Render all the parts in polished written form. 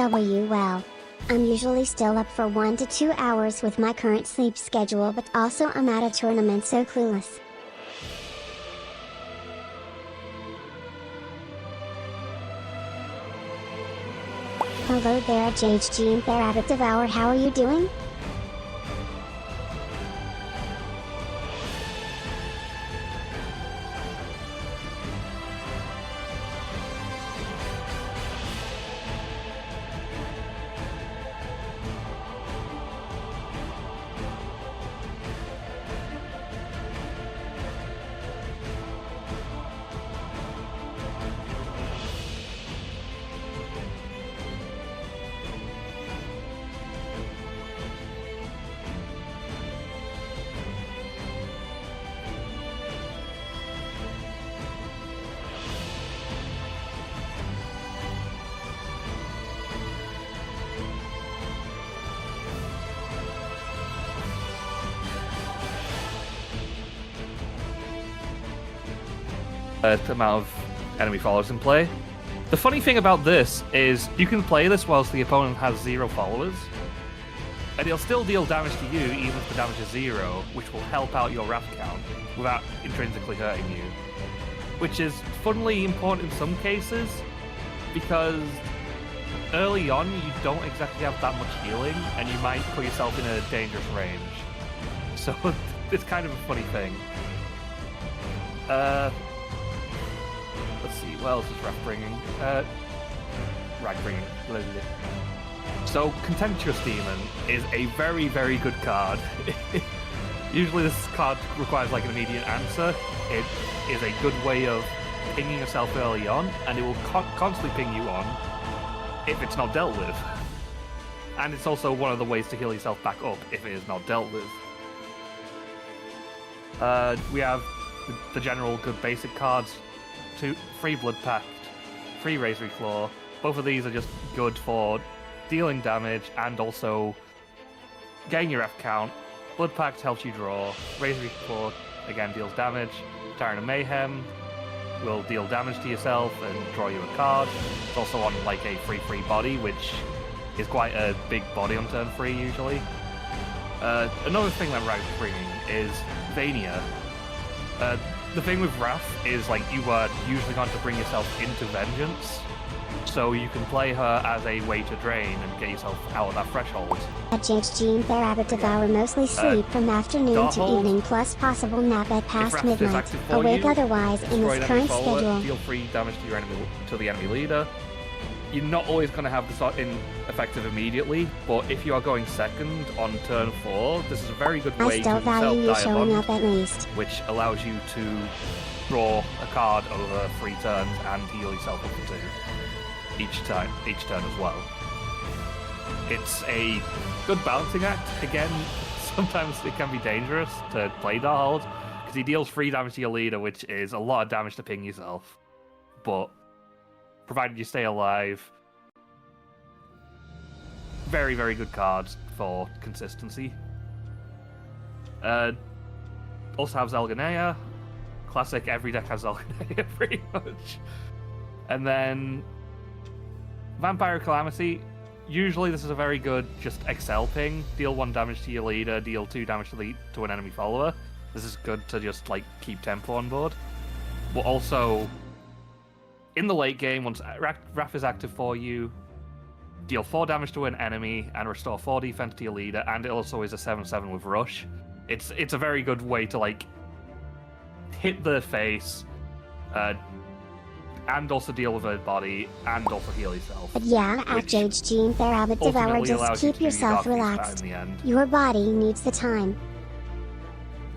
Well, I'm usually still up for 1 to 2 hours with my current sleep schedule, but also I'm at a tournament, so clueless. Hello there, JHG and Rabbit Devour, how are you doing? Amount of enemy followers in play. The funny thing about this is you can play this whilst the opponent has 0 followers, and he'll still deal damage to you even if the damage is 0, which will help out your RAF count without intrinsically hurting you. Which is funnily important in some cases, because early on you don't exactly have that much healing, and you might put yourself in a dangerous range. So it's kind of a funny thing. Let's see, what else is Rag bringing? So, Contemptuous Demon is a very, very good card. Usually this card requires like an immediate answer. It is a good way of pinging yourself early on, and it will constantly ping you on if it's not dealt with. And it's also one of the ways to heal yourself back up if it is not dealt with. We have the general good basic cards. Free Blood Pact, free Razor Claw. Both of these are just good for dealing damage and also getting your F count. Blood Pact helps you draw. Razor Claw, again, deals damage. Tyrant of Mayhem will deal damage to yourself and draw you a card. It's also on like a free body, which is quite a big body on turn 3 usually. Another thing that Rag's bringing is Vania. The thing with Wrath is, like, you are usually going to bring yourself into Vengeance, so you can play her as a way to drain and get yourself out of that threshold. At JHG and Rabbit Devour mostly sleep from afternoon to evening, plus possible nap at past midnight. Awake otherwise in this current schedule. Deal free damage to the enemy leader. You're not always going to have this effective immediately, but if you are going second on turn 4, this is a very good way to value you showing up at least, which allows you to draw a card over 3 turns and heal yourself up to 2 each turn as well. It's a good balancing act. Again, sometimes it can be dangerous to play Darhold because he deals 3 damage to your leader, which is a lot of damage to ping yourself. But provided you stay alive, very, very good cards for consistency. Also have Zelganea. Classic, every deck has Zelganea pretty much. And then Vampire Calamity. Usually this is a very good just Excel ping. Deal 1 damage to your leader, deal 2 damage to an enemy follower. This is good to just like keep tempo on board. But also, in the late game, once Wrath is active for you, deal 4 damage to an enemy and restore 4 defense to your leader, and it also is a 7/7 with Rush. It's a very good way to like hit the face, and also deal with a body, and also heal yourself. But yeah, at JHG and Rabbit Devour, just keep yourself relaxed. Your body needs the time.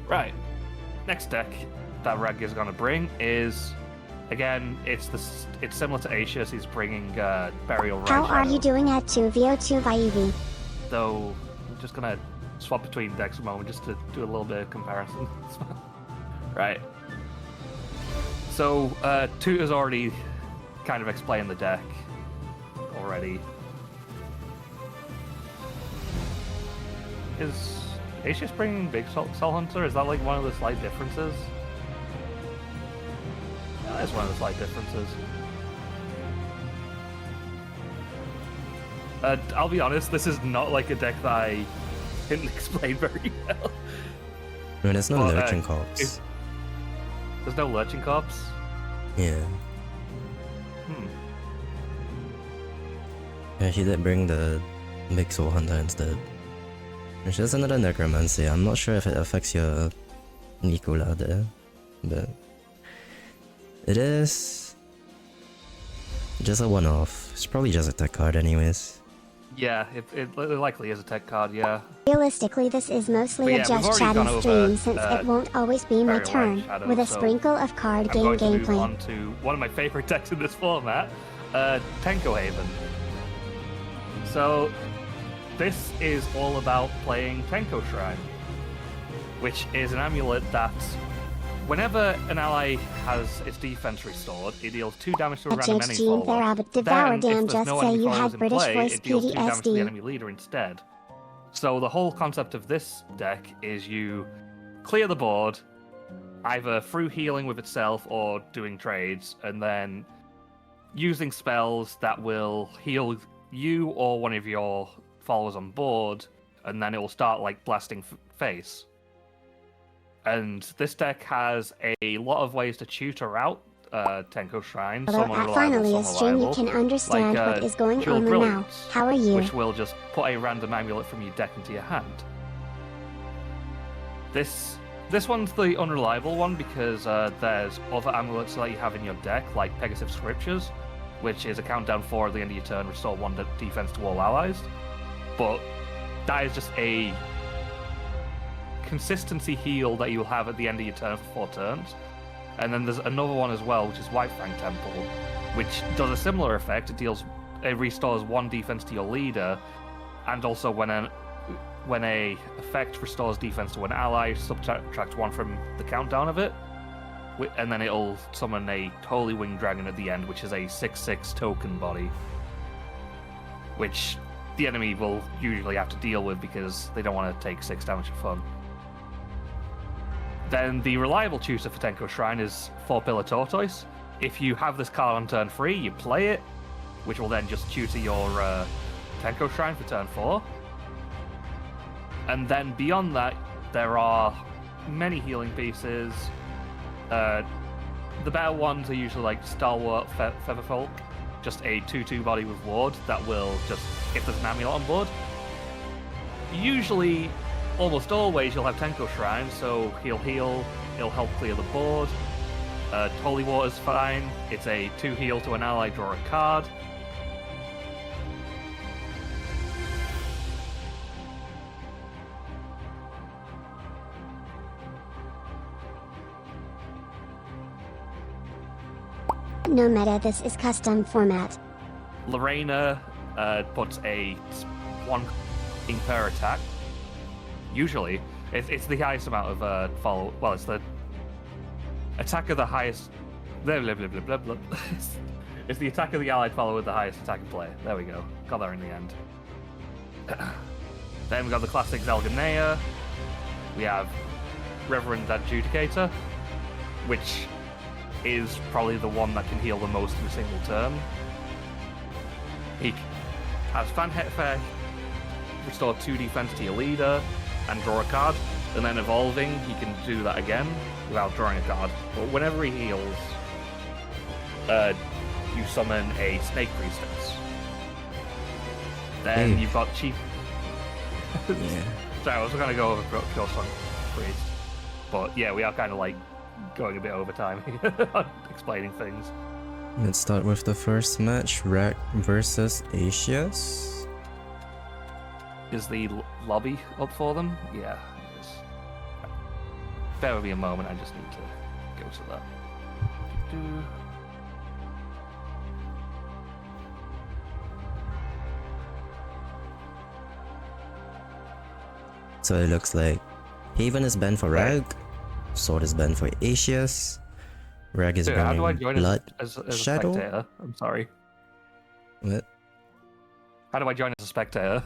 Right. Next deck that Rag is going to bring is, again, it's similar to Ashius. He's bringing Burial Right. How are you doing at 2v02 by EV? So I'm just going to swap between decks for a moment just to do a little bit of comparison. Right. So Toot has already kind of explained the deck already. Is Ashius bringing Big Soul Hunter? Is that like one of the slight differences? Yeah, that's one of the slight differences. I'll be honest, this is not like a deck that I didn't explain very well. I mean, there's no Lurching Corpse. There's no Lurching Corpse? Yeah. Yeah, he did bring the Big Soul Hunter instead. Which is another Necromancy. I'm not sure if it affects your Nicola there, but it is just a one-off. It's probably just a tech card anyways. Yeah, it likely is a tech card, yeah. Realistically, this is mostly a just chatting stream since it won't always be my turn, Shadow, with a so sprinkle of card game I'm going to move gameplay. on to one of my favorite decks in this format, Tenko Haven. So, this is all about playing Tenko Shrine, which is an amulet that, whenever an ally has its defense restored, it deals 2 damage to a random enemy follower. Devour Then, Dam if there's just no say enemy you followers had in British play, voice it deals 2 damage to the PTSD. enemy leader instead. So the whole concept of this deck is you clear the board, either through healing with itself or doing trades, and then using spells that will heal you or one of your followers on board, and then it will start like blasting face. And this deck has a lot of ways to tutor out Tenko Shrine. Some Although at unreliable, finally a some stream you reliable, can understand like, what is going Jewel on now. Brilliance, How are you? which will just put a random amulet from your deck into your hand. This one's the unreliable one because there's other amulets that you have in your deck, like Pegasus Scriptures, which is a countdown 4 at the end of your turn, restore 1 defense to all allies. But that is just a consistency heal that you will have at the end of your turn for 4 turns. And then there's another one as well, which is White Fang Temple, which does a similar effect. It restores 1 defense to your leader, and also when a effect restores defense to an ally, subtract 1 from the countdown of it, and then it'll summon a Holy Winged Dragon at the end, which is a 6/6 token body, which the enemy will usually have to deal with because they don't want to take 6 damage for fun. Then the reliable tutor for Tenko Shrine is 4-Pillar Tortoise. If you have this card on turn 3, you play it, which will then just tutor your Tenko Shrine for turn 4. And then beyond that, there are many healing pieces. The better ones are usually like Stalwart Featherfolk, just a 2/2 body with ward that will just, if there's an amulet on board. Usually, almost always, you'll have Tenko Shrine, so he'll heal, it'll help clear the board. Holy Water's fine, it's a 2 heal to an ally, draw a card. No meta, this is custom format. Lorena puts a 1 per attack. Usually, it's the highest amount of follow. Well, it's the attack of the highest. Blah, blah, blah, blah, blah, blah. It's the attack of the allied follower with the highest attack in play. There we go. Got there in the end. Then we got the classic Zelganea. We have Reverend Adjudicator, which is probably the one that can heal the most in a single turn. He has Fan Hetfair, restore 2 defense to your leader, and draw a card. And then evolving, he can do that again without drawing a card. But whenever he heals, you summon a Snake Priestess. Then you've got Chief. Yeah. Sorry, I was going to go over Pure Song Priest. But yeah, we are kind of like going a bit over time on explaining things. Let's start with the first match, Rack versus Asius. Is the lobby up for them? Yeah, it is. Bear with me a moment, I just need to go to that. So it looks like Haven is banned for Rag, Sword is banned for Asius, Rag is How do I banned join Blood as a Shadow? spectator? I'm sorry. What? How do I join as a spectator?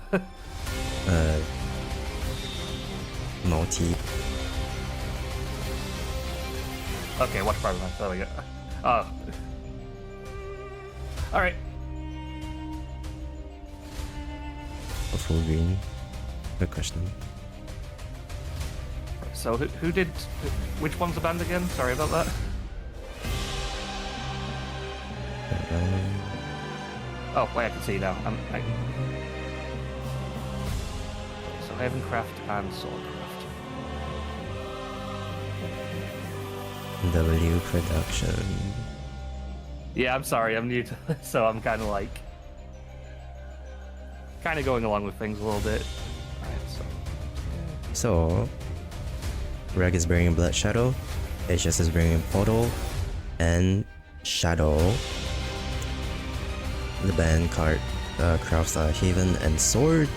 Multi. Okay, watch private match. There we go. Oh. Alright. for full green? Good question. So who did... Which one's the band again? Sorry about that. Oh, wait, I can see now. Okay, so Havencraft and Swordcraft. W production. Yeah, I'm sorry, I'm new to this, so I'm kind of like... kind of going along with things a little bit. Alright, So, Reg is bringing Blood Shadow, HS is bringing Portal, and Shadow. The band card crafts are Haven and Sword.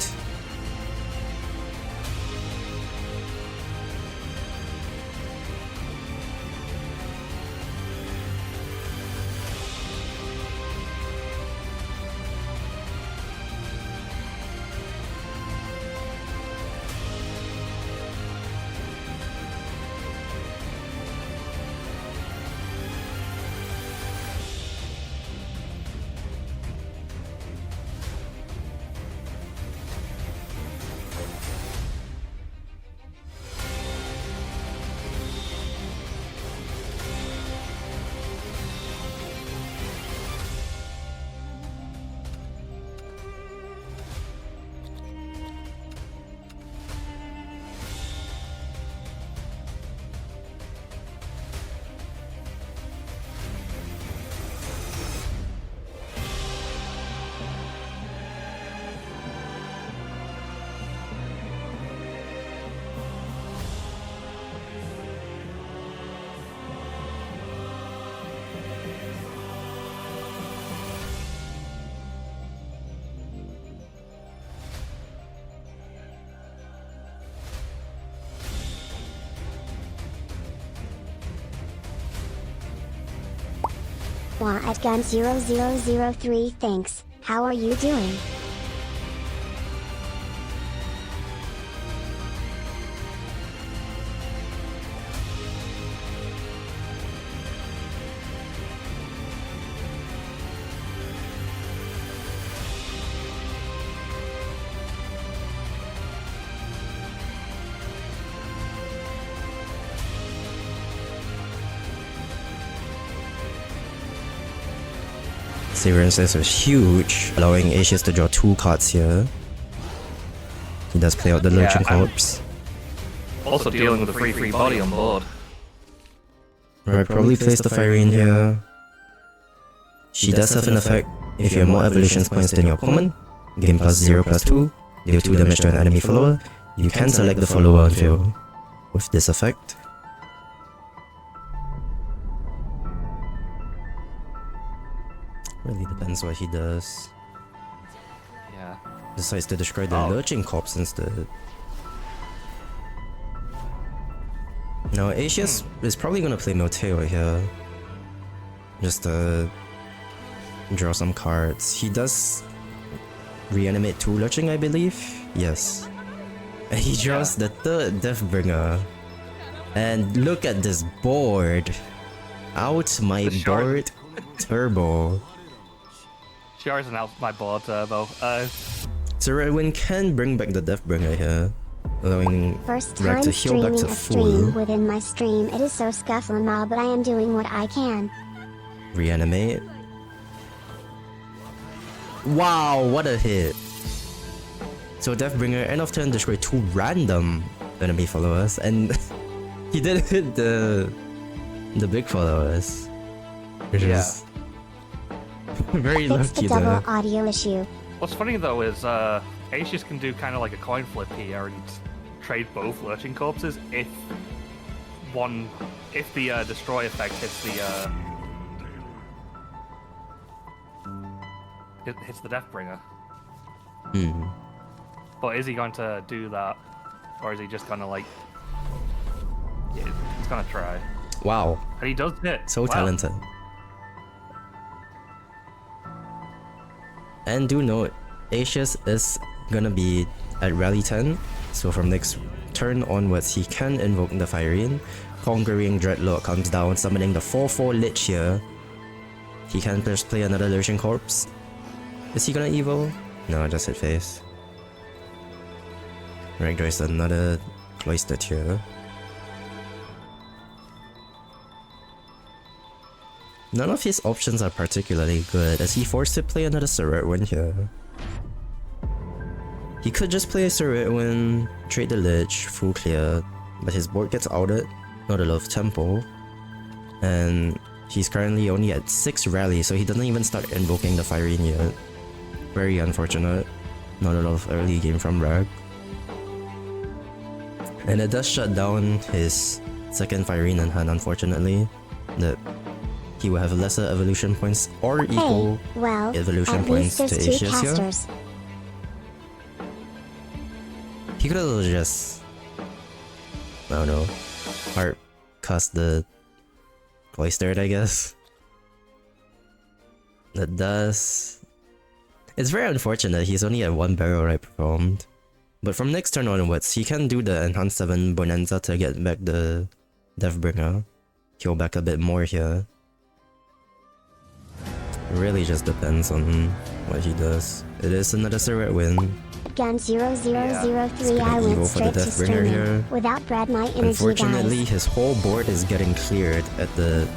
Wah at gun 0003 thanks, how are you doing? Severance is huge, allowing Asius to draw 2 cards here. He does play out the Lurching Corpse. also dealing with a free body on board. Right, probably place the Fiery in here. She does have an effect if you have more evolution points than your opponent. Gain +0/+2, deal 2 damage to an enemy follower. You can select the follower and fail with this effect. Really depends what he does. Yeah. Decides to destroy the Lurching Corpse instead. Now Asius is probably gonna play Milteo here. Just to draw some cards. He does reanimate 2 Lurching, I believe? Yes. And he draws the 3rd Deathbringer. And look at this board! Out my board! Turbo. Sure isn't out my board, Turbo. So Redwin can bring back the Deathbringer here, allowing First Reg time to heal back streaming to a full. stream within my stream, it is so scuffling, but I am doing what I can. Reanimate. Wow, what a hit! So Deathbringer, end of turn, destroy 2 random enemy followers, and he did hit the big followers, which is very Fix the lucky double there. audio issue. What's funny though is Asius can do kind of like a coin flip here and trade both Lurching Corpses if the destroy effect hits the Deathbringer. But is he going to do that, or is he just gonna like? Yeah, he's gonna try. Wow, And he does hit. so Wow. talented. And do note, Asius is gonna be at rally 10, so from next turn onwards he can invoke the Fiery. Conquering Dreadlord comes down, summoning the 4/4 Lich here. He can just play another Lurching Corpse. Is he gonna evo? No, just hit face. Right, there's another cloistered here. None of his options are particularly good, as he forced to play another Surretin here. He could just play a Surretin, trade the Lich, full clear, but his board gets outed, not a lot of tempo, and he's currently only at 6 rally, so he doesn't even start invoking the Firene yet. Very unfortunate. Not a lot of early game from Rag. And it does shut down his second Firene in hand, unfortunately. That he will have lesser evolution points or equal well, evolution at points least to there's 2 Asia's here. casters. He could have just, I don't know, hard cast the cloistered, I guess. That does. It's very unfortunate he's only at 1 barrel right performed. But from next turn onwards, he can do the enhanced 7 Bonanza to get back the Deathbringer. Heal back a bit more here. It really just depends on what he does. It is another Surret win. Gun 0003, I evil went for the straight to Deathbringer streaming. here. Without bread, my energy Unfortunately, dies. his whole board is getting cleared at the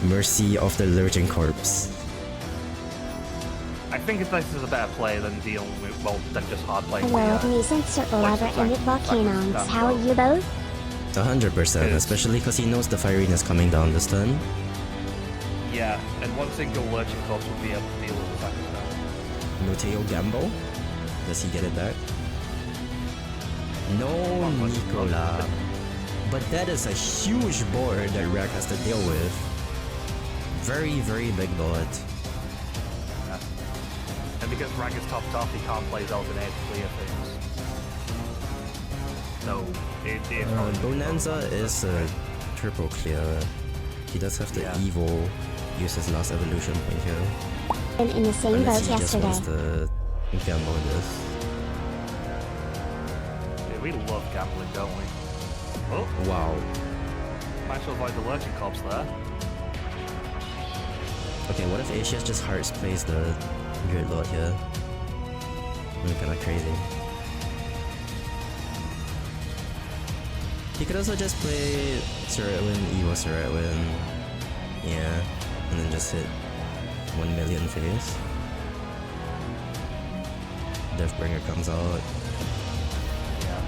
mercy of the Lurching Corpse. I think this is a better play than dealing with, well, than just hard playing. Hello, nascent circle lover and with volcanoes. How are you both? 100%, especially because he knows the Firene is coming down this turn. Yeah, and one single Lurching Corpse would be able to deal with the second turn. Noteo Gambo? Does he get it back? No, Nicola. But that is a huge board that Rag has to deal with. Very, very big board. Yeah. And because Rag is topped off, he can't play Zeldanate to clear things. So, Bonanza is a triple clear. He does have the Evo use his last evolution point here. And in the same Unless boat he just yesterday. wants to gamble this. Yeah, we love gambling, don't we? Oh, Wow. managed to avoid the Lurching Corpse there. Okay, what if Asia's just hearts plays the Great Lord here? Kinda crazy. He could also just play Surretin, Evo Surretin. Yeah, and then just hit 1 million face. Deathbringer comes out. Yeah.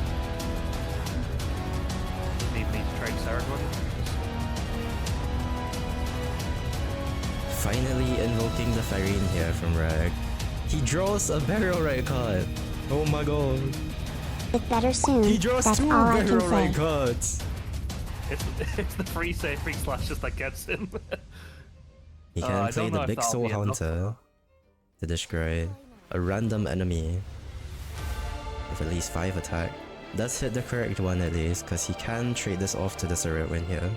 Need me to trade Saragon? Finally invoking the Firene here from Rag. He draws a Burial Rite card. Oh my god. It's better soon. He draws That's 2 all I can Burial Rite say. cards. It's the free save, free slashes that gets him. He can I play don't know the if Big that'll Soul be enough. Hunter to destroy a random enemy with at least 5 attack. Does hit the correct one at least, because he can trade this off to the Surretin here.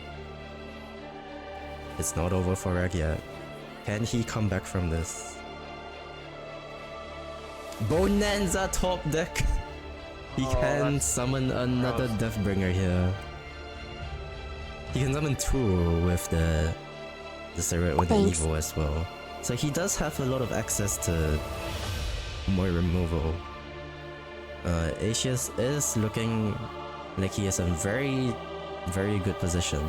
It's not over for Rag yet. Can he come back from this? Bonanza top deck! He can summon another Deathbringer here. He can summon 2 with the Surretin with the Evo as well. So he does have a lot of access to more removal. Asius is looking like he is in very, very good position.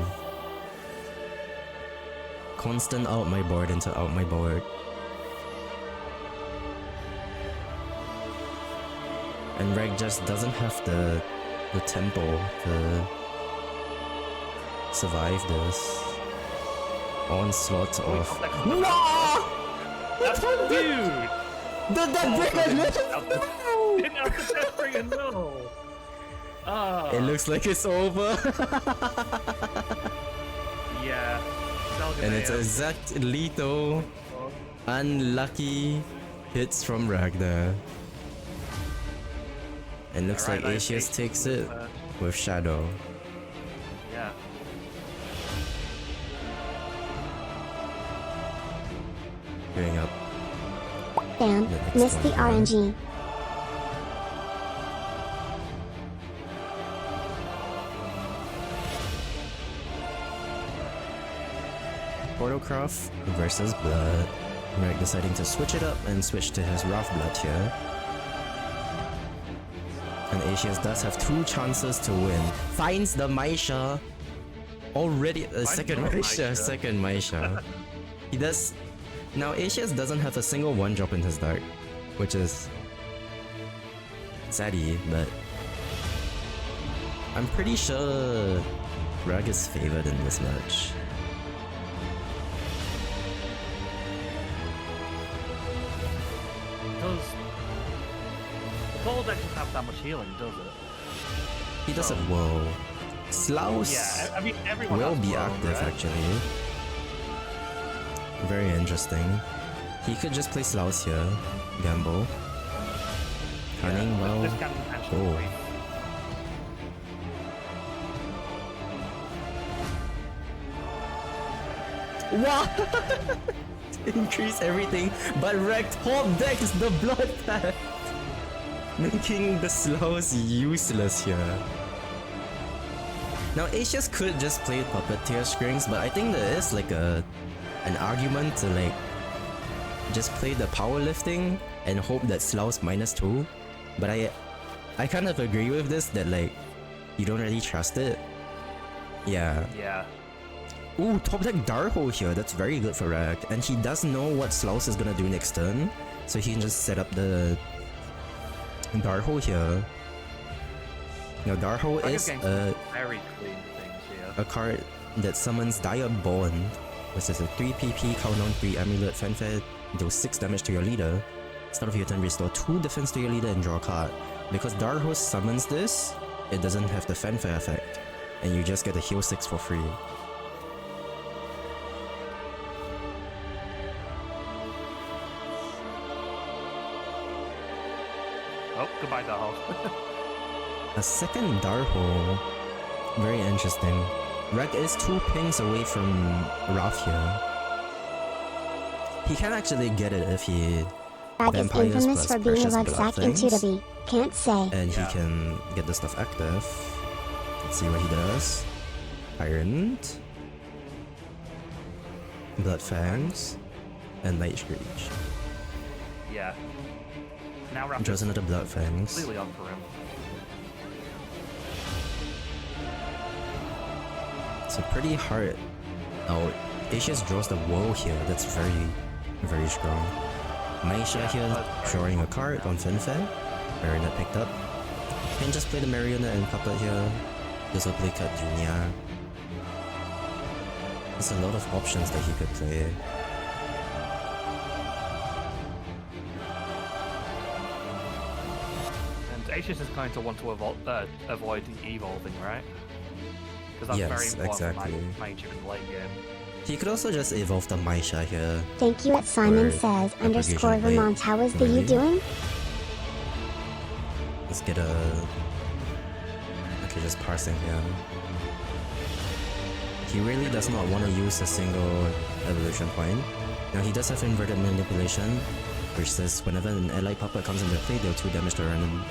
Constant out my board into out my board. And Reg just doesn't have the tempo to survive this onslaught of. Dude! The Deathbringer! Didn't have the Deathbringer, no! Ah. It looks like it's over. Yeah. And it's exact lethal, unlucky hits from Ragnar. And looks like Asius takes it with Shadow. Yeah. Going up. Damn, missed the RNG. Portalcraft versus Blood. Rag deciding to switch it up and switch to his Wrath Blood here. And Asius does have 2 chances to win. Finds the Maisha. Already a second Maisha. He does. Now Asius doesn't have a single 1-drop in his deck, which is saddy, but I'm pretty sure Rag is favored in this match. Does the ball deck doesn't have that much healing, does it? He doesn't. Whoa. Slaus Yeah, I mean everyone will has be World, active right? actually. Very interesting. He could just play Slaus here. Gamble. Cunning, well. This can actually Oh. win. Wow! Increase everything, but Rag top decks the blood path, making the Slaus useless here. Now Asius could just play Puppeteer Strings, but I think there is like an argument to like just play the powerlifting and hope that Slaus -2. But I kind of agree with this that like you don't really trust it. Yeah. Yeah. Ooh, top deck Darho here. That's very good for Rag. And he does know what Slaus is gonna do next turn, so he can just set up the Darho here. Now Darho is very clean things here. a card that summons Dire Bond, which is a 3 PP, count on 3 Amulet, Fanfare, deals 6 damage to your leader. Start of your turn, restore 2 defense to your leader and draw a card. Because Darho summons this, it doesn't have the Fanfare effect, and you just get to heal 6 for free. Oh, goodbye, Darho. A second Darho. Very interesting. Rag is 2 pings away from Raf here. He can actually get it if he Rag is Vampires infamous plus for being a Precious lug Blood sack in things. 2W. Can't say. and he Yeah. can get the stuff active. Let's see what he does. Ironed, Blood Fangs, and Night Screech. Yeah. Now Rapid Draws another Blood Fangs. completely on for him. It's a pretty hard. Oh, Asius draws the Woe here. That's very, very strong. Maisha here drawing a card on Finfan. Marionette picked up. Can just play the Marionette and Puppet here. This will play Cut Junior. There's a lot of options that he could play. And Asius is going to want to avoid the evolving, right? Because that's Yes, very important exactly. for my Mage in the late game. He could also just evolve the Maisha here. Thank you at Simon Or says application _ plate. Vermont. How is the you Maybe. doing? Let's get a... Okay, just parsing here. He really does not want to use a single evolution point. Now he does have inverted manipulation, which says whenever an allied puppet comes into play, deal 2 damage to a random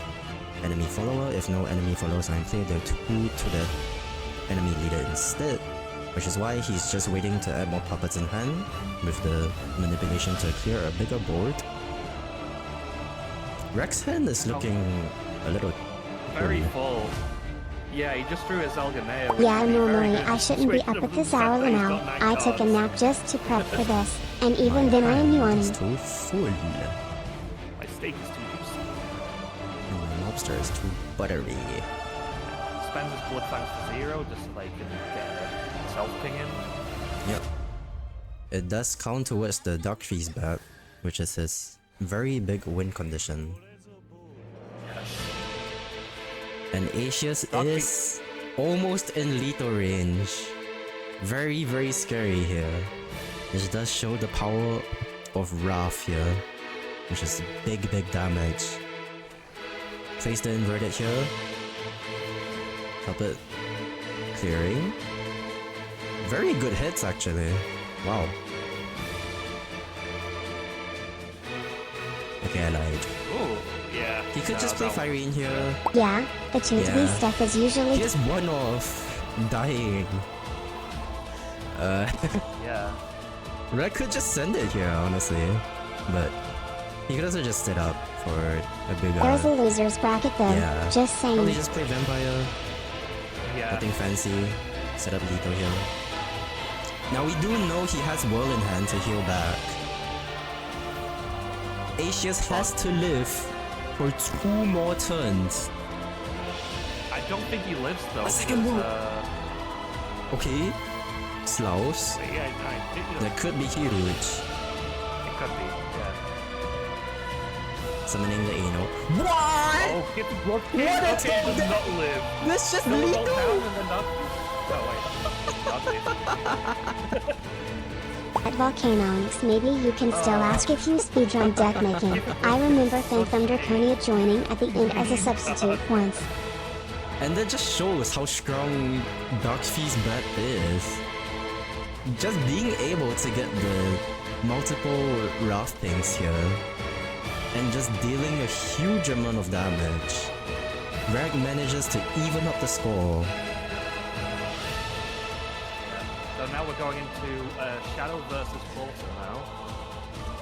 enemy follower. If no enemy followers are in play, deal 2 to the enemy leader instead. Which is why he's just waiting to add more puppets in hand, with the manipulation to clear a bigger board. Rex's hand is looking a little Very poorly. full. Yeah, he just drew his Elganea. Yeah, normally I shouldn't be up at this hour now. I took a nap just to prep for this, and even then I am It's yawning. too full. My steak is too juicy. And my lobster is too buttery. Spends his blood fangs to 0 just so they can get a self-ping in. Yep. It does count towards the Dark Tree's back, which is his very big win condition. And Asius is almost in lethal range. Very, very scary here. This does show the power of Raf here, which is big, big damage. Place the inverted here. Puppet clearing. Very good hits actually. Wow. Okay, I lied. Ooh, yeah. He could just play Fiery in here. Yeah, the 2-3 Yeah. stuff is usually He has one off dying. Yeah. Red could just send it here, honestly. But He could also just sit up for a bigger... There's a loser's bracket though. Yeah. Just saying. Probably just play Vampire. Yeah. Nothing fancy. Set up lethal here. Now we do know he has Whirl in hand to heal back. Asius has to live for 2 more turns. I don't think he lives though. A second because, move. Okay. Slaus. Yeah, That could be huge. it could be. Yeah. Summoning the Anal. What? Oh, get the blood. What a Okay, does not live. That's just No, no, lethal! down and then not. Oh wait. Not it. At Volcanoix, maybe you can still ask if you speedrun deck making. I remember Phantom Draconia joining at the end as a substitute once. And that just shows how strong Darkfeast's bet is. Just being able to get the multiple Wrath things here and just dealing a huge amount of damage. Rag manages to even up the score. So now we're going into Shadow versus Portal now.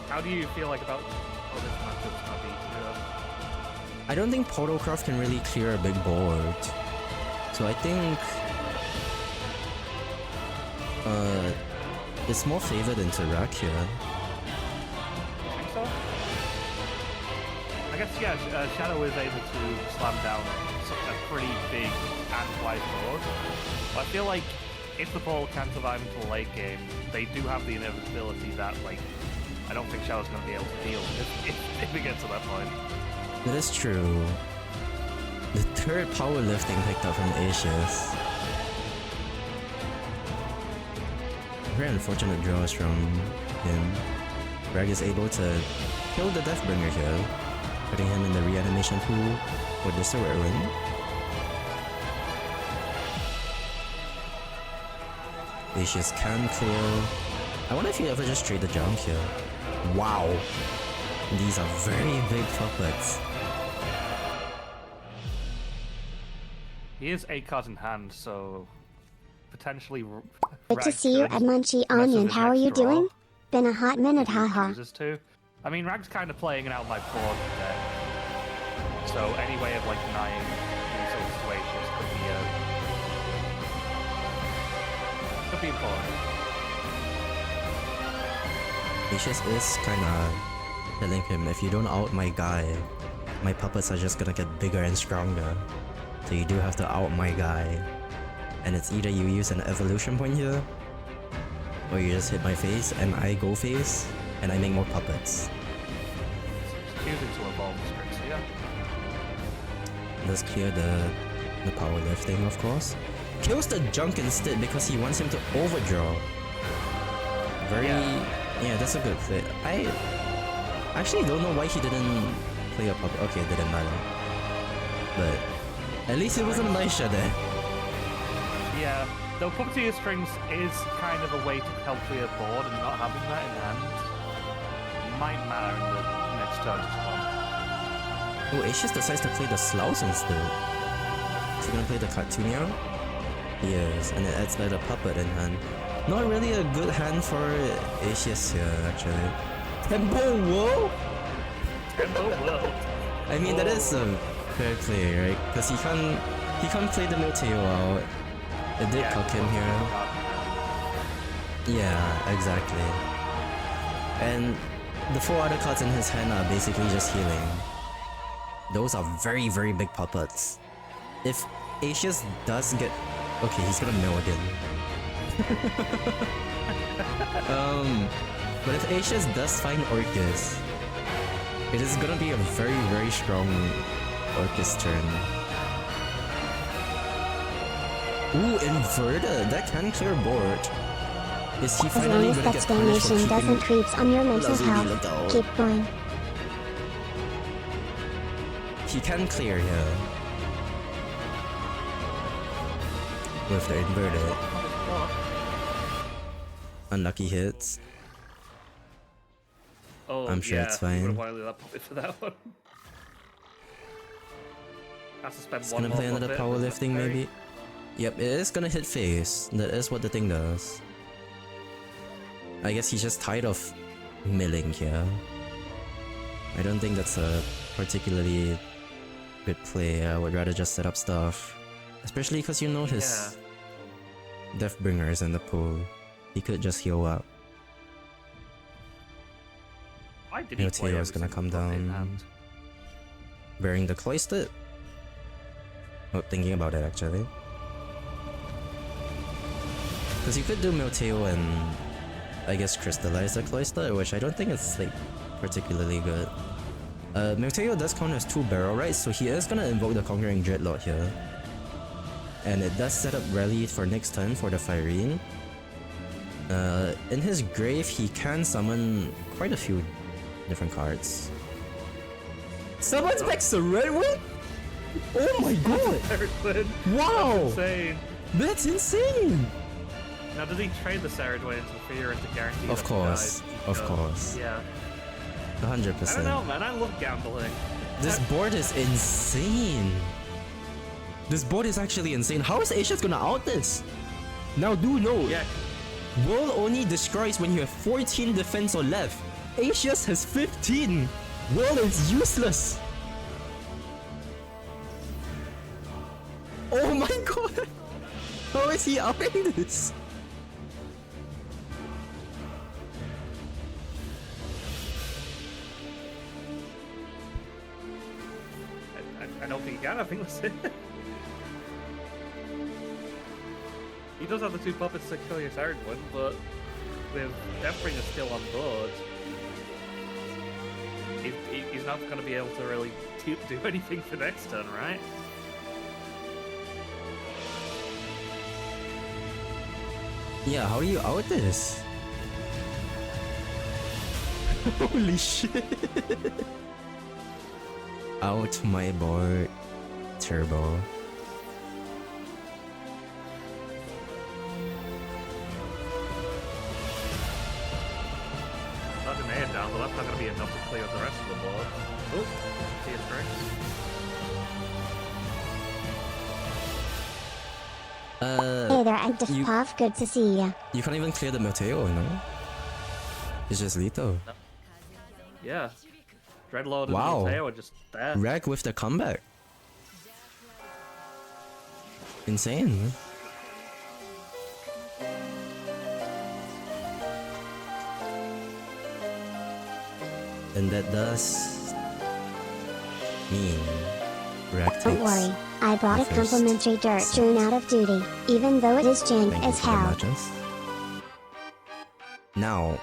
How do you feel like about this matchup, Snobby? I don't think Portalcraft can really clear a big board. So I think it's more favored into Rack here. You think so? I guess, yeah, Shadow is able to slam down a pretty big and wide board. But I feel like if the ball can survive until the late game, they do have the inevitability that, like, I don't think Shadow's going to be able to deal if we get to that point. That is true. The third powerlifting picked up from Asius. Very unfortunate draws from him. Rag is able to kill the Deathbringer here, putting him in the reanimation pool for the Ruin. Asius can clear. I wonder if he ever just trade the jump here. Wow! These are very big puppets. He is 8 cards in hand, so potentially. Good to see you at Munchy Onion. How are you doing? Been a hot minute, haha. I mean, Rag's kind of playing it out my board today. So any way of like denying these sort of situations could be important. Asius is kinda telling him, if you don't out my guy, my puppets are just gonna get bigger and stronger. So you do have to out my guy. And it's either you use an evolution point here, or you just hit my face and I go face, and I make more puppets. Choosing to evolve scripts, yeah. Let's clear the powerlifting, of course. Kills the junk instead because he wants him to overdraw. Yeah, that's a good play. I actually don't know why he didn't play a puppet. Okay, it didn't matter. But at least it wasn't Maisha there. Yeah, though puppeteer strings is kind of a way to help clear board, and not having that in hand might matter in the next turn as well. Oh, Asius decides to play the Slaus instead. Is he gonna play the Cartoonia? He is, and it adds like a puppet in hand. Not really a good hand for Asius here, actually. Tempo World? Tempo World. I mean, that is a fair play, right? Because he can't play the Milteo out. It did cock him here. Yeah, exactly. And the 4 other cards in his hand are basically just healing. Those are very, very big puppets. If Asius does get... Okay, he's gonna mill again. But if Asius does find Orcus, it is gonna be a very, very strong Orcus turn. Ooh, inverted! That can clear board. Is he As finally long as gonna that get punished for stagnation keeping doesn't creeps on your mental Lazuli health, Leto? keep going. He can clear here. With the inverted. Unlucky hits. Oh, I'm sure it's fine. You would have wanted that puppet for that one. Has to spend It's one gonna play more another puppet, powerlifting maybe. Yep, it is gonna hit face. That is what the thing does. I guess he's just tired of milling here. I don't think that's a particularly good play. I would rather just set up stuff. Especially because you know his Deathbringer's in the pool. He could just heal up. Why did he play Teo's gonna come down. Bearing the cloister? Oh, thinking about it actually. Because you could do Milteo and I guess crystallize the cloister, which I don't think it's like particularly good. Milteo does count as 2 barrel, right? So he is gonna invoke the Conquering Dreadlord here. And it does set up Rally for next turn for the Firene. In his grave, he can summon quite a few different cards. Summons back Seredwin? Oh my god! Wow! That's insane. That's insane! Now, does he trade the Seredwin into the Fear to guarantee Of course, of course. Yeah. 100%. I don't know, man. I love gambling. This board is insane. This board is actually insane. How is Asia's gonna out this? Now do know. Yeah. World only destroys when you have 14 defense or left. Asia's has 15. World is useless. Oh my god. How is he outing this? I don't think he can. I think that's it. He does have the 2 puppets to kill your Seredwin, but with Deathbringer still on board, he's not going to be able to really do anything for next turn, right? Yeah, how do you out this? Holy shit! Out my board. Turbo. Not the man down, but that's not going to be enough to clear the rest of the board. Oh, see his tricks. Hey there, Active POV, good to see ya. You can't even clear the Mateo, you know? It's just lethal. No. Yeah. Dreadlord and Wow. Mateo are just there. Rag with the comeback. Insane. And that does mean Rag takes. Don't worry, I brought a the first complimentary dirt set. tune out of duty, even though it is jank Thank you as for the hell. matches. Now,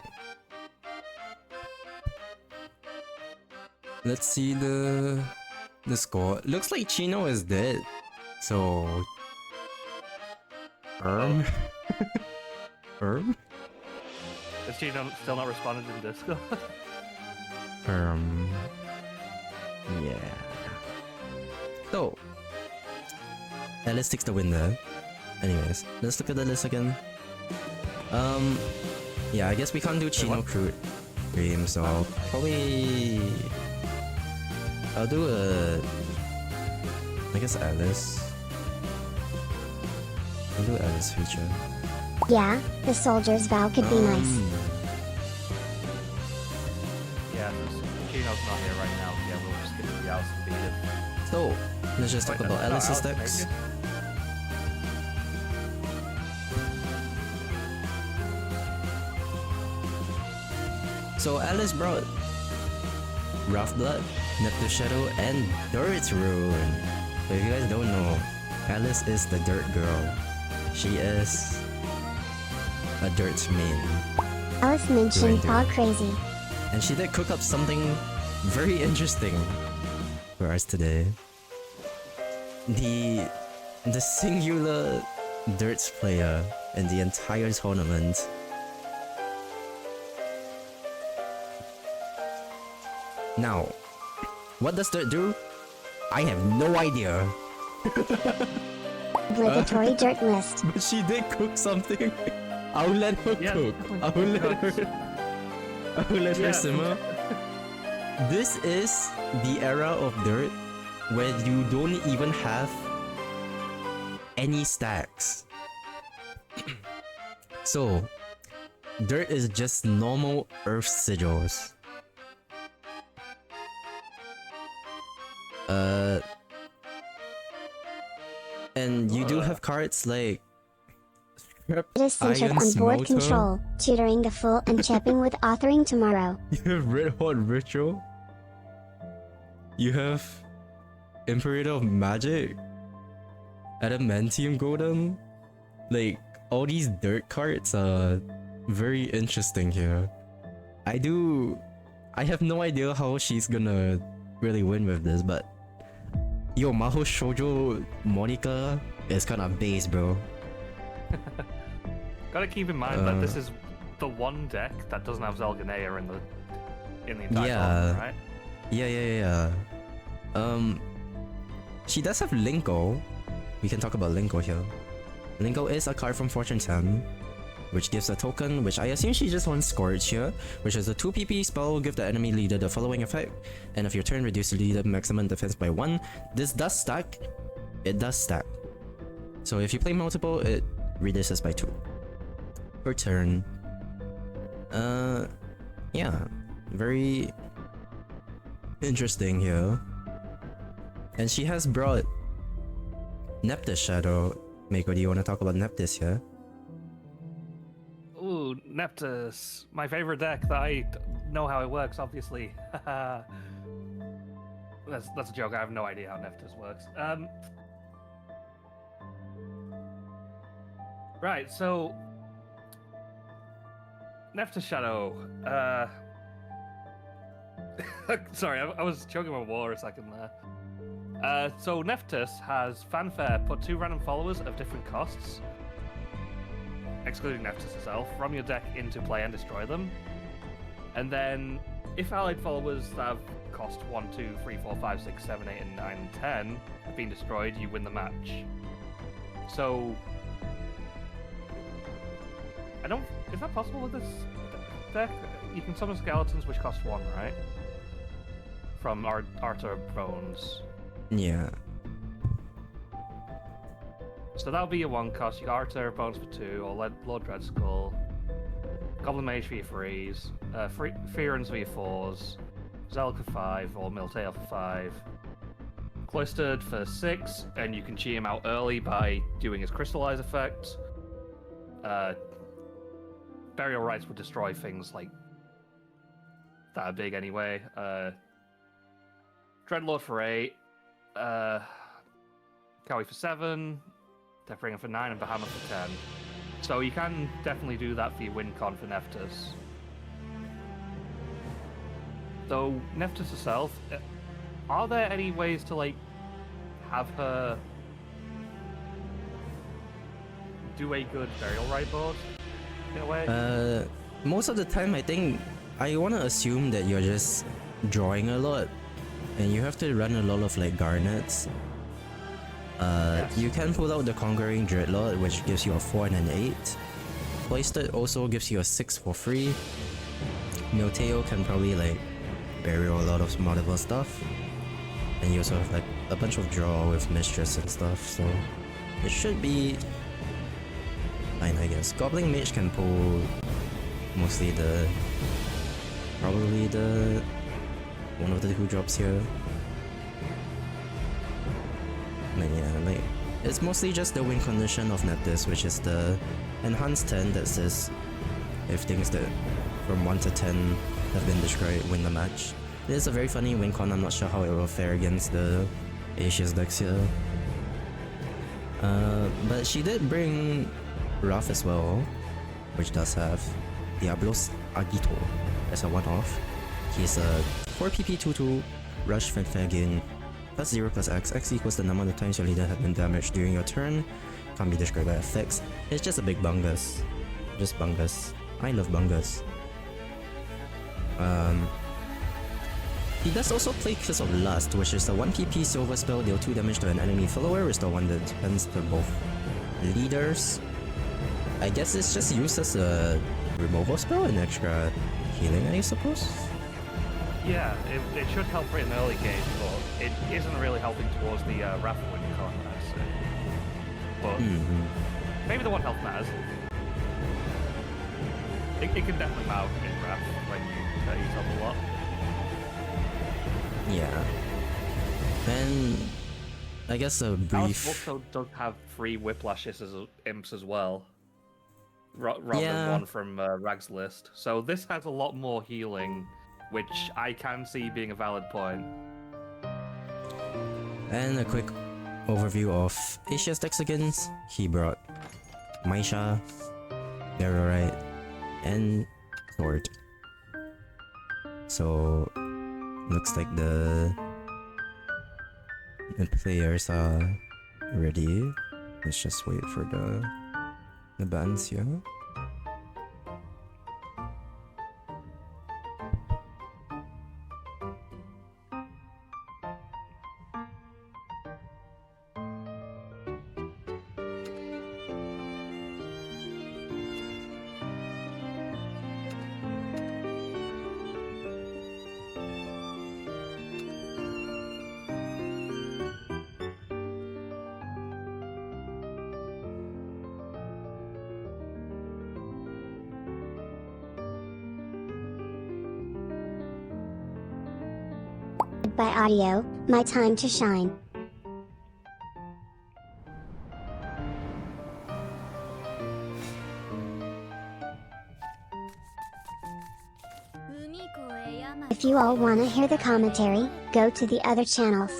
let's see the score. Looks like Chino is dead. So, Is she still not responded in Discord? yeah. So, Alice takes the win there. Anyways, let's look at the list again. Yeah, I guess we can't do Chino Crude game, so I'll do I guess Alice. I'll do Alice feature. Yeah, the soldier's vow could be nice. Yeah, Chino's not here right now. Yeah, we'll just get the outs and beat it. So, let's just talk about Alice's decks. So Alice brought Rough Blood, Neptune Shadow, and Dirt Rune. So if you guys don't know, Alice is the Dirt Girl. She is a Dirt main. Alice mentioned Pog Crazy. And she did cook up something very interesting for us today. The singular Dirts player in the entire tournament. Now, what does Dirt do? I have no idea. Obligatory dirt list. But she did cook something. I'll let her cook. I'll let her simmer. This is the era of Dirt where you don't even have any stacks. So, Dirt is just normal Earth sigils. Uh, and you do have cards like It is centered Iron on board Smelter. control, tutoring the fool and chipping with authoring tomorrow. You have Red Hot Ritual. You have Imperator of Magic. Adamantium Golem. Like, all these dirt cards are very interesting here. I have no idea how she's gonna really win with this, but yo, Maho Shoujo Monica is kinda base, bro. Gotta keep in mind that this is the one deck that doesn't have Zelganea in the entire tournament, right? Yeah. She does have Linko. We can talk about Linko here. Linko is a card from Fortune 10, which gives a token, which I assume she just wants Scourge here, which is a 2 PP spell, give the enemy leader the following effect, and if your turn, reduce the leader maximum defense by 1. This does stack. It does stack. So if you play multiple, it reduces by 2 per turn. Yeah, very interesting here. And she has brought Neptus Shadow. Mako, do you want to talk about Neptus here? Ooh, Neptus. My favorite deck that I know how it works, obviously. That's a joke. I have no idea how Neptus works. Right, so Neptus Shadow. Sorry, I was choking my water a second there. So Neptus has Fanfare, put 2 random followers of different costs, excluding Neptus herself, from your deck into play and destroy them. And then, if allied followers that have cost 1, 2, 3, 4, 5, 6, 7, 8, and 9, and 10 have been destroyed, you win the match. So, is that possible with this deck? You can summon skeletons which cost 1, right? From Arthur Bones. Yeah. So that'll be your 1 cost. You got Arthur Bones for 2, or Lord Dreadskull. Goblin Mage for your 3s. Fearens for your 4s. Zelka 5, or Miltail for 5. Cloistered for 6, and you can cheat him out early by doing his Crystallize effect. Burial Rites would destroy things like that are big anyway. Dreadlord for 8. Cowie for 7. Deathbringer for 9, and Behemoth for 10. So you can definitely do that for your win con for Neptus. Though Neptus herself, are there any ways to like have her do a good Burial Rite board in a way? Most of the time I think I wanna assume that you're just drawing a lot and you have to run a lot of like garnets. Yes. You can pull out the Conquering Dreadlord, which gives you a 4 and an 8. Cloistered also gives you a 6 for free. Milteo can probably like bury a lot of multiple stuff. And you also have like a bunch of draw with Mistress and stuff, so it should be fine, I guess. Goblin Mage can pull mostly probably the one of the 2 drops here. But yeah, like, it's mostly just the win condition of Neptus, which is the enhanced 10 that says if things that from 1 to 10 have been destroyed, win the match. It is a very funny win con. I'm not sure how it will fare against the Asia's decks here. But she did bring Ruff as well, which does have Diablos Agito as a one-off. He's a 4 PP 2/2 Rush Fanfare gain plus 0 plus X. X equals the number of times your leader has been damaged during your turn. Can't be described by effects. It's just a big bungus. Just bungus. I love bungus. He does also play Kiss of Lust, which is a 1 PP silver spell, deal 2 damage to an enemy follower, restore 1 that depends to both leaders. I guess it's just used as a removal spell and extra healing, I suppose? Yeah, it should help for an early game, but it isn't really helping towards the Wrath win con, I'd say. But maybe the 1 health matters. It can definitely matter in Wrath when you hurt yourself a lot. Yeah. And I guess a brief. Alice also does have 3 whiplashes as imps as well, rather than 1 from Rag's list. So this has a lot more healing, which I can see being a valid point. And a quick overview of Asia's decks against. He brought Maisha, Right, and Sword. So looks like the players are ready. Let's just wait for the bands here. By audio, my time to shine. If you all wanna hear the commentary, go to the other channels.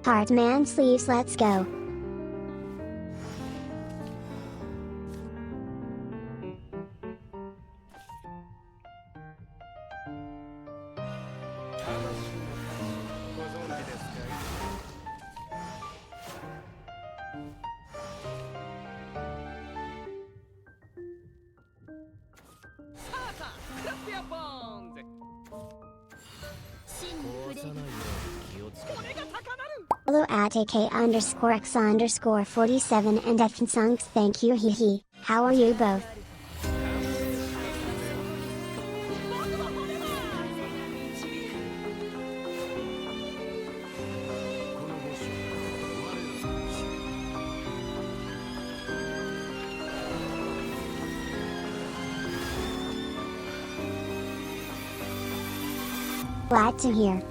Hard man sleeves, let's go. Follow at AK_X_47 and FNsunks, thank you, hee. How are you both? Glad to hear.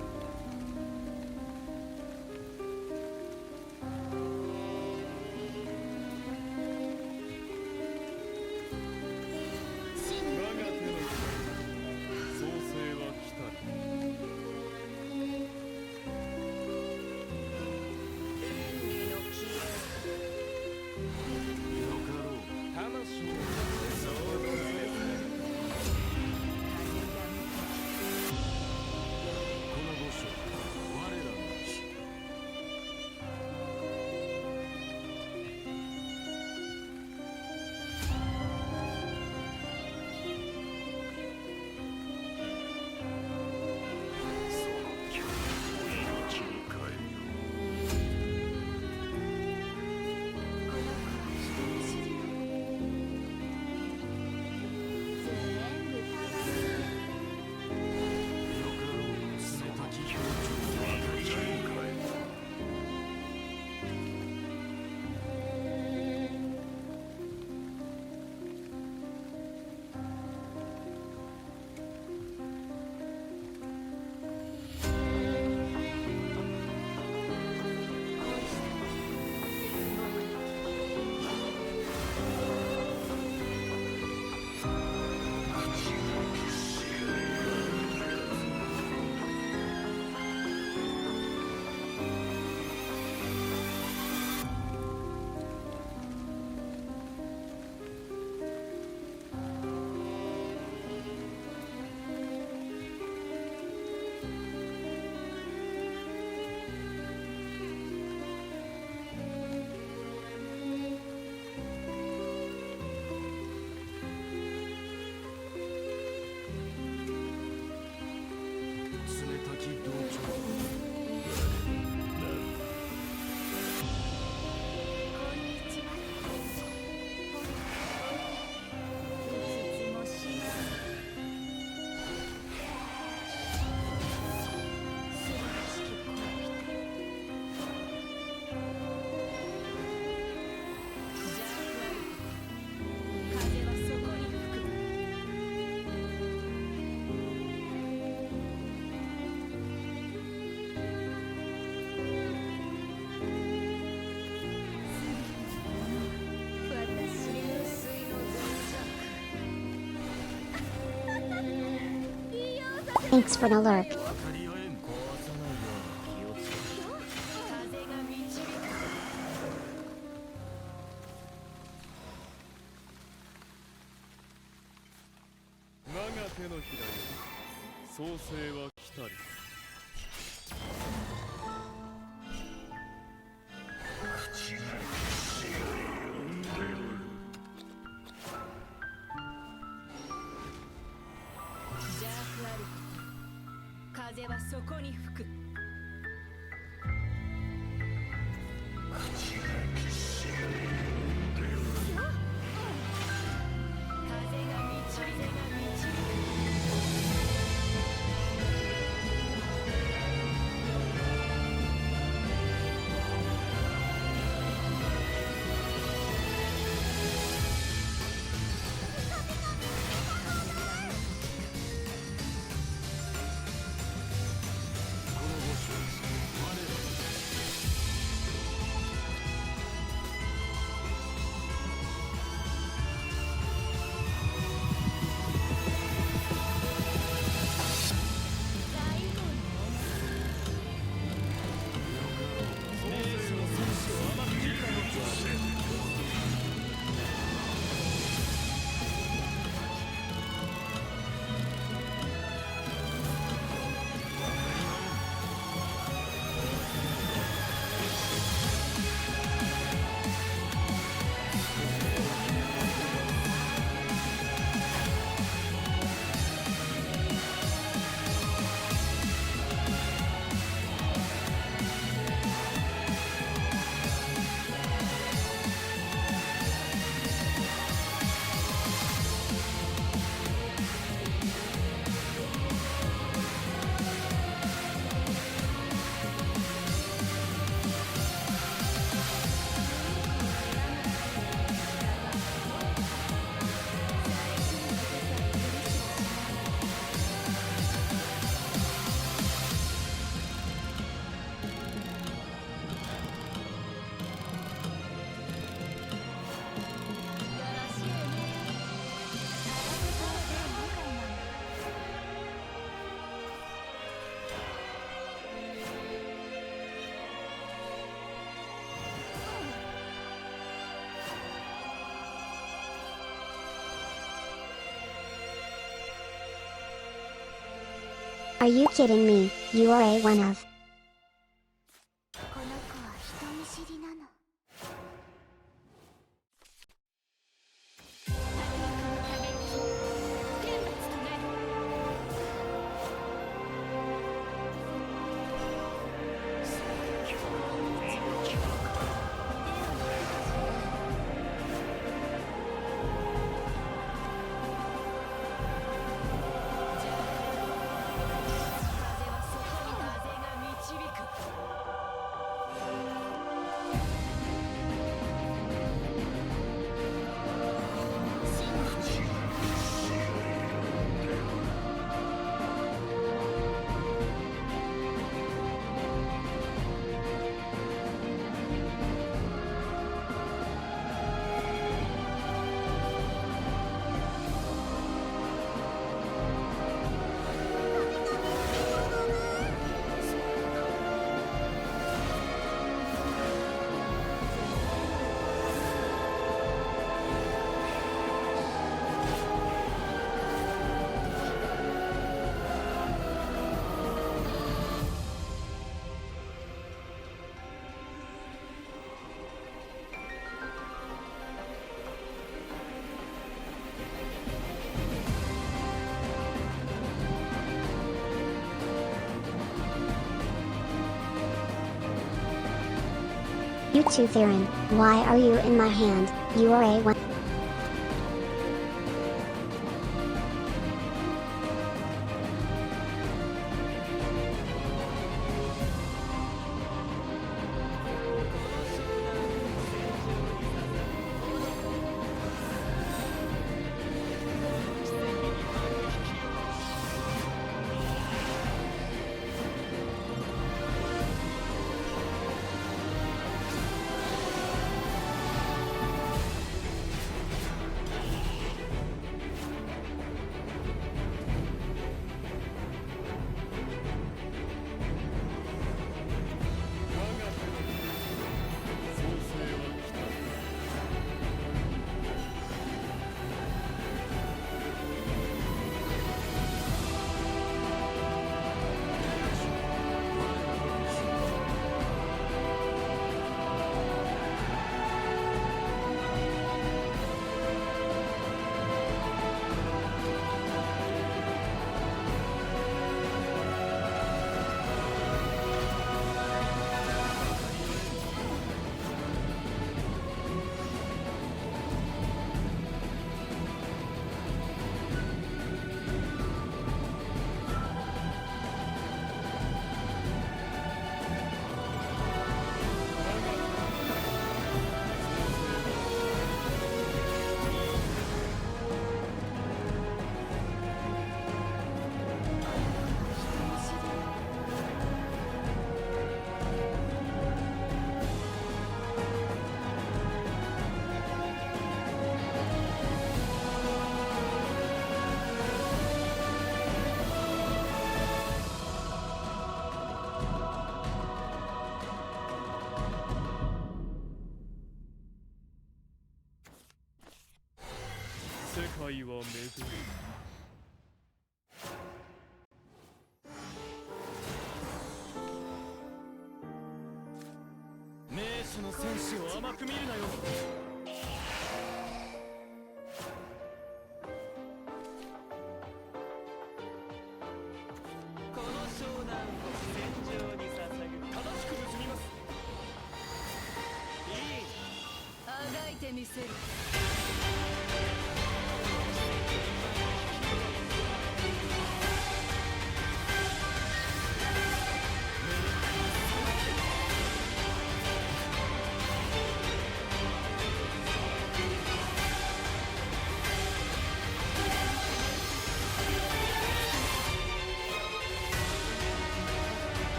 Thanks for the lurk. Are you kidding me? You are a one of. You too, Theron. Why are you in my hand? You are a one.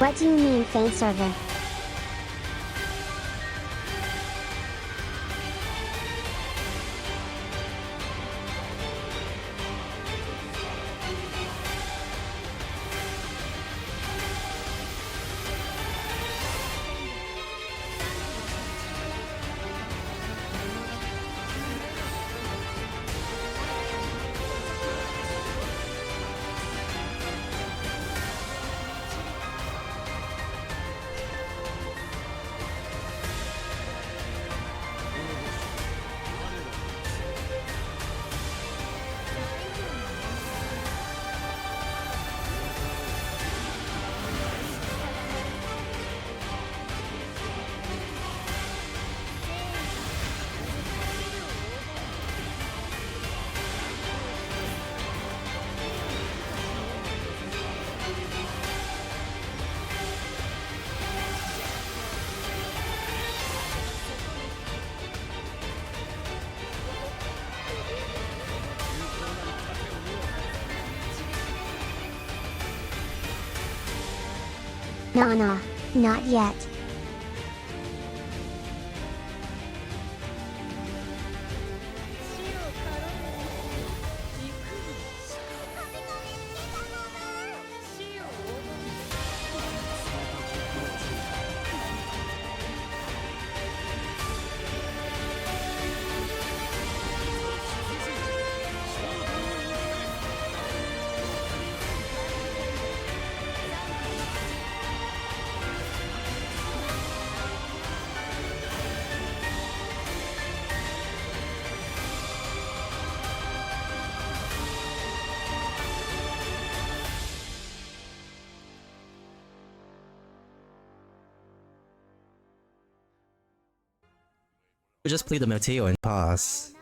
What do you mean fan server? Nah, not yet. We just play the Mateo and pass.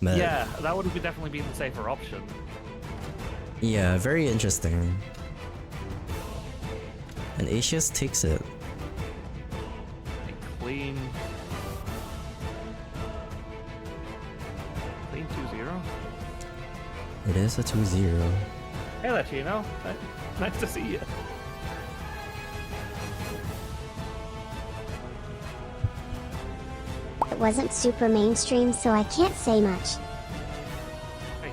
But Yeah, that would have definitely been the safer option. yeah, very interesting. And Asius takes it. Clean. Clean 2-0? It is a 2-0. Hey there, Chino. Nice to see you. It wasn't super mainstream, so I can't say much. Hey.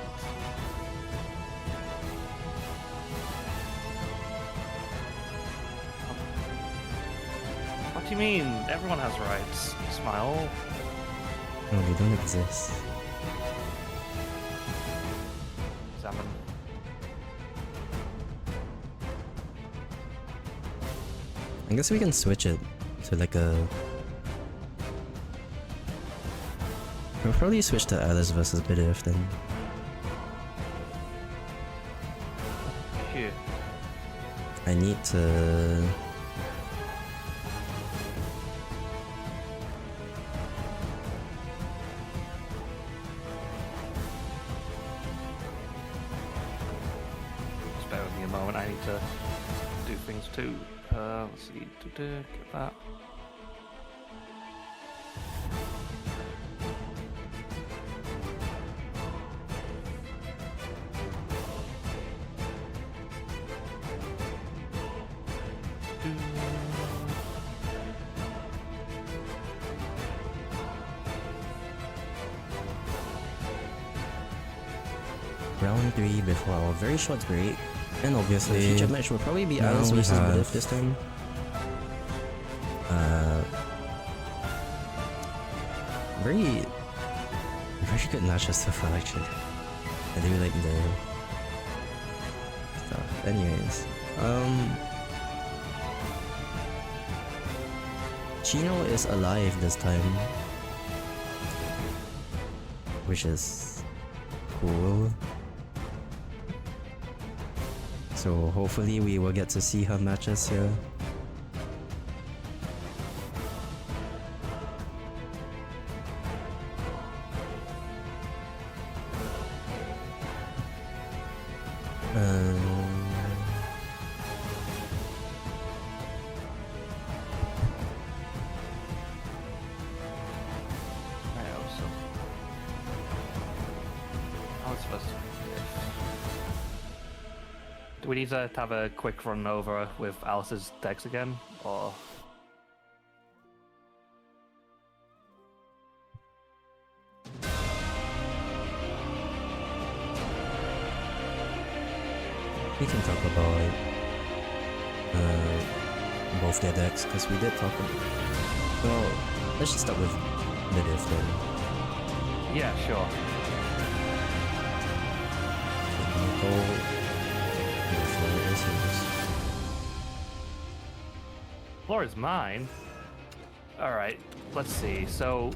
What do you mean? Everyone has rights. Smile. No, they don't exist. Examine. I guess we can switch it to like a... We'll probably switch to Alice versus Bidif then. Here. I need to... Just bear with me a moment. I need to do things too. Let's see. Get that. Round 3 before our very short break. And obviously, the featured match will probably be now Alice we versus have- Bidif this time. Very good matches so far actually. I do like the stuff. Anyways, Chino is alive this time, which is cool. So hopefully we will get to see her matches here. I hope so. How it's supposed to be. Do we need to have a quick run over with Alice's decks again, or? We can talk about both their decks because we did talk about. Well, let's just start with Bidif then. Yeah, sure. Floor is mine. Alright, let's see. So,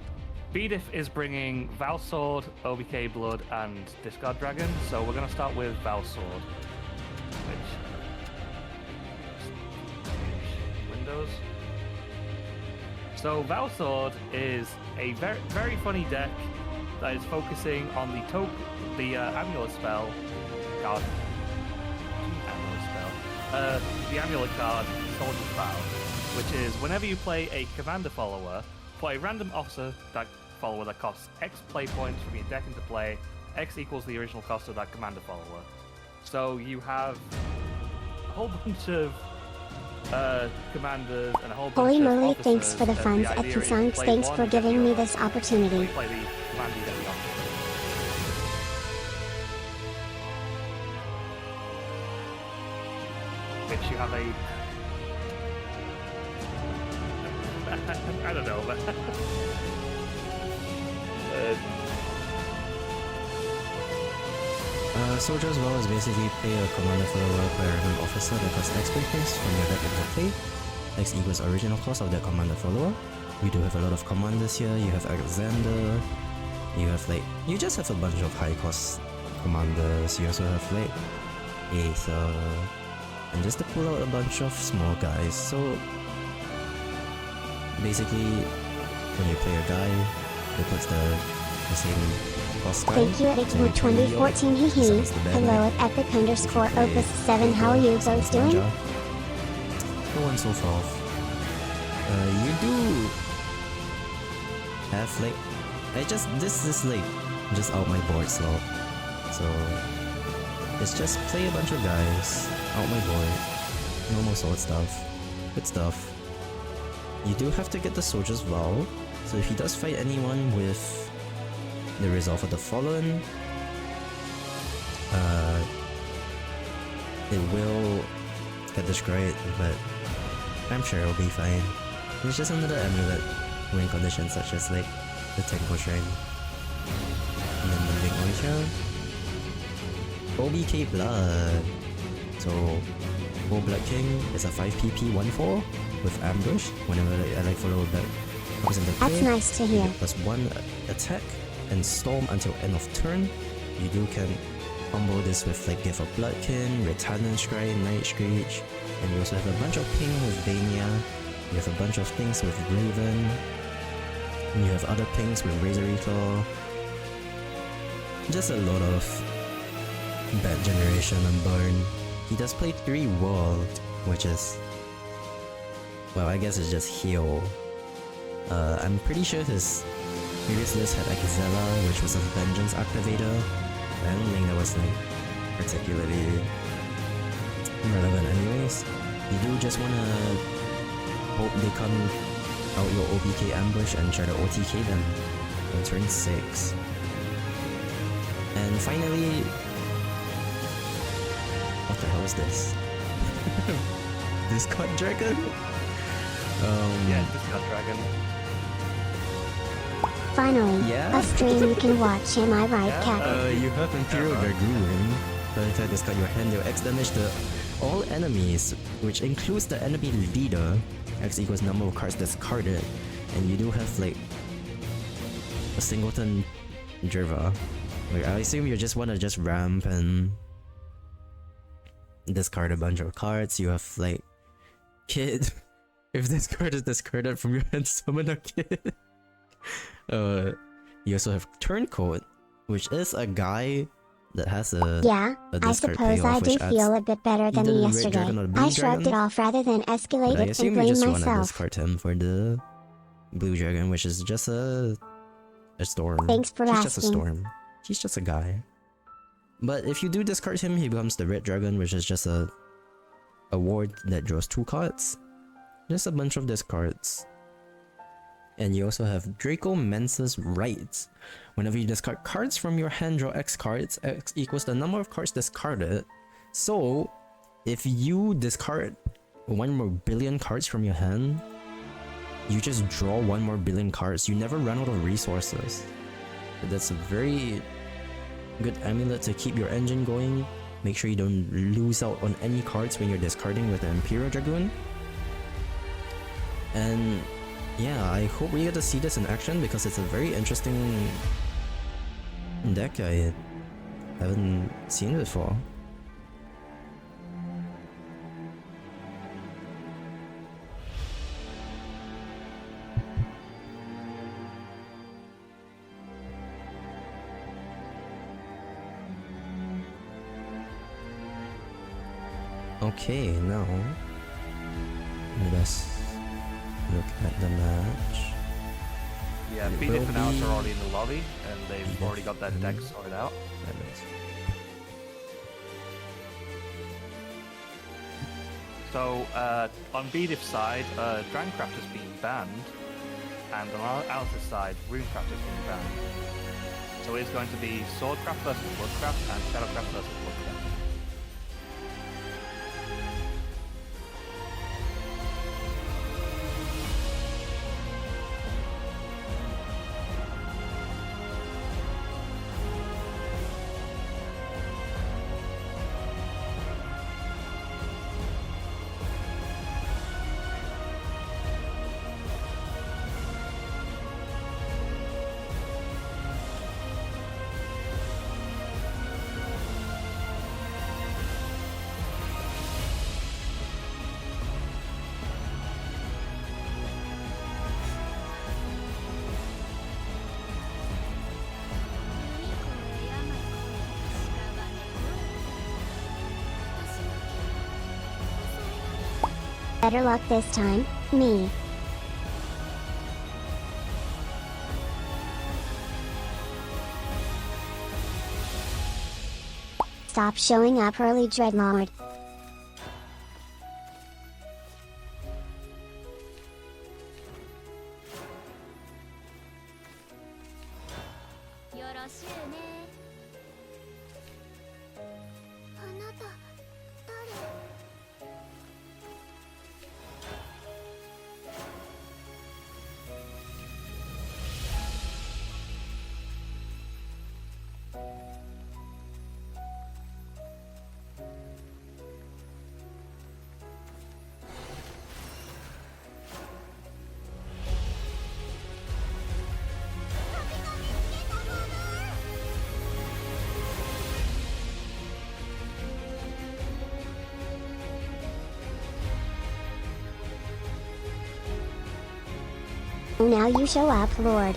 Bidif is bringing Vow Sword, OBK Blood, and Discard Dragon. So we're going to start with Vow Sword. Which Windows. So Vow Sword is a very funny deck that is focusing on the Amulet spell card. The Amulet card, Soldier's Vow, which is whenever you play a Commander follower, put a random officer that follower that costs X play points from your deck into play. X equals the original cost of that Commander follower. So you have a whole bunch of commanders and a whole bunch Holy of moly, officers, thanks for the and funds, idea is Epson. play Thanks one for giving me hero. this opportunity. You play the commander you get the officer. Which you have a... I don't know, but... Soldier as well is basically play a commander follower by a random officer that costs X play points from your deck into play. X equals original cost of that commander follower. We do have a lot of commanders here. You have Alexander. You have like... You just have a bunch of high cost commanders. You also have like Aether. And just to pull out a bunch of small guys. So basically, when you play a guy, it puts the same cost guy. Thank you, Edit So when you play Leo, 2014 he hehe. summons the bad Hello guy. at Epic underscore If you play Opus 7, how are you guys doing? Ninja, so on and so forth. You do have like... This is like just out my board slot. So is just play a bunch of guys out my board. Normal sword stuff. Good stuff. You do have to get the Soldier's Vow, so if he does fight anyone with the Resolve of the Fallen, it will get destroyed, but I'm sure it'll be fine. It's just another amulet win conditions such as like the Temple Shrine. And then the big Oisha. OBK Blood. So O Blood King is a 5 PP 1/4 with Ambush. Whenever I like follow that comes into play. That's nice to hear. +1 attack and Storm until end of turn. You can combo this with like Gift of Bloodkin, Retanant Shrine, Night Screech, and you also have a bunch of ping with Vania. You have a bunch of things with Raven. And you have other pings with Razor Claw. Just a lot of bad generation and burn. He does play 3 World, which is, well, I guess it's just heal. I'm pretty sure his previous list had Exela, which was a Vengeance Activator. I don't think that was like particularly relevant anyways. You do just wanna hope they come out your OBK ambush and try to OTK them on turn 6. And finally, what the hell is this? Discard Dragon? Yeah, Discard Dragon. Finally, Yeah? a stream you can watch, am I right, Cat? You have Imperial Dragoon. Every time you discard your hand, deal X damage to all enemies, which includes the enemy leader. X equals number of cards discarded. And you do have like a singleton Jerva. Like, I assume you just wanna just ramp and discard a bunch of cards. You have like Kid. If this card is discarded from your hand, summon a Kid. You also have Turncoat, which is a guy that has a Yeah, a I discard suppose payoff, I do which adds feel a bit better than either me the red yesterday. dragon or the blue I shrugged dragon. it off rather than escalate But I it and assume you blame just wanna myself. discard him for the blue dragon, which is just a storm. Thanks for He's just a asking. storm. He's just a guy. But if you do discard him, he becomes the red dragon, which is just a ward that draws 2 cards. Just a bunch of discards. And you also have Draco Mensa's Rights. Whenever you discard cards from your hand, draw X cards. X equals the number of cards discarded. So, if you discard 1 more billion cards from your hand, you just draw 1 more billion cards. You never run out of resources. That's a very good amulet to keep your engine going. Make sure you don't lose out on any cards when you're discarding with the Imperial Dragoon. And yeah, I hope we get to see this in action because it's a very interesting deck I haven't seen before. Okay, now let us look at the match. Yeah, It Phoenix will and Alice be- are already in the lobby, and they've already got their deck Mhm. sorted out. So, on BDIF's side, Drancraft has been banned, and on Alice's side, Runecraft has been banned. So it's going to be Swordcraft versus Bloodcraft and Shadowcraft versus Bloodcraft. Better luck this time, me. stop showing up early, Dreadlord. Now you show up, Lord.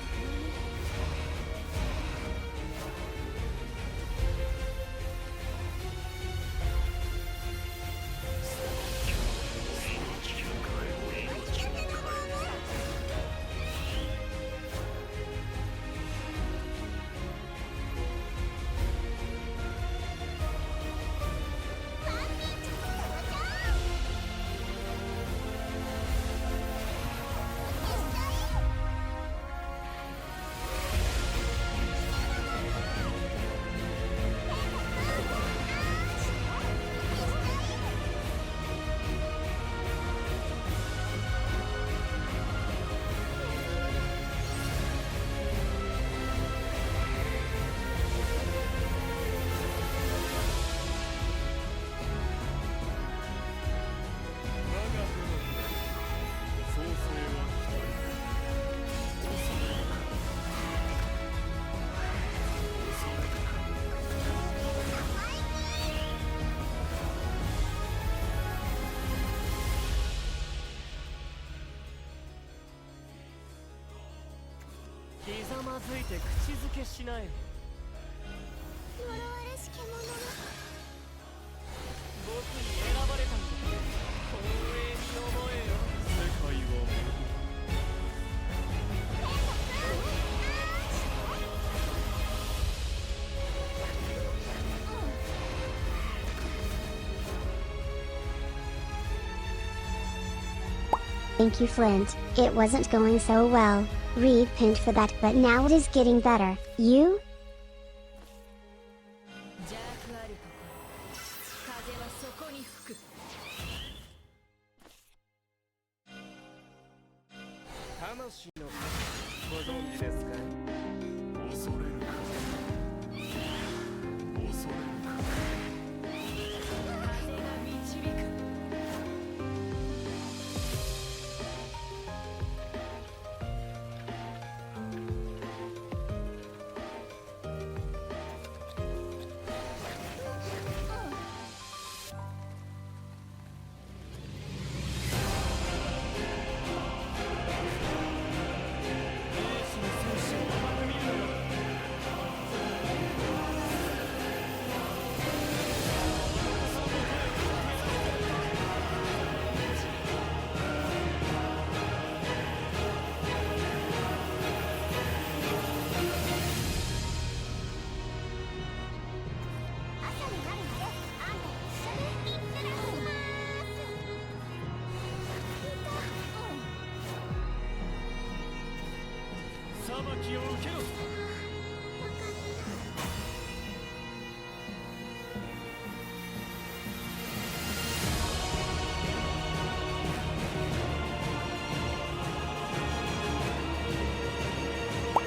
Thank you, Flint. It wasn't going so well. Repent for that, but now it is getting better. You?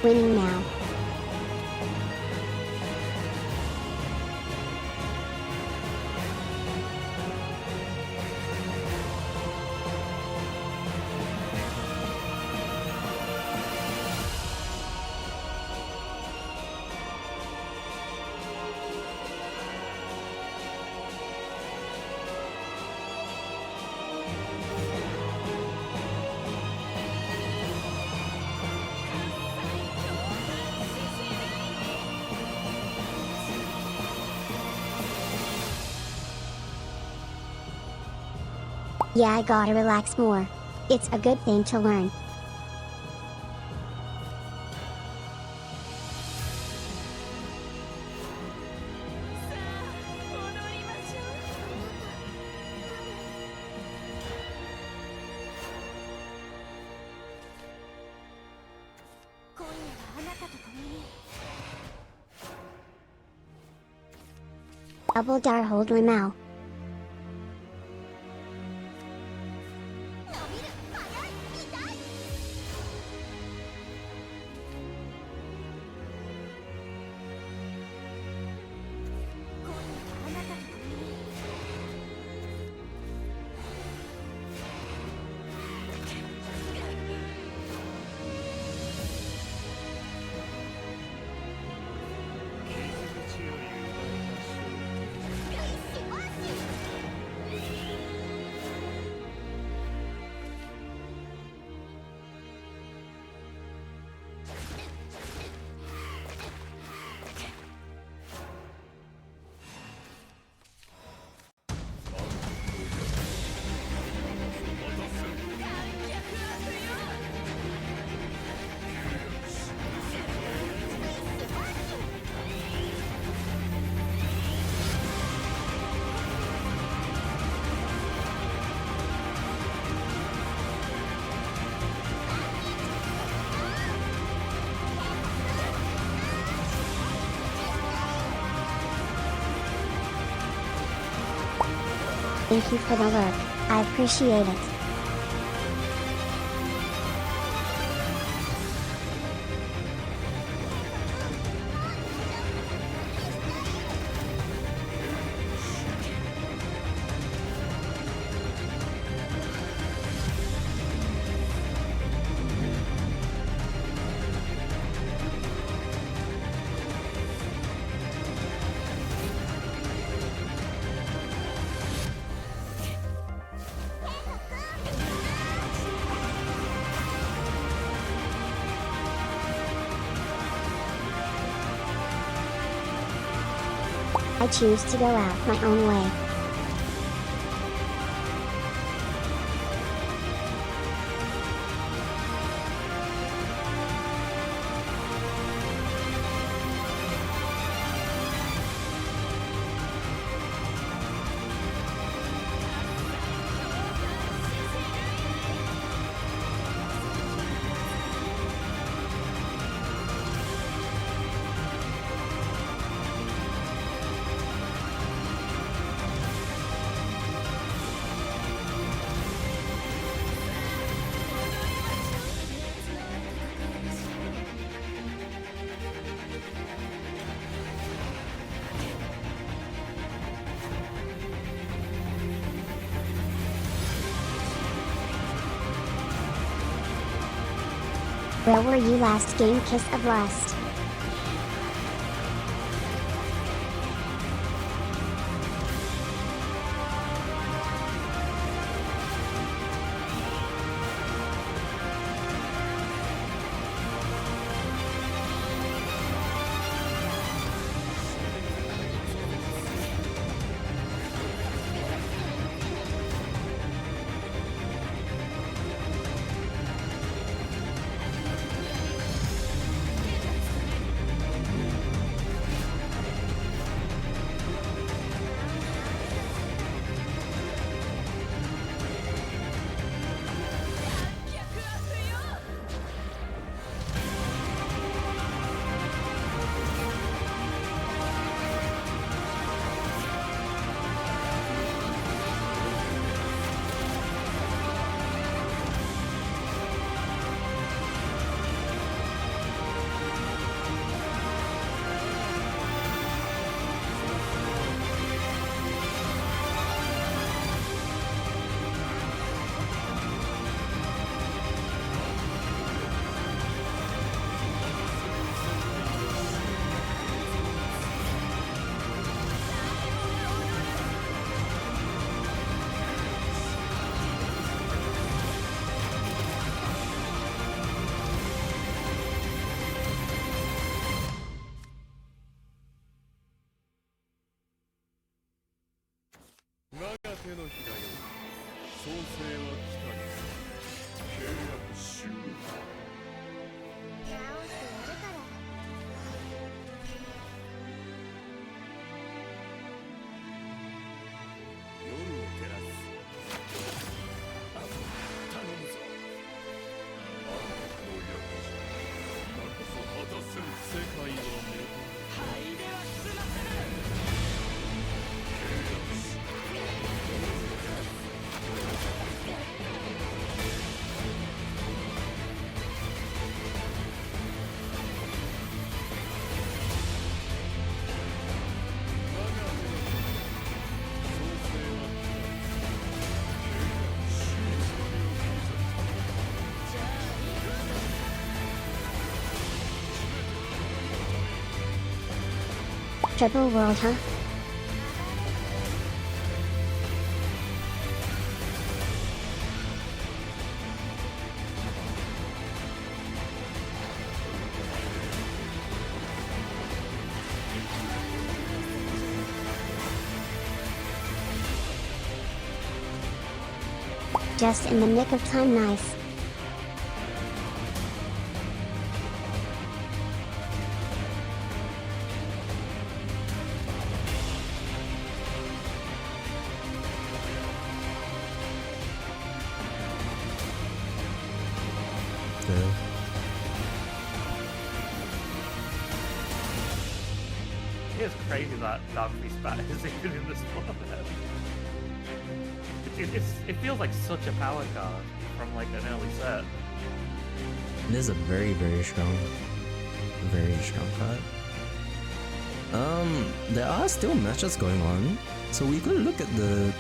Winning now. Yeah, I gotta relax more. It's a good thing to learn. Double Dar Hold Limau. Thank you for the lurk, I appreciate it. I choose to go out my own way. Where were you last game, Kiss of Lust? Triple world, huh? Just in the nick of time, nice. It's crazy that Dark Beast Bat is even in this one. It feels like such a power card from like an early set. It is a very strong card. There are still matches going on, so we could look at the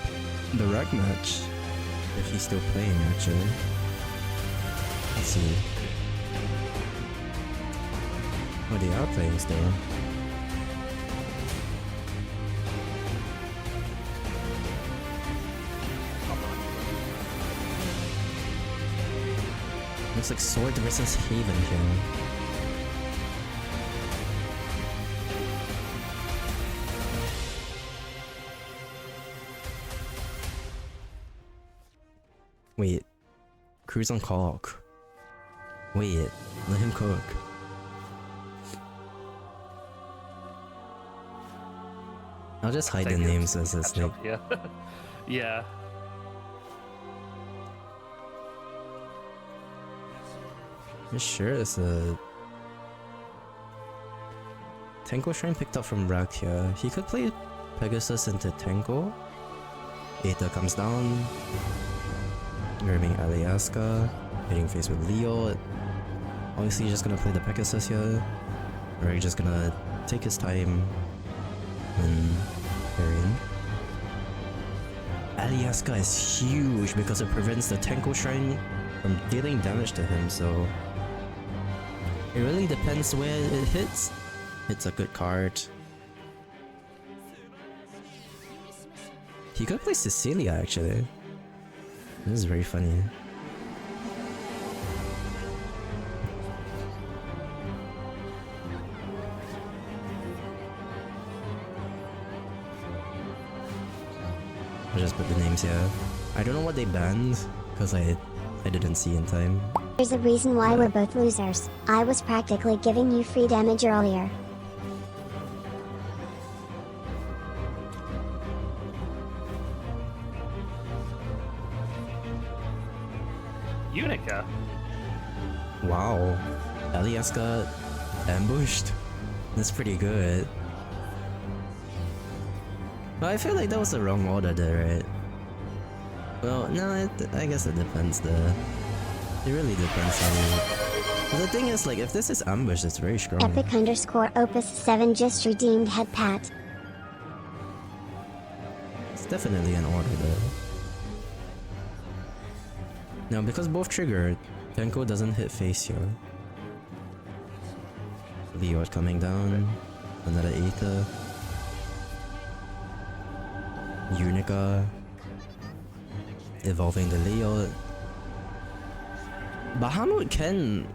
rag match if he's still playing actually. Let's see. Oh, they are playing still. Looks like Sword versus Haven here. Wait, Crew's on cock. Wait, let him cook. I'll just hide the names as it's like. Yeah. Yeah. You sure it's a Tenko Shrine picked up from Rack here. He could play Pegasus into Tenko. Eta comes down. Grabbing Aliaska. Hitting face with Leo. Obviously just gonna play the Pegasus here. Or he's just gonna take his time and carrying. Aliaska is huge because it prevents the Tenko Shrine from dealing damage to him, so it really depends where it hits. It's a good card. He could play Cecilia actually. This is very funny. I'll just put the names here. I don't know what they banned because I didn't see in time. There's a reason why we're both losers. I was practically giving you free damage earlier. Unica? Wow. Elias got ambushed. That's pretty good. But I feel like that was the wrong order there, right? Well, no, I guess it depends there. It really depends on you. The thing is, like, if this is ambush, it's very strong. Epic_Opus 7 just redeemed head pat. It's definitely an order there. Now, because both triggered, Tenko doesn't hit face here. Leo coming down. Another Aether. Unica. Evolving the Leo. Bahamut can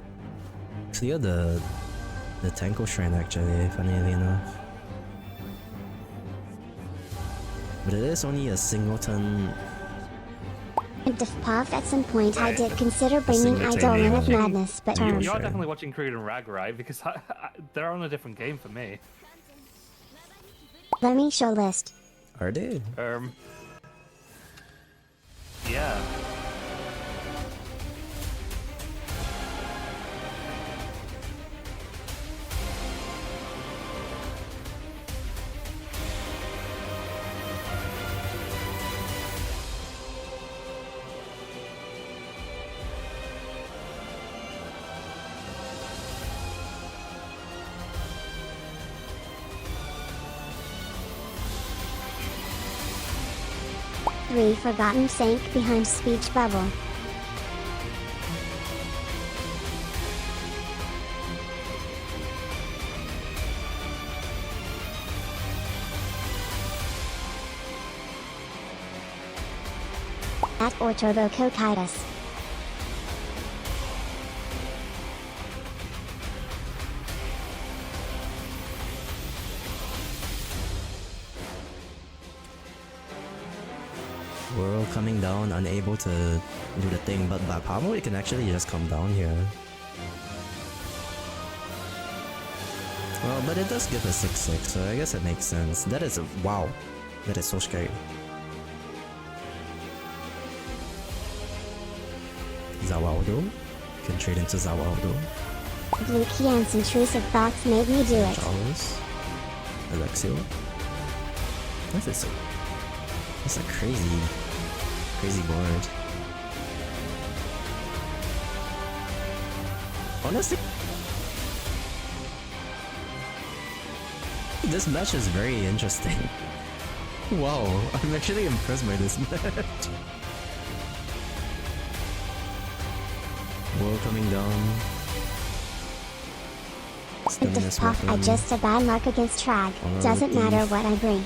clear the Tenko Shrine actually, funnily enough. But it is only a singleton. POV at some point I did consider bringing Eidolon of Madness, but You're definitely watching Crude and Rag, right? Because they're on a different game for me. let me show list. Are they? Yeah. Forgotten sank behind speech bubble. At or Turbo Cocytus. World coming down, unable to do the thing, but Bapamo, it can actually just come down here. Well, but it does give a 6-6, so I guess it makes sense. That is wow. That is so scary. Zawaudo? Can trade into Zawaudo. Blue Kian's intrusive thoughts made me do it. Charles. Alexio. That's a crazy board. Honestly, this match is very interesting. Wow, I'm actually impressed by this match. World coming down. If Puff, I just a bad luck against Trag. Doesn't matter what I bring.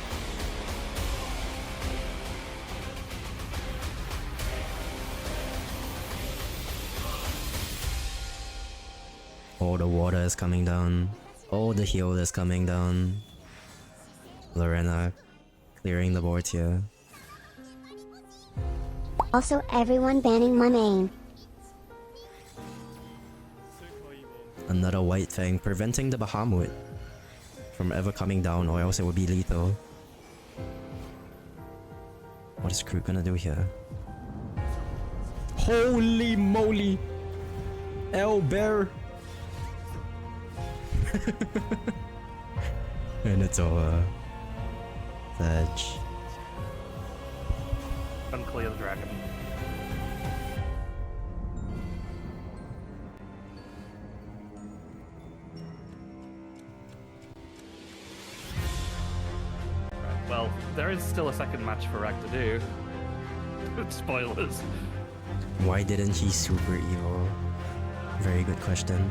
Oh, the water is coming down. Oh, the heal is coming down. Lorena clearing the board here. Also, everyone banning my main. Another white thing preventing the Bahamut from ever coming down, or else it would be lethal. What is Crew gonna do here? Holy moly! L Bear! And it's over. Sedge. Unclear the dragon. Well, there is still a second match for Rag to do. Spoilers. Why didn't he super evil? Very good question.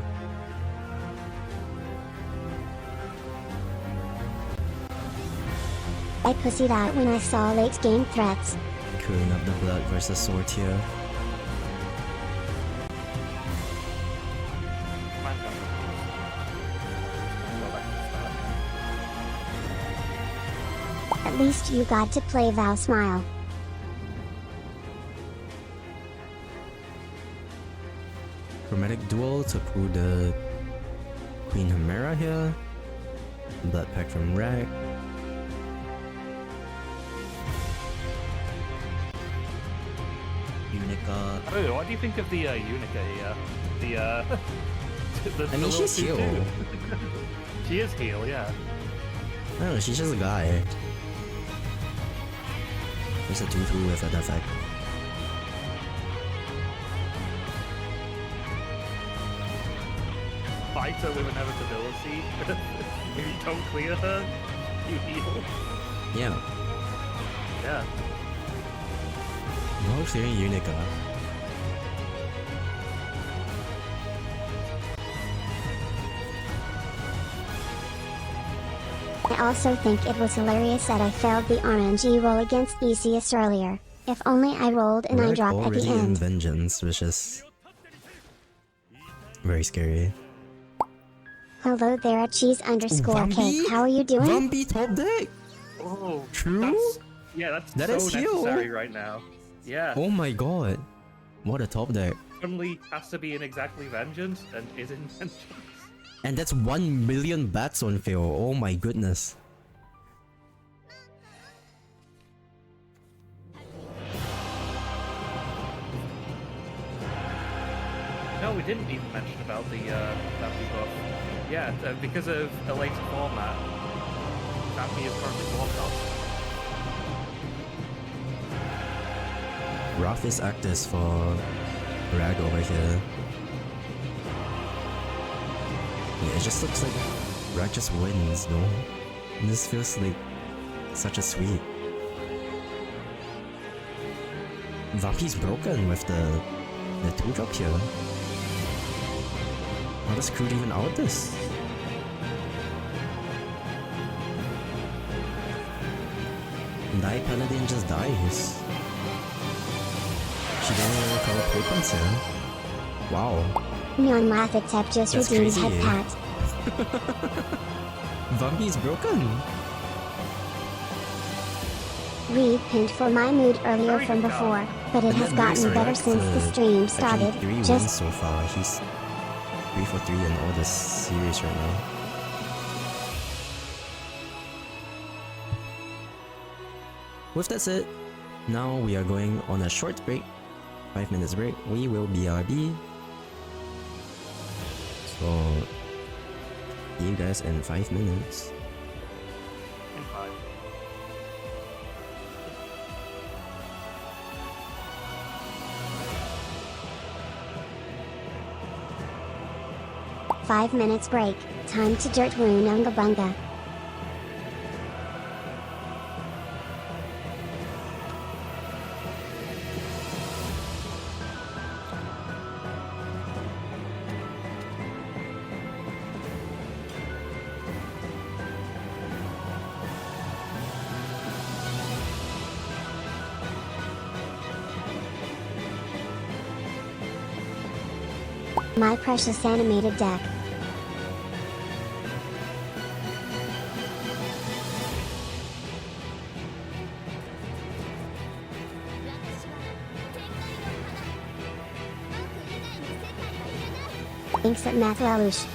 I pussied out when I saw late game threats. Queuing up the blood versus sword here. At least you got to play Val Smile. Chromatic duel to pull the Queen Chimera here. Blood pack from Rag. Unica. I don't know, what do you think of the Unica here? I mean, she's heal. She is heal, yeah. I don't know, she's just a guy. There's a 2-2 with an effect. Fight her with inevitability. If you don't clear her, you heal. Yeah. Yeah. No clearing Unica. I also think it was hilarious that I failed the RNG roll against Theseus earlier. If only I rolled and I dropped at the already in end. vengeance, which is very scary. Hello there at cheese_cake. How are you doing? Vampi top deck! Oh, True? that's That so is heal. necessary right now. Yeah. Oh my god. What a top deck. Only has to be in exactly vengeance and is in vengeance. And that's 1 million bats on fail. Oh my goodness. No, we didn't even mention about the Vampy buff. Yeah, because of a later format, Vampy is currently 4 cost. Wrath is Actus for Rag over here. Yeah, it just looks like Rag just wins, no? And this feels like such a sweep. Vampy's broken with the 2-drop here. How does Crude even out this? Die Paladin just dies. 顔陪伴起来。Wow. Neon Lathitep just That's redeemed crazy. Head Pat. Vampi's broken. Reed pinned for my mood earlier Very from good before, but it has gotten better since the stream started. Actually, 3 wins Just so far. He's 3 for 3 in all the series right now. With that said, now we are going on a short break. 5 minutes break. We will BRB. So, see you guys in 5 minutes. In 5. 5 minutes break. Time to dirt rune Unga Bunga. My precious animated deck. Thanks at Mathlelush.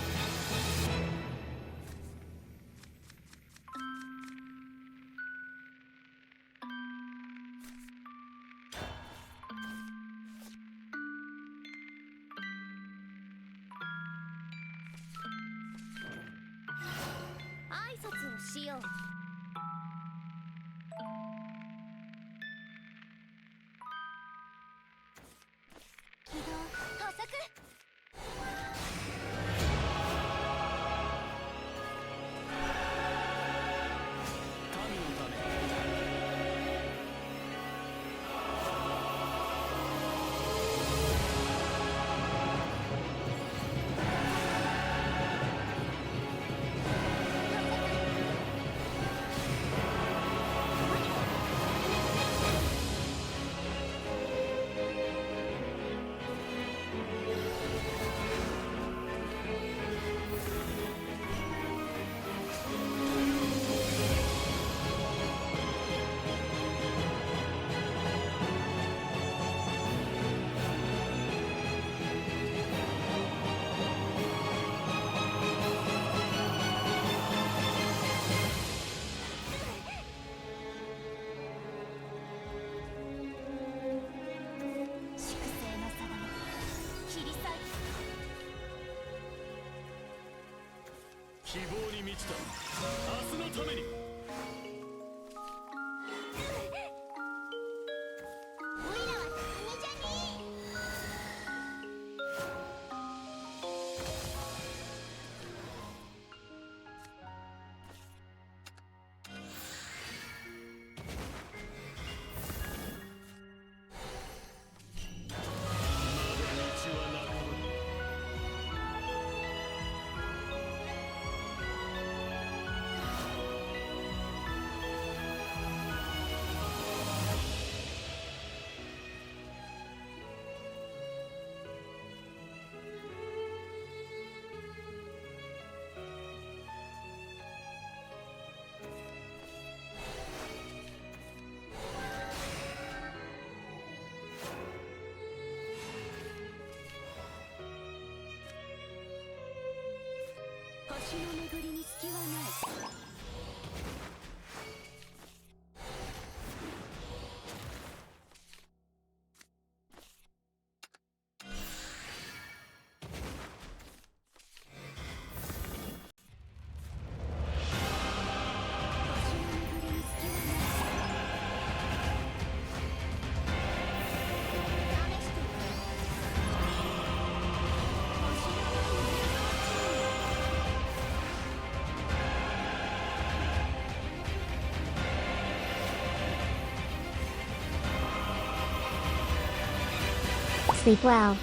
Sleep well.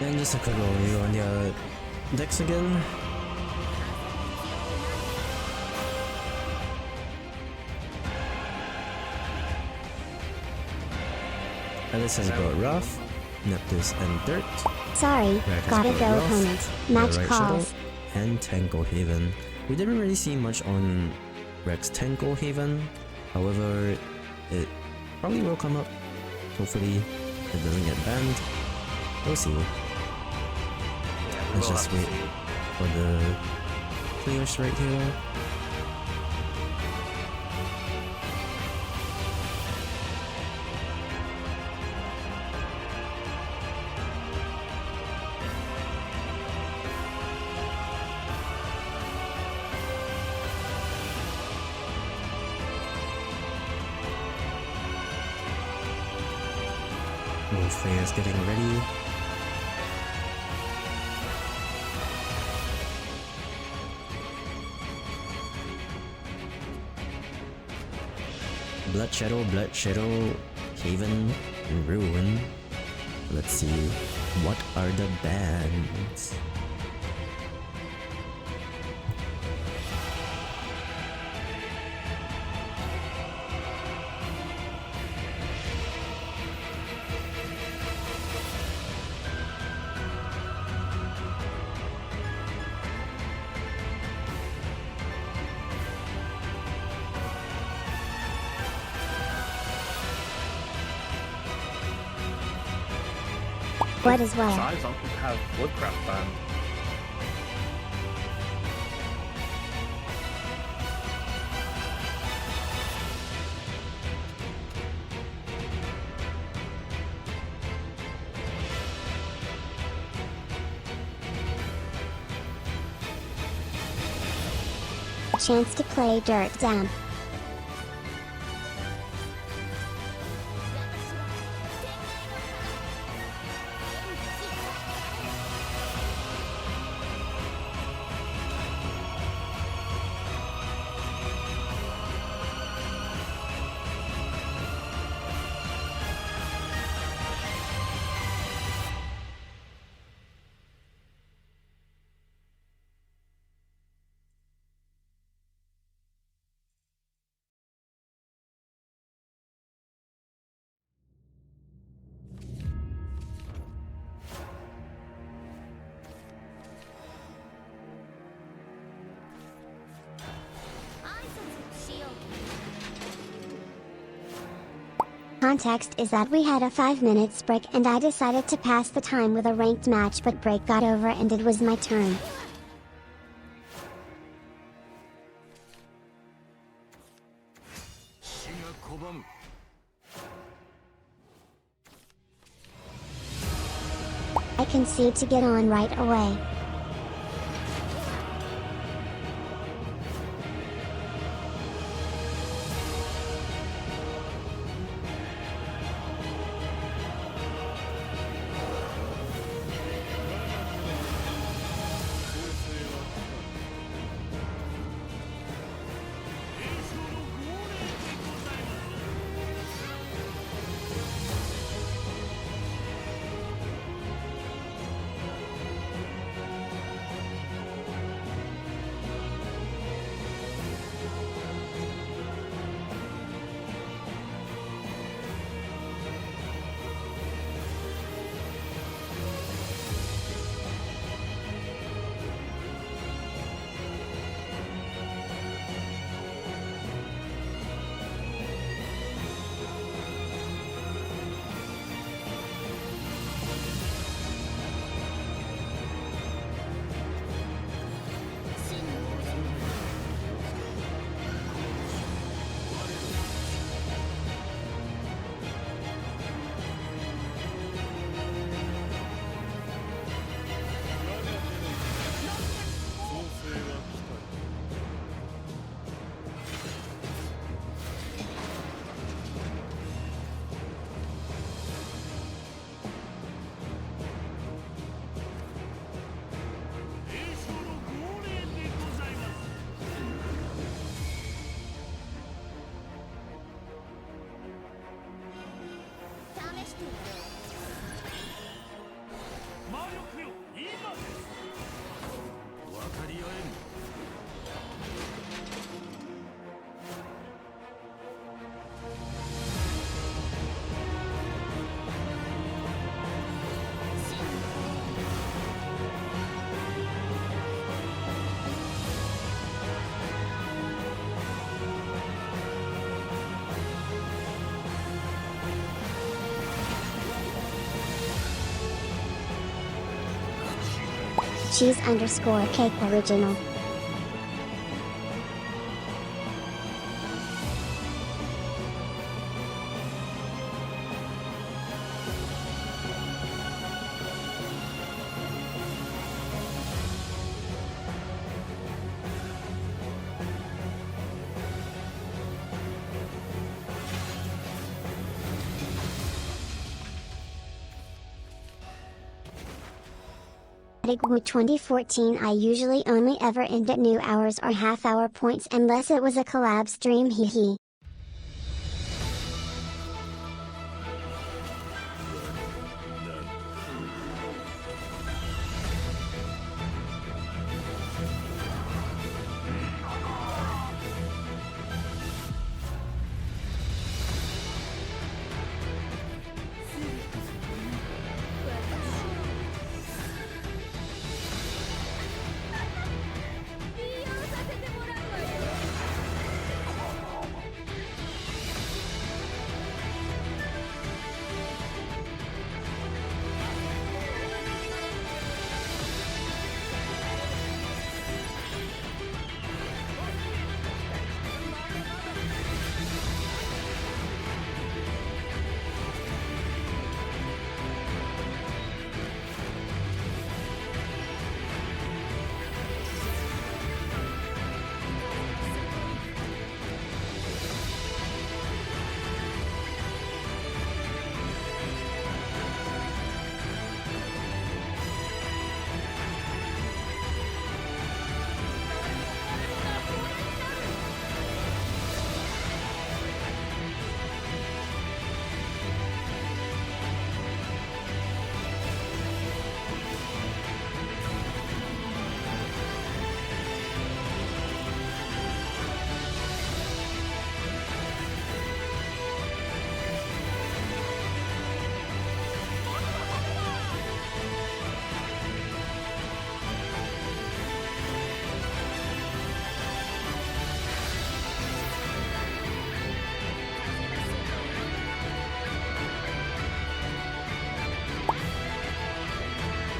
And just a quick overview on the decks again. Alice has got Rough, Neptus and Dirt. Sorry, Rex has gotta got go Rough, opponent. Match Right calls. Shadow, and Tenko Haven. We didn't really see much on Rex Tenko Haven, however, it probably will come up. Hopefully, it doesn't get banned. We'll see. Let's just wait for the players right here. Both players getting ready. Blood Shadow, Haven, Ruin. Let's see, what are the bans? What is what? Size don't have Woodcraft banned. Chance to play Dirt Damp. Context is that we had a 5-minute break and I decided to pass the time with a ranked match, but break got over and it was my turn. I concede to get on right away. cheese_cake original. With 2014 I usually only ever end at new hours or half-hour points unless it was a collab stream hehe.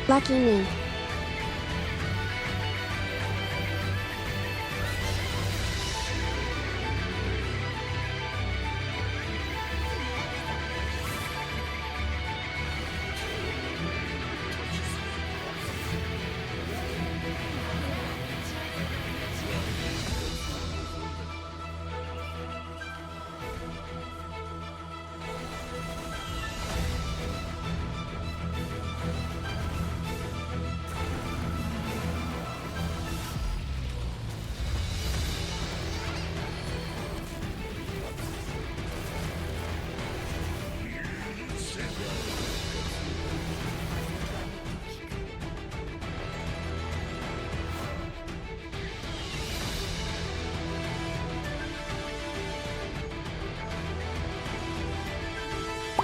Lucky me.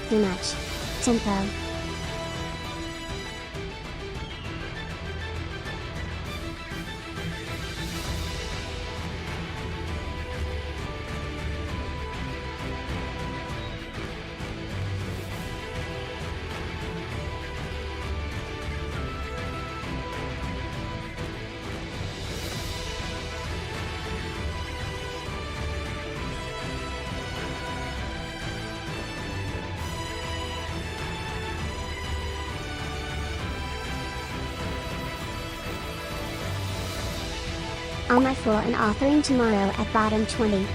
Too much tempo. On my full and authoring tomorrow at bottom 20.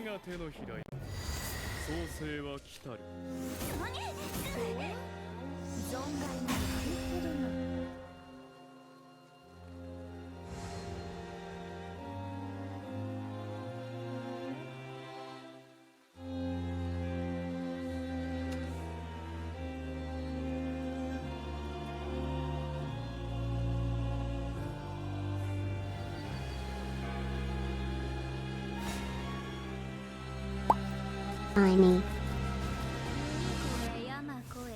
が手のひらよ創世は来たる。存外なるほどな。I mean, 声山声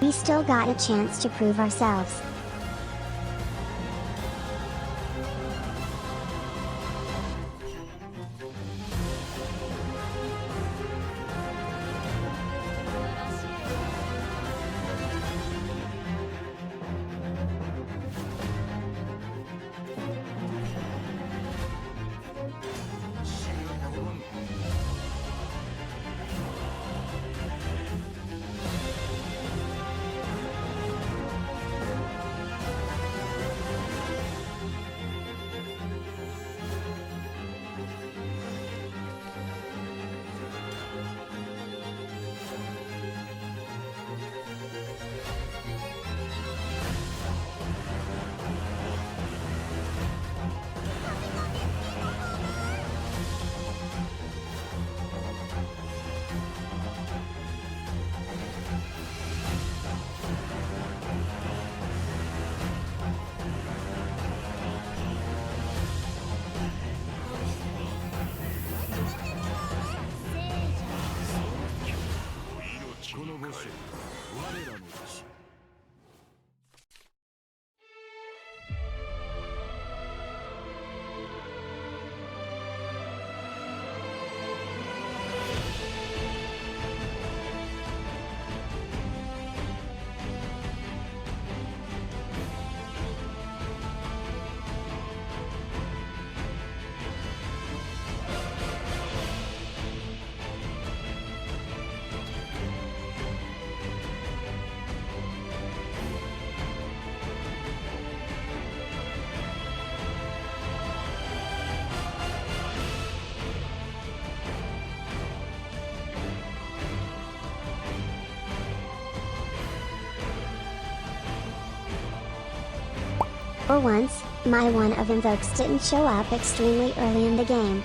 屍 we still got a chance to prove ourselves. For once, my one of invokes didn't show up extremely early in the game.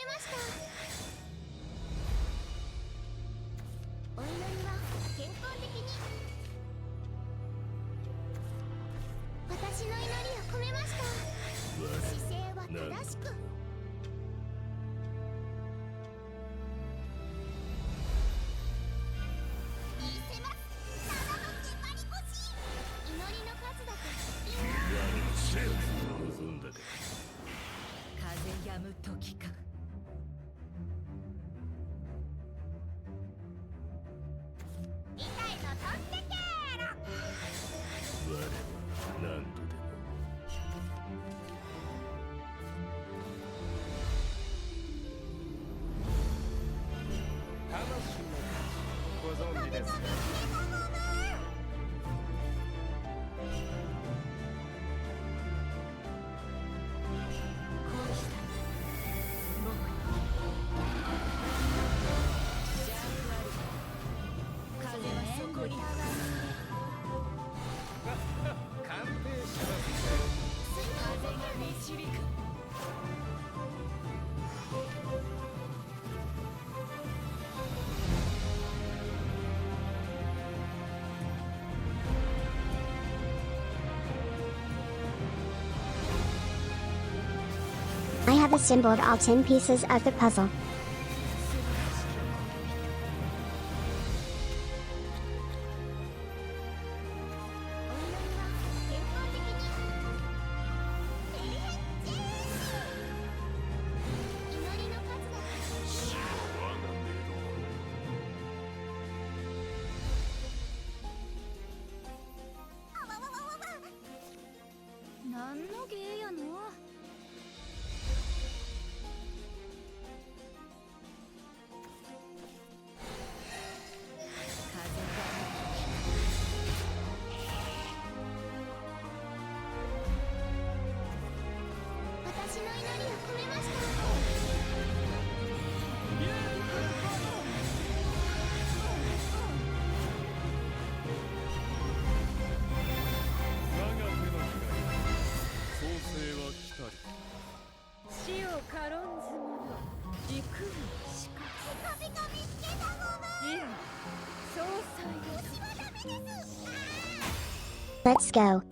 ました。お祈りは健康的に。私の祈りを込めました。姿勢は正しく。見せます。ただの粘り腰。祈りの数だけ。望んだか。風止む時か。痛いの取ってけーろ。我は何度でも。魂のご存知ですか？鑑定しますね。I have assembled all 10 pieces of the puzzle. Let's go.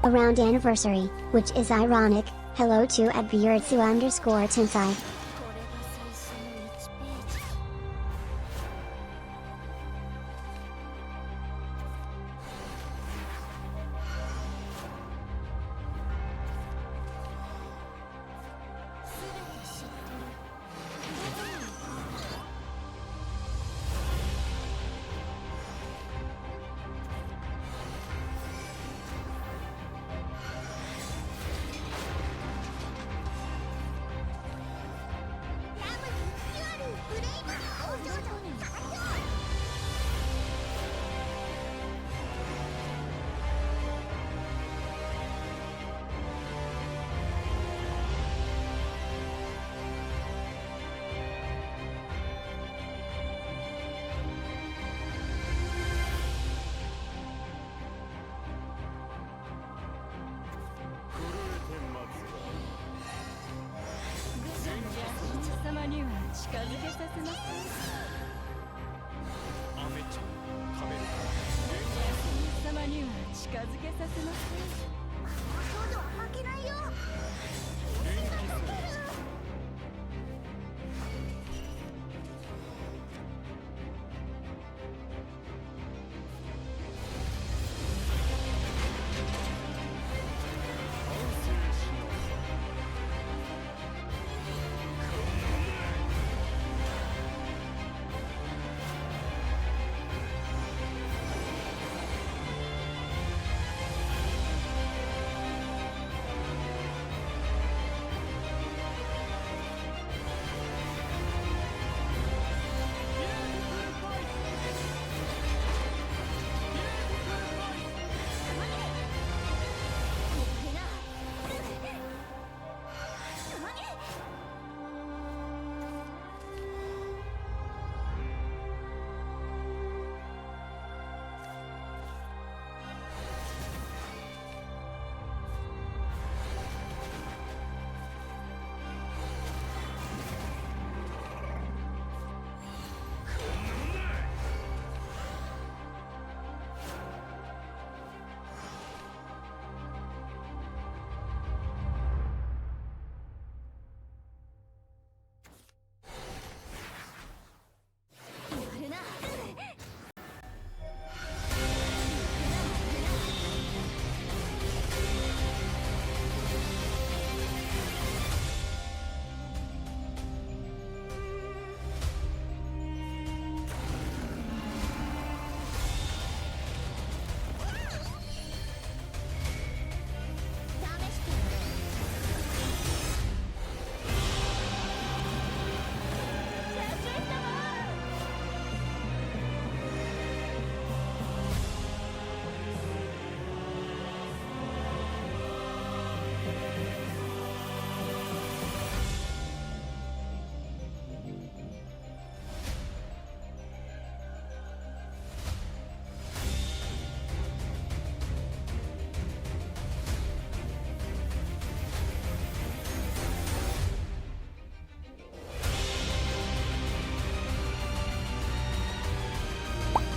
Around anniversary, which is ironic. Hello to @Buyurtsu_Tensai.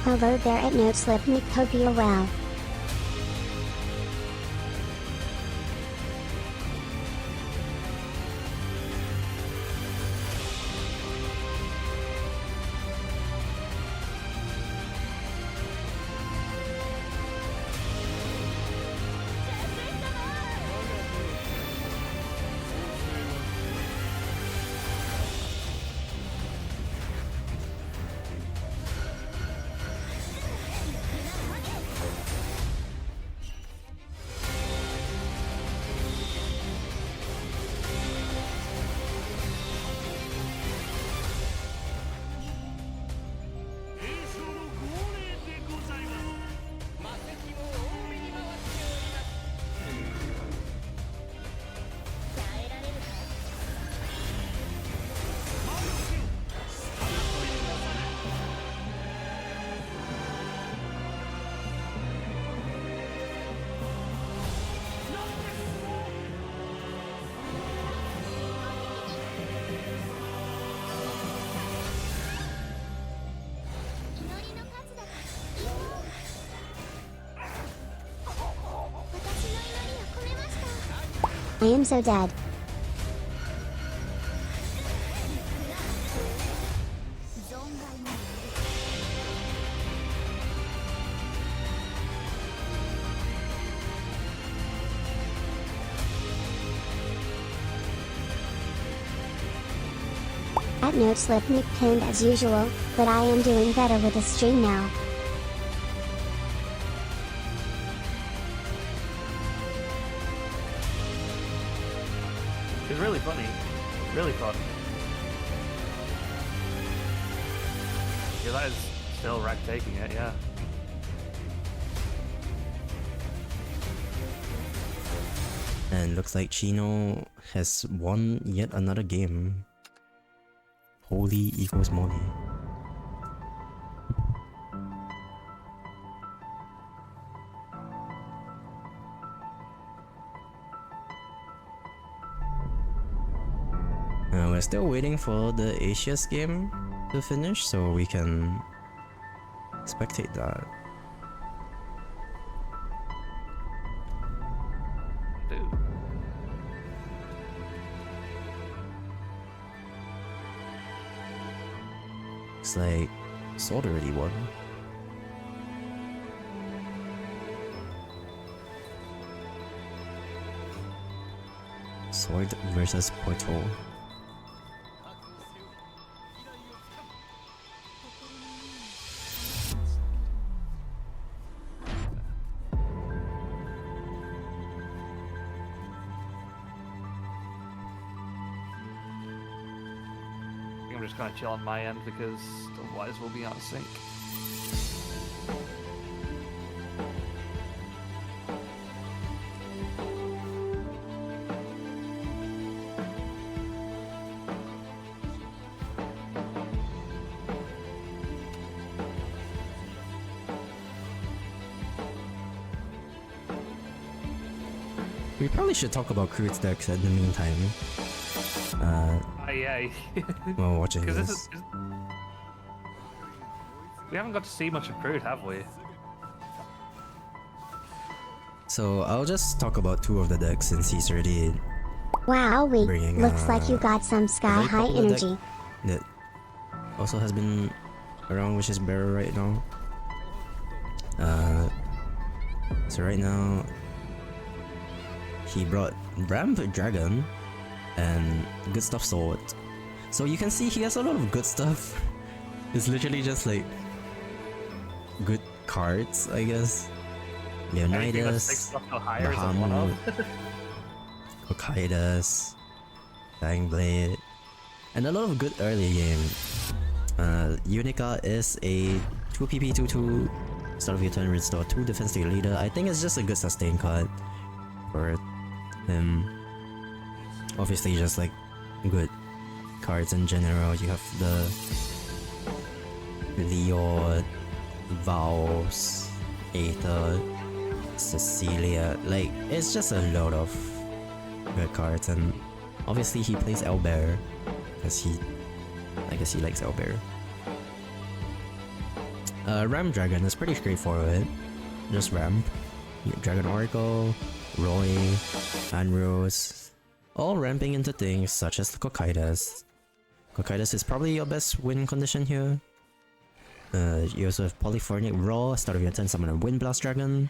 Hello there at No Slip Nick, hope you're well. I am so dead. At No Slip Nick pinned as usual, but I am doing better with the stream now. It's really funny. Really fun. Yeah, that is still Rack taking it, yeah. And looks like Chino has won yet another game. Holy equals moly. We're still waiting for the Asia's game to finish so we can spectate that. Dude. It's like Sword already won. Sword versus Portal. I'm just gonna chill on my end because otherwise we'll be out of sync. We probably should talk about Crude's decks in the meantime. Yeah. While watching Because this. We haven't got to see much of Crude, have we? So I'll just talk about two of the decks since he's already Wow, bringing, looks like you got some sky very high popular deck energy. that also has been around, which is Bearer right now. So right now he brought Ramp Dragon and Good Stuff Sword. So you can see he has a lot of good stuff. It's literally just like good cards, I guess. Leonidas, Bahamut, Hokkaidas, Dying Blade, and a lot of good early game. Unica is a 2PP 2/2 start of your turn restore 2 defense to your leader. I think it's just a good sustain card for him. Obviously just like good cards in general. You have the Leo, Vows, Aether, Cecilia. Like, it's just a lot of good cards, and obviously he plays Owlbear because I guess he likes Owlbear. Ramp Dragon is pretty straightforward. Just ramp. Dragon Oracle, Roy, Anrose, all ramping into things such as the Cocytus. Cocytus is probably your best win condition here. You also have Polyphonic Raw, start of your turn summon a Wind Blast Dragon.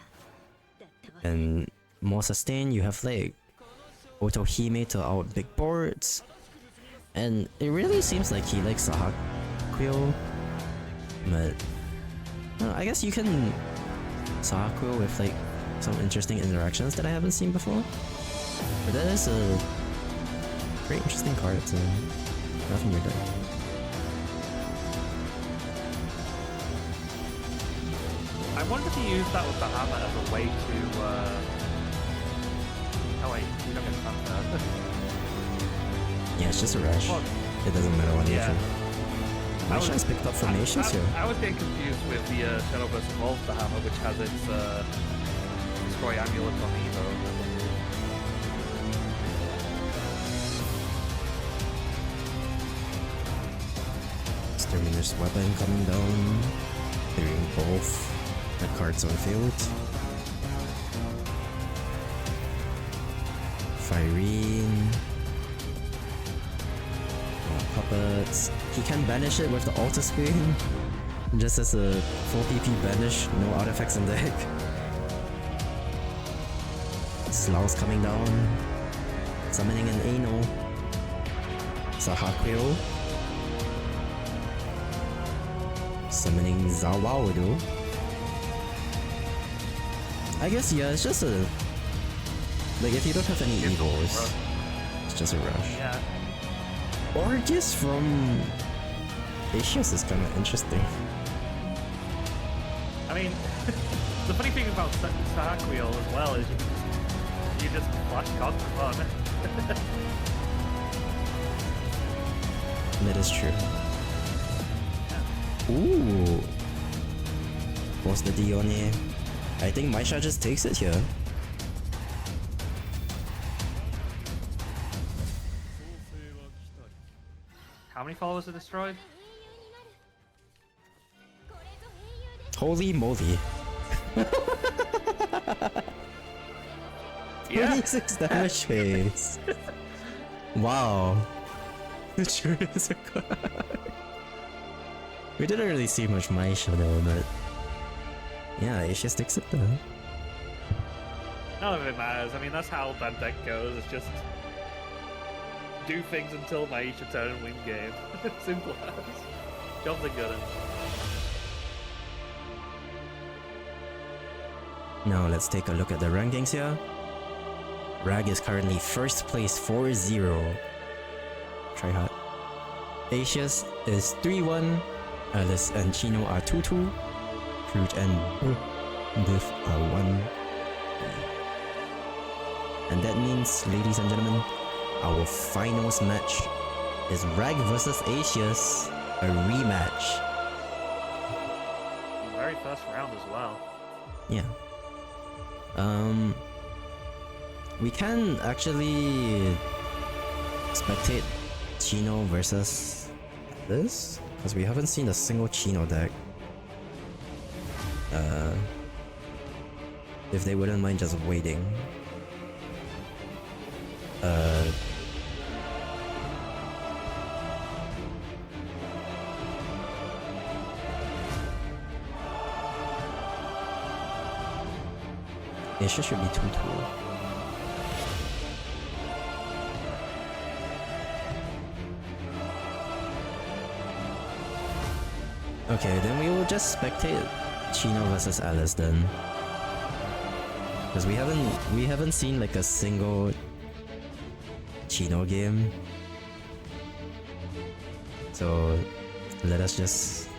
And more sustain, you have like Auto Hime to out big boards. And it really seems like he likes Sahakuyo. But I guess you can Sahakuyo with like some interesting interactions that I haven't seen before. But that is a very interesting card to have in your deck. I wonder if you use that with the hammer as a way to. Oh wait, you don't get transferred. Yeah, it's just a rush. What? It doesn't matter what Yeah. My chance picked up formations here. I was getting confused with the Shadowverse Evolved the hammer, which has its Destroy Amulet on Evo. Exterminator's Weapon coming down, clearing both the cards on field. Firene. Puppets. He can banish it with the altar screen. Just as a 4 PP banish, no artifacts in deck. Slough's coming down. Summoning an Ano. Sahakuyo. Summoning Zawaudo. I guess yeah, it's just a like if you don't have any evils, it's just a rush. Yeah. Origis from Asius is kind of interesting. I mean, the funny thing about Sahakuyo as well is you just flash cards for fun. That is true. Ooh. Force the Dione. I think Maisha just takes it here. How many followers are destroyed? Holy moly. Yeah. 26 damage phase. Wow. It sure is a card. We didn't really see much Maisha though, but yeah, Asius takes it though. None of it matters. I mean, that's how that deck goes. It's just do things until Maisha turn and win game. Simple as. Jobs are good. Now let's take a look at the rankings here. Rag is currently first place 4-0. Try hard. Asius is 3-1. Alice and Chino are 2-2. Fruit and Biff are 1. And that means, ladies and gentlemen, our finals match is Rag versus Asius, a rematch. Very first round as well. Yeah. We can actually spectate Chino versus this, because we haven't seen a single Chino deck. If they wouldn't mind just waiting. It should be 2-2. Okay, then we will just spectate Chino versus Alice then. Because we haven't seen like a single Chino game. So let us just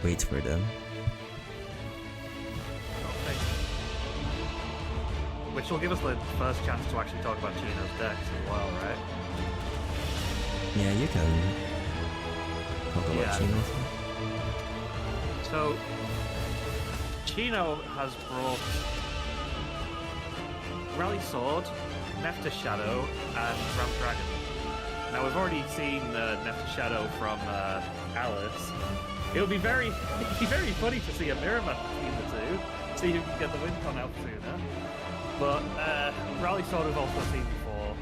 wait for them. Okay. Which will give us the first chance to actually talk about Chino's decks as well, right? Yeah, you can talk about Yeah. Chino. So, Chino has brought Rally Sword, Nephta Shadow, and Ramp Dragon. Now we've already seen Nephta Shadow from Alice, It would be very funny to see a mirror match between the two, see who can get the win con out sooner. But Rally Sword we've also seen before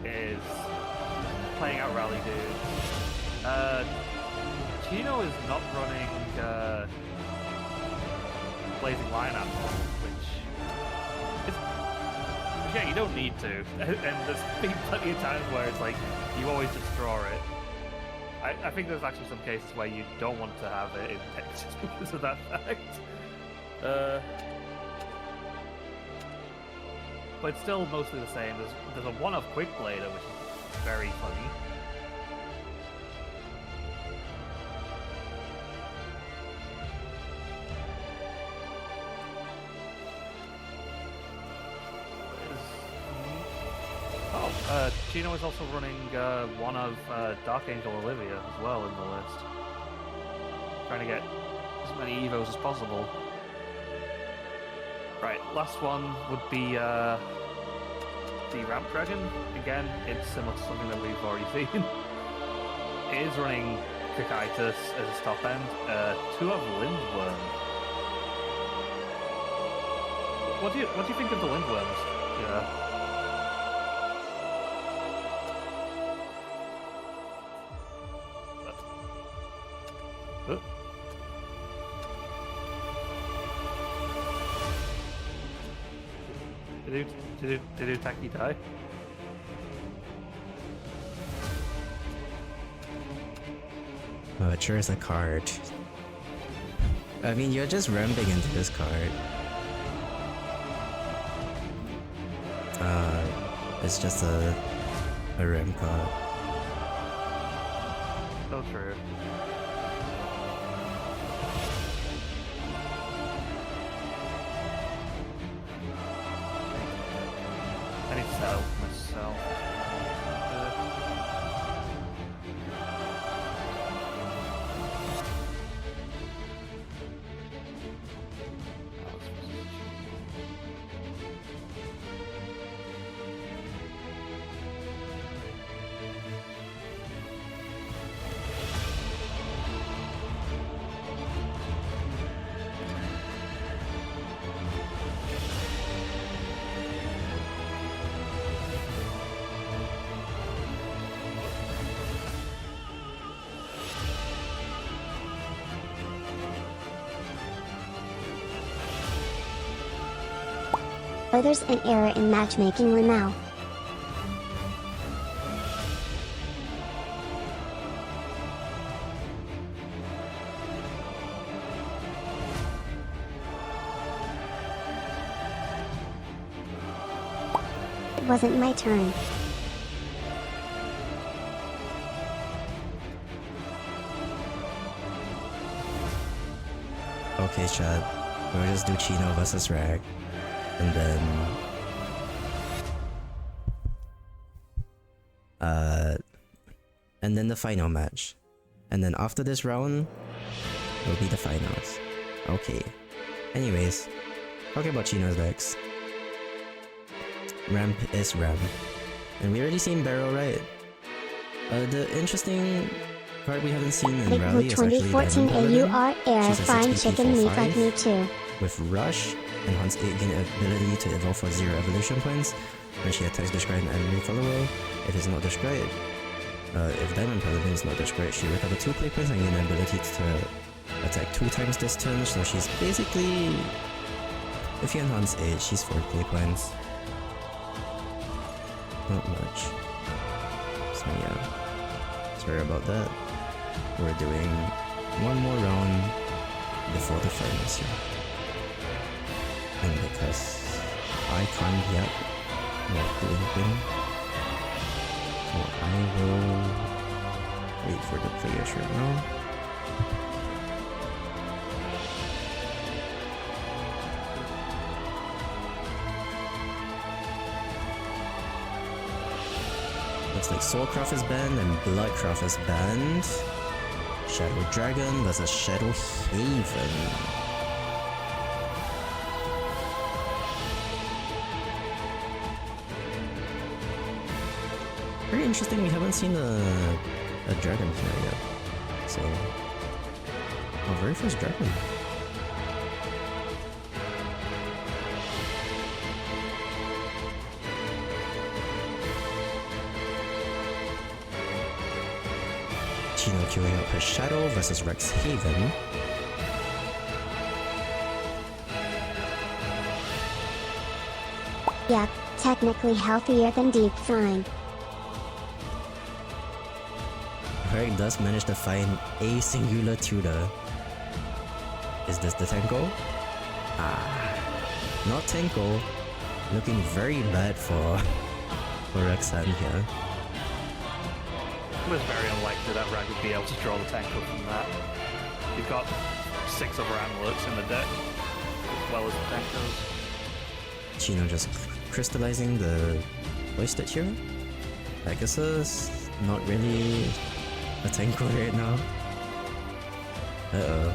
is playing out Rally Dude. Chino is not running Blazing Lion Apple, which yeah, you don't need to. And there's been plenty of times where it's like you always just draw it. I think there's actually some cases where you don't want to have it in text just because of that fact. But it's still mostly the same. There's a one-off Quick Blader, which is very funny. Chino is also running one of Dark Angel Olivia as well in the list. Trying to get as many Evos as possible. Right, last one would be the Ramp Dragon. Again, it's similar to something that we've already seen. It is running Kakaitis as a top end. 2 of Lindworm. What do you think of the Lindworms? Yeah. Did Taki die? Oh, it sure is a card. I mean, you're just ramping into this card. It's just a ramp card. So true. I need to settle myself. Or there's an error in matchmaking Lamau. It wasn't my turn. Okay, Chad. We'll just do Chino versus Rag. And then... and then the final match. And then after this round, will be the finals. Okay. Anyways, talking about Chino's decks. Ramp is Ramp. And we already seen Barrel, right? The interesting card we haven't seen in Rally is actually 2014 AUR Air She's a Fine 6 Chicken Meat Like Me Too. With Rush, enhance 8 gain ability to evolve for 0 evolution points. When she attacks, destroy an enemy follower. If it's not destroyed, if Diamond Paladin is not destroyed, she recover 2 play points and gain the ability to attack 2 times this turn. So she's basically, if you enhance 8, she's 4 play points. Not much. So yeah, sorry about that. We're doing one more round before the finals here. And because I can't yet not do anything, so I will wait for the players right now. Looks like Soulcraft is banned and Bloodcraft is banned. Shadow Dragon versus Shadow Haven. Very interesting, we haven't seen a a dragon player yet. So, our very first dragon. Chino queuing up her Shadow versus Rex Haven. Yep, technically healthier than deep frying. Reg does manage to find a singular tutor. Is this the Tenko? Ah, not Tenko. Looking very bad for Rexan here. It was very unlikely that Rag would be able to draw the Tenko from that. You've got 6 other amulets in the deck, as well as the Tenkos. Chino just crystallizing the wasted hero. Pegasus, not really a Tenko right now. Uh-oh.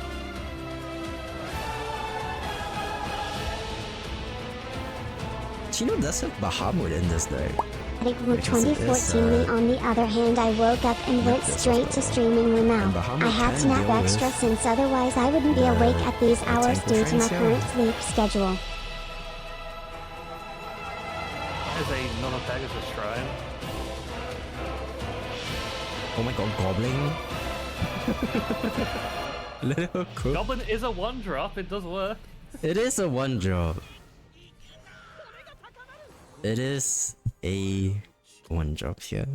Chino does have Bahamut in this deck. At 2014 me on the other hand, I woke up and went straight to streaming Lamau. I had to nap extra since otherwise I wouldn't be awake at these hours due to my current sleep schedule. There's a Nona Pegasus shrine. Oh my god, Goblin! Little cook. Goblin is a 1-drop, it does work. It is a 1-drop. It is a 1-drop here.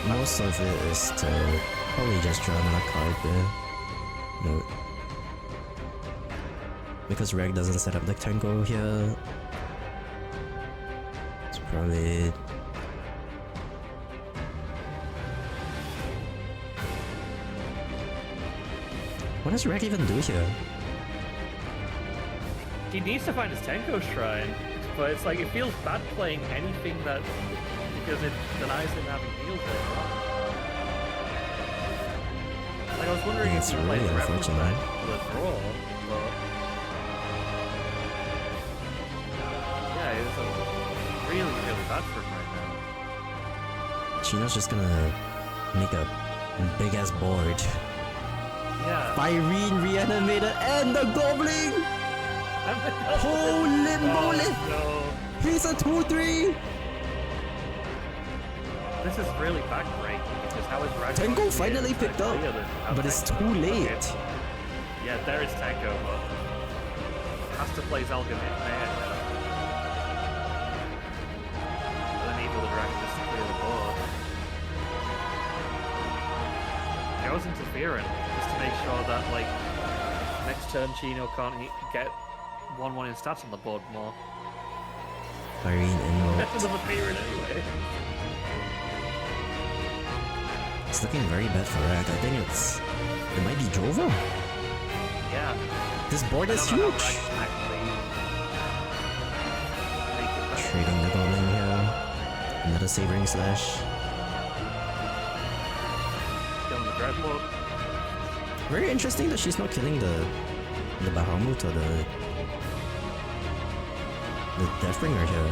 Most of it is to probably just draw another card there. No. Because Reg doesn't set up the Tenko here. It's probably... What does Reg even do here? He needs to find his Tenko shrine, but it's like it feels bad playing anything that because it denies him having heals later on. Like I was wondering if he played the unfortunate. for the draw, but yeah, it's really, really bad for him right now. Chino's just gonna make a big ass board. Yeah. Irene reanimated and the Goblin! Holy moly! No. He's a 2-3! This is really backbreaking because how is Rag Tenko finally picked up, but it's too late. Okay. Yeah, there is Tenko, but has to play Zelgan in there. And then Evil the Dragon just to clear the board. I was interfering just to make sure that, like, next turn Chino can't get 1-1 in stats on the board more. Irene invoked. Another Fearing anyway. It's looking very bad for Rag. I think it might be Jova. Yeah. This board is I don't know huge. how Rag can actually make it better. Trading the Goblin here. Another Savoring Slash. Killing the Dreadlord. Very interesting that she's not killing the Bahamut or the Deathbringer here.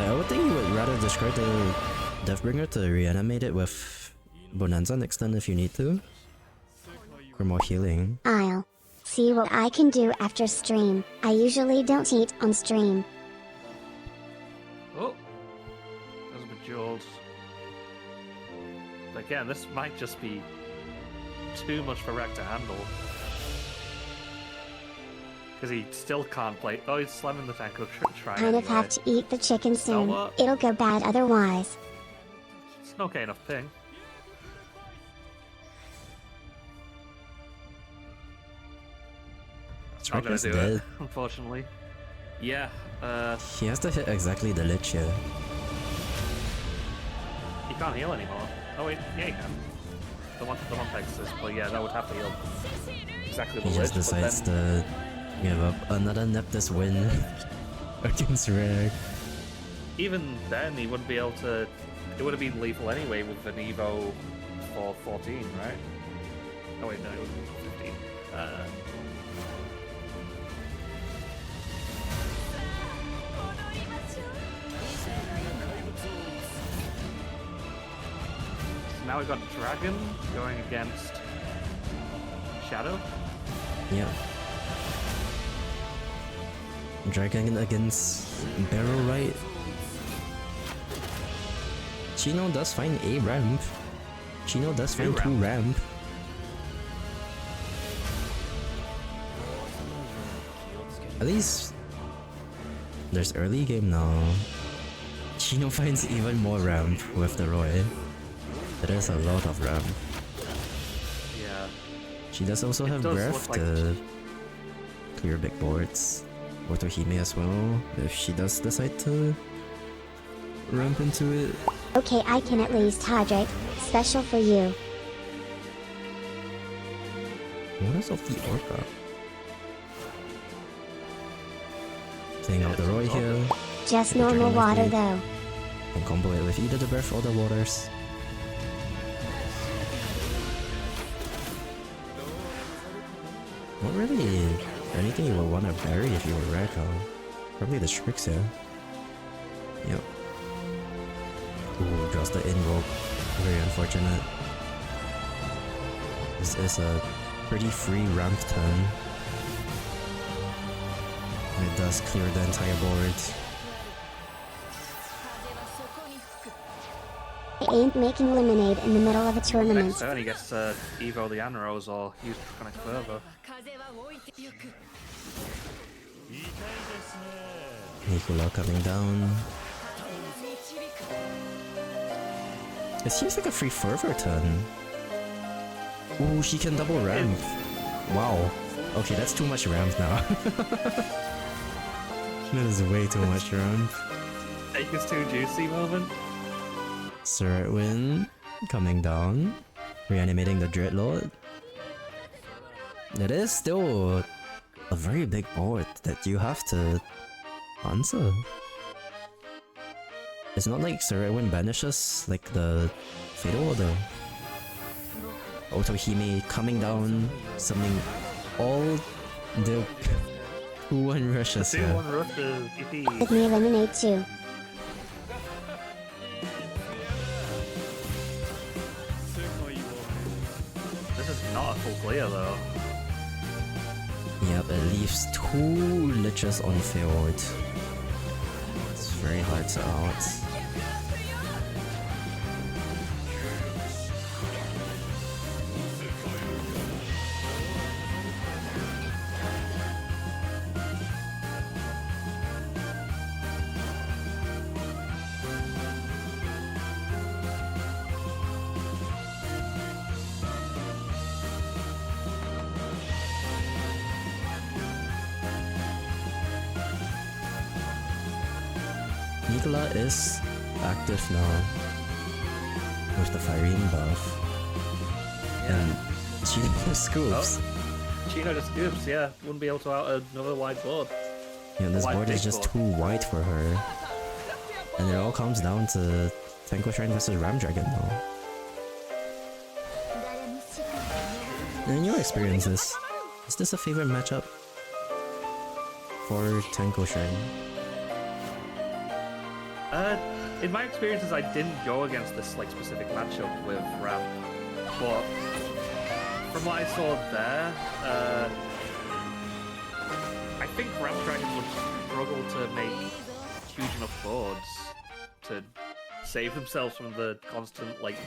I would think you would rather discard the Deathbringer to reanimate it with Bonanza next turn if you need to. For more healing. I'll see what I can do after stream. I usually don't eat on stream. Oh, those are bejeweled. But again, this might just be too much for Rek to handle. Because he still can't play. Oh, he's slamming the Tenko shrine. Kind of anyway. have to eat the chicken soon. what? It'll go bad otherwise. It's an okay enough ping. Not gonna Rek is do dead. it, unfortunately. Yeah, He has to hit exactly the Lich here. he can't heal anymore. Oh wait, yeah he can. The one Pegasus, but yeah, that would have to heal exactly the He just Lich, but decides then to give up another Neptus win against Reg. even then he wouldn't be able to. It would have been lethal anyway with an Evo for 14, right? Oh wait, no, it was 15. So now we've got Dragon going against Shadow. Yeah. Dragon against Barrel Right. Chino does find a ramp. Chino does find two ramp. At least there's early game now. Chino finds even more ramp with the Roy. There is a lot of ramp. Yeah. She does also have does breath look like to clear big boards. Or Tohime as well, if she does decide to ramp into it. Okay, I can at least hydrate. Special for you. What is of the Orca? Playing out the Roy here. Just Get the normal Dragon water Blade. though. And combo it with either the breath or the waters. Not really anything you would want to bury if you were Reko. Probably the Strix here. Yep. Ooh, draws the invoke. Very unfortunate. This is a pretty free ramp turn. And it does clear the entire board. I ain't making lemonade in the middle of a tournament. Next turn he gets to Evo the Anros or use Draconic Fervor. Nicola coming down. It seems like a free Frfr turn. Ooh, she can double ramp. Wow. Okay, that's too much ramp now. That is way too much ramp. Take us to juicy moment. Surwin coming down. Reanimating the Dreadlord. It is still a very big board that you have to answer. It's not like Surwin banishes like the Fatal Order. Otohime coming down, summoning all the 2-1 rushes here. 2-1 rushes, yippee. Give me a lemonade too. This is not a full clear though. Yep, it leaves 2 liches on field. It's very hard to out. Nicola is active now with the Fyrene buff. And she scoops. Chino just scoops, yeah. Wouldn't be able to out another wide board. Yeah, this Wide board is big just board. too wide for her. And it all comes down to Tenko Shrine versus Ram Dragon now. In your experiences, is this a favorite matchup for Tenko Shrine? In my experiences, I didn't go against this like specific matchup with Ram, but from what I saw there, I think Ram Dragon would struggle to make huge enough boards to save themselves from the constant like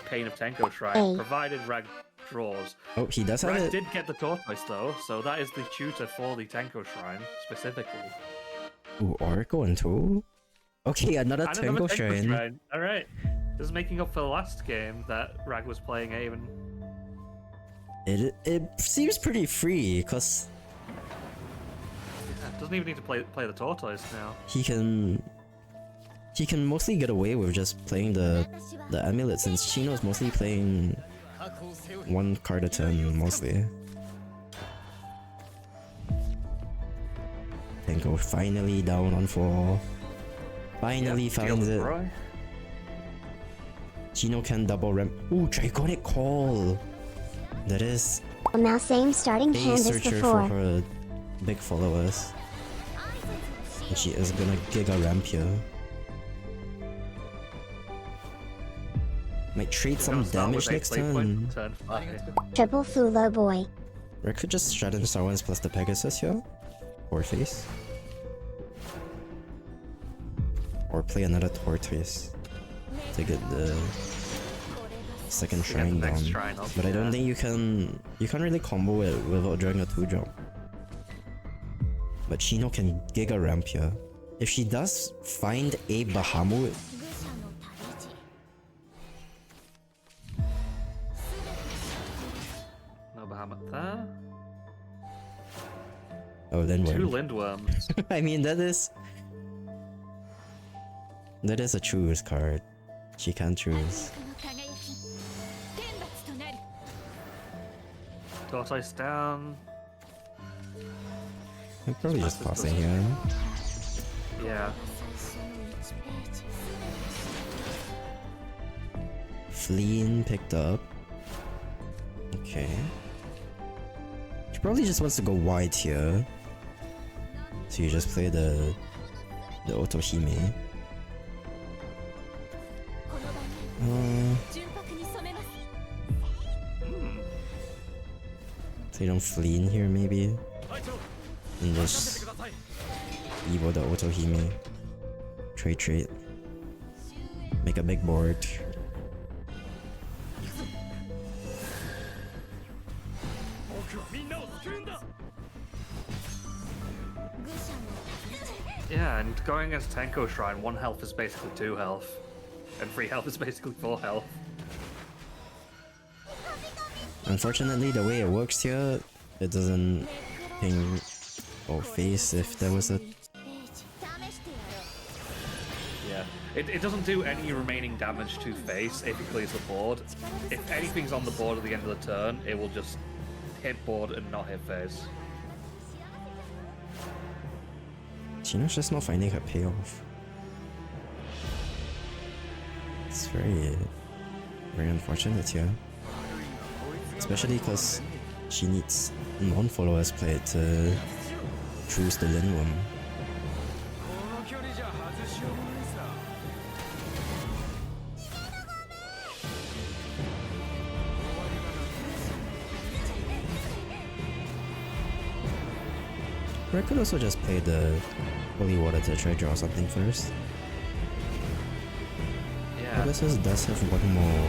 pain of Tenko Shrine, provided Rag draws. Oh, he does have Rag it. did get the tortoise though, so that is the tutor for the Tenko Shrine specifically. Ooh, Oracle and 2? Okay, another And another Tenko Shrine. Alright. This is making up for the last game that Rag was playing Haven. It seems pretty free, cause Doesn't even need to play the tortoise now. he can mostly get away with just playing the amulet, since Chino's mostly playing 1 card a turn mostly. Tenko finally down on 4. Finally finds it. Chino can double ramp. Ooh, Draconic Call! That is Now same starting a hand as searcher for before. her big followers. And she is gonna Giga Ramp here. Might trade some Gonna start damage with a next play point, turn. turn 5. Triple Fulo boy. Or I could just Stratum Star Ones plus the Pegasus here. Or face. Or play another Tortoise to get the second To get the shrine next down. shrine up, But I don't yeah. think you can't really combo it without drawing a 2-drop. But Chino can Giga Ramp here. If she does find a Bahamut, 愚者の旅路 No Bahamut there. oh then 2 what? Lindworms. I mean that is a choose card. She can choose. この輝き天罰となる Tortoise down. I'm probably just passing here. Yeah. 最初の1ページ Fleeing picked up. Okay. She probably just wants to go wide here. So you just play the Otohime. この場に Uh, 純白に染めます so you don't flee in here maybe? 隊長 And 任 just せてください Evo the Otohime. Trade. Make a big board. 僕はみんなを救うんだ 愚者の Yeah, and going against Tenko Shrine, 1 health is basically 2 health. And 3 health is basically 4 health. Unfortunately, the way it works here, it doesn't ping or face if there was a 1ページ試してやろう Yeah. It doesn't do any remaining damage to face if it clears the board. If anything's on the board at the end of the turn, it will just hit board and not hit face. Chino's just not finding her payoff. It's very unfortunate here. Especially because she needs non-followers play to choose the Linwam. この距離じゃ外しようもないさ Or I could also just play the Holy Water to try draw something first. Yeah. Pegasus does have one more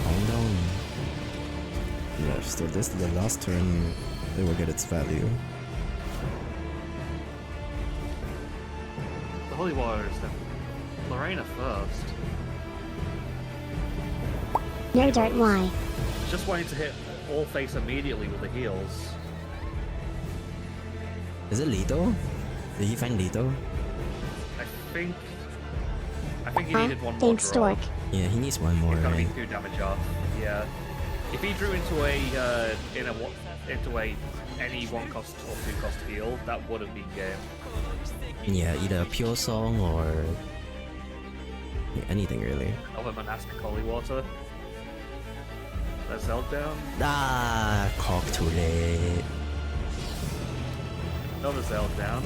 countdown left, so this the last turn it will get its value. The Holy Warriors then. Lorena first. No dirt why. Just wanting to hit all face immediately with the heals. Is it Lido? Did he find Lido? I think he Huh? needed 1 more Thanks, draw. Stork. Yeah, he needs one more, It's gonna be right? 2 damage off. Yeah. If he drew into any 1 cost or 2 cost heal, that would have been game. Yeah, either a pure song or anything really. Of a monastic holy water. That's Zeld down. Ah, cock too late. Another Zeld down.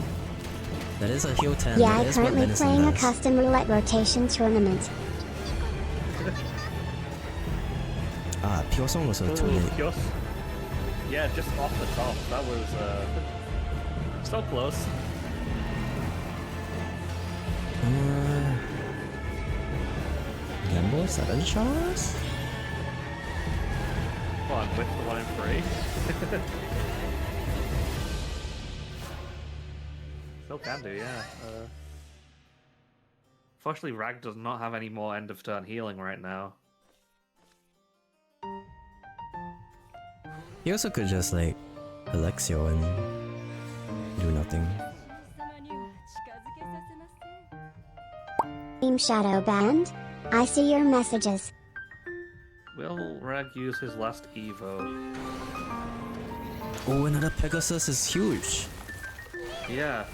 That is a heal 10. Yeah, that I'm is what currently Venison playing a does. custom roulette rotation tournament. Ah, pure song was too Ooh, late. Kios. Yeah, just off the top. That was so close. Gamble 7 shots? Come on, with the 1 in 3. Still can do, yeah. Fortunately, Rag does not have any more end of turn healing right now. He also could just like Alexio and do nothing. 様には近づけさせません Team Shadow Band? I see your messages. Will Rag use his last Evo? Oh, another Pegasus is huge. Yeah.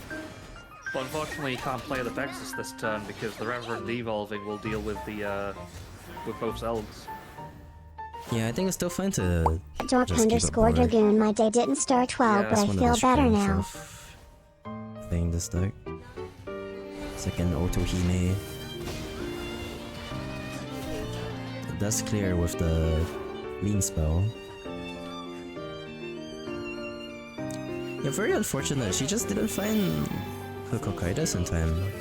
But unfortunately, he can't play the Pegasus this turn because the Reverend Evolving will deal with the with both Zelds. Yeah, I think it's still fine to Dork just keep it underscore boring. Dragoon. My day didn't start well, Yeah, but I One of feel the better strengths now. of playing this deck. Second Otohime. It does clear with the lean spell. Yeah, very unfortunate. She just didn't find her Kokaidas in time.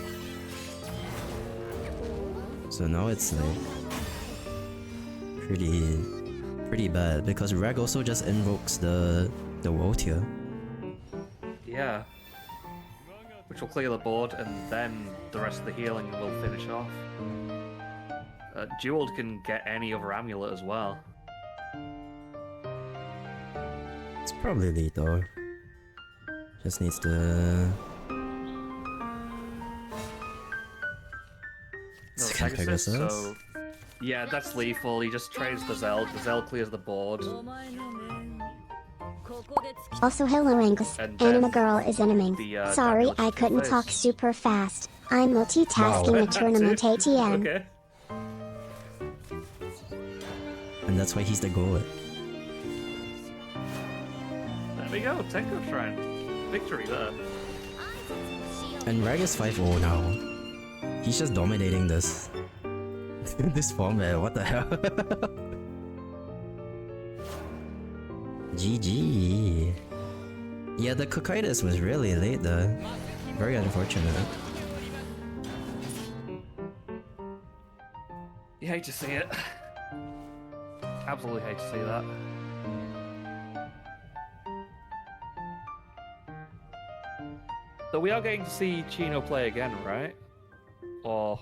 So now it's like pretty bad because Rag also just invokes the world here. Yeah. Which will clear the board, and then the rest of the healing will finish off. Jeweled can get any other amulet as well. It's probably lead though. Just needs to. No, Second Pegasus, Pegasus. so yeah, that's lethal. He just trades the Zell. The Zell clears the board. Also, hello Angus. And then Anima Girl is animing. the, Sorry, damage I to couldn't face. talk super fast. I'm multitasking a tournament ATM. Okay. And that's why he's the goalie. There we go. Tenko Shrine. Victory there. And Rag is 5-0 now. He's just dominating this. This format, what the hell? GG. Yeah, the Kokaitis was really late though. Very unfortunate. You hate to see it. Absolutely hate to see that. So we are getting to see Chino play again, right? Or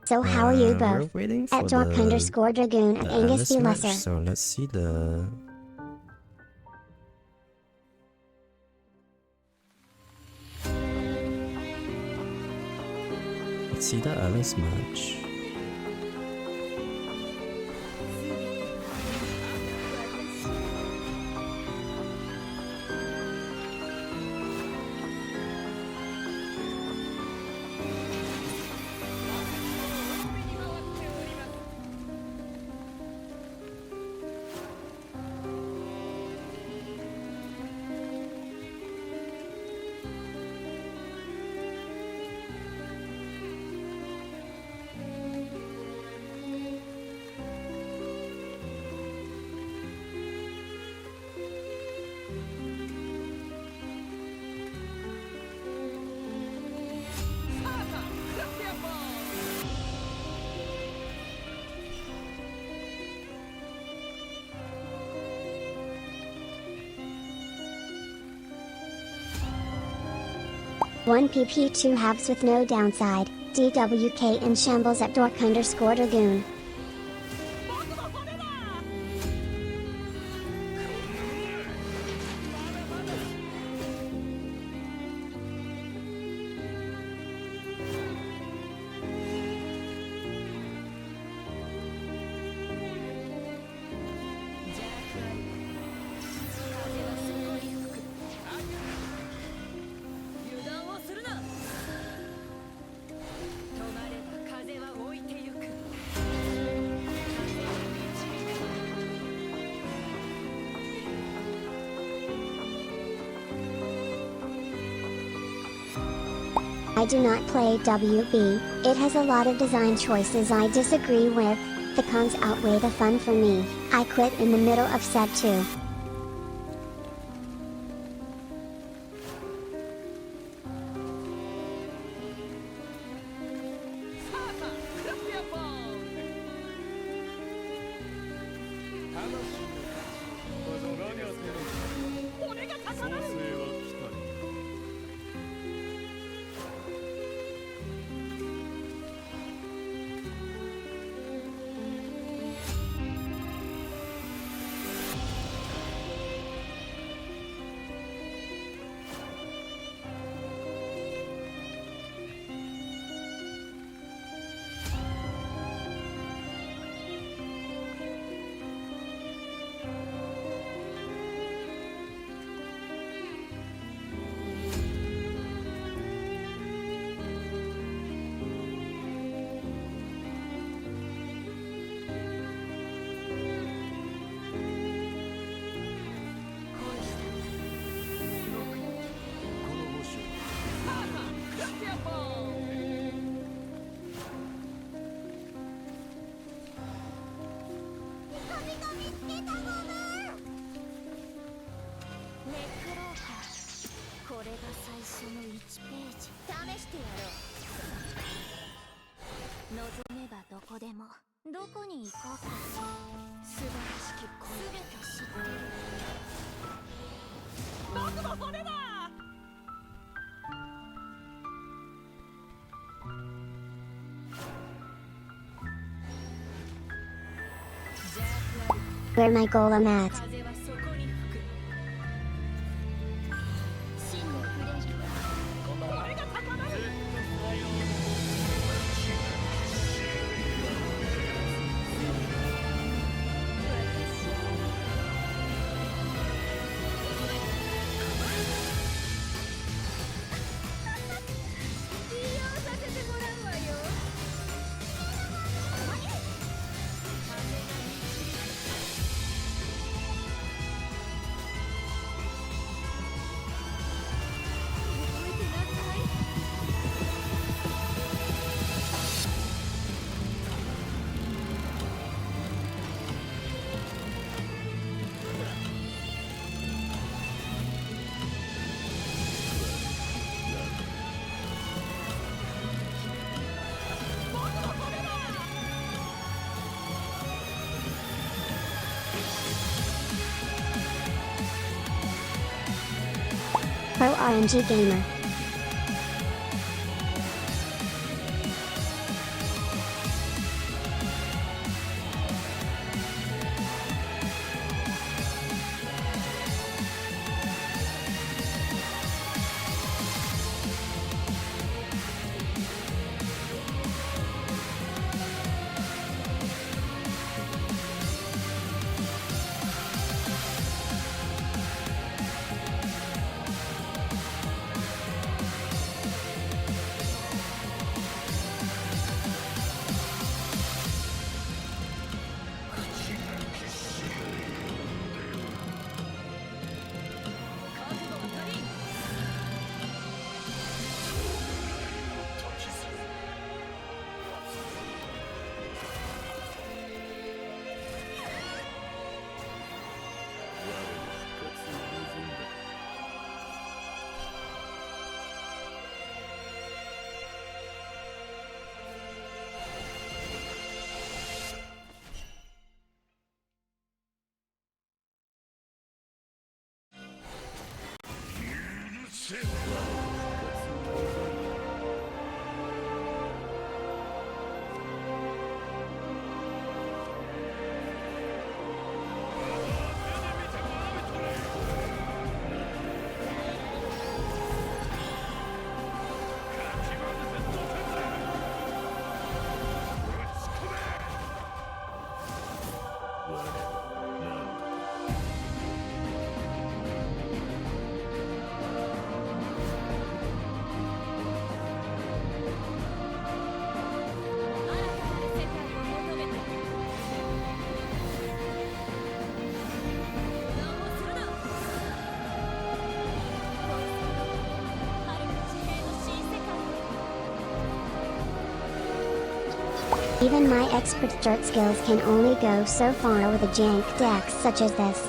So how are you We're both? waiting for At Dork the underscore Dragoon and Angus Alice the match, Lesser. so let's see the. Let's see the Alice match. One PP 2 halves with no downside. DWK in shambles at Dork underscore Dragoon. I do not play WB, it has a lot of design choices I disagree with. The cons outweigh the fun for me. I quit in the middle of set 2. 書の1ページ試してやろう。望めばどこでもどこに行こうか。素晴らしき全て知ってる。僕も骨だ。Where my golem at? 風はそこに吹く。真のフレイルは俺が高まる。利用させてもらうわよ。Pro RNG gamer. Even my expert dirt skills can only go so far with a jank deck such as this.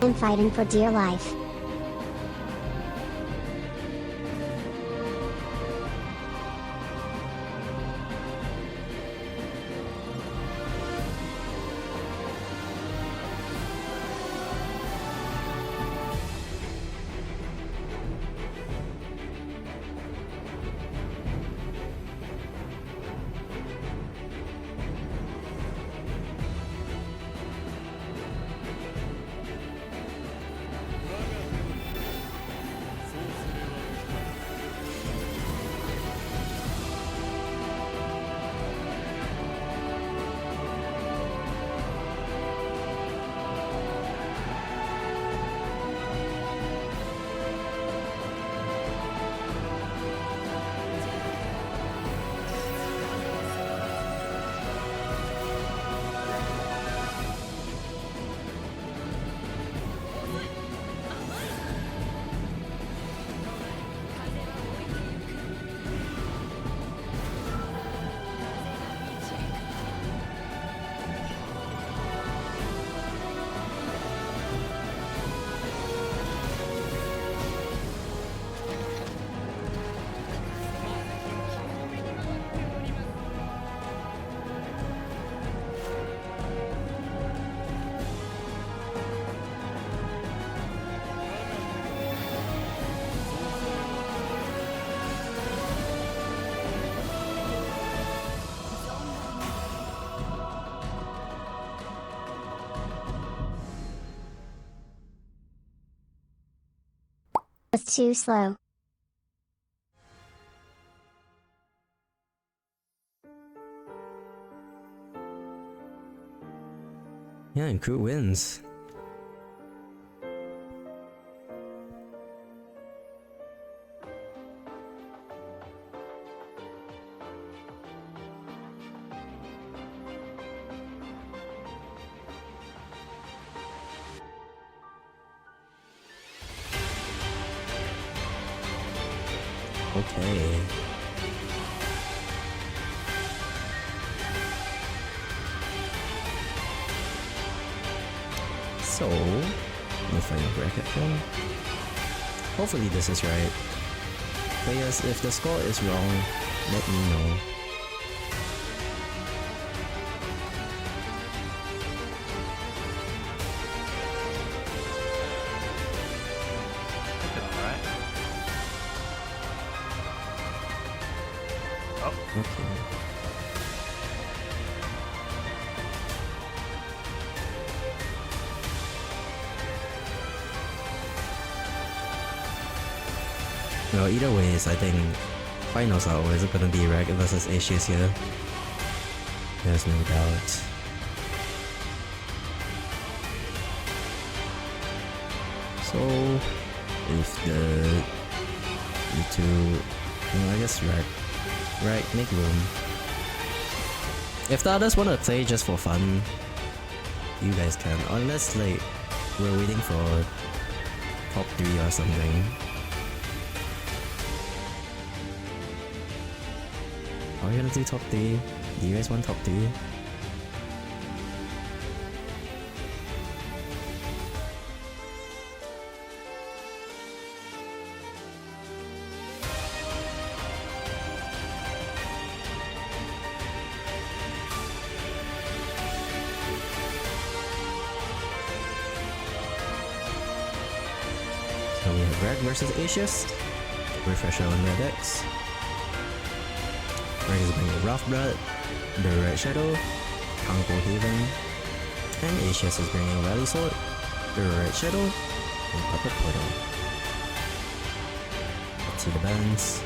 And fighting for dear life. was too slow. Yeah, and Crew wins. Okay. So, let me find a bracket form. Hopefully this is right. But yes, if the score is wrong, let me know. Alright. Oh, Okay. Well, either ways, I think finals are always gonna be Reg versus Asius here. There's no doubt. So, if the two, well, I guess Reg, make room. If the others wanna play just for fun, you guys can. Unless like we're waiting for top 3 or something. Are we gonna do top 3? Do you guys want top 3? So we have Reg versus Asius. Refresher on their decks. Reg is bringing Rough Blood, the Red Shadow, Uncle Haven, and Asius is bringing Rally Sword, the Red Shadow, and Puppet Portal. Let's see the bands.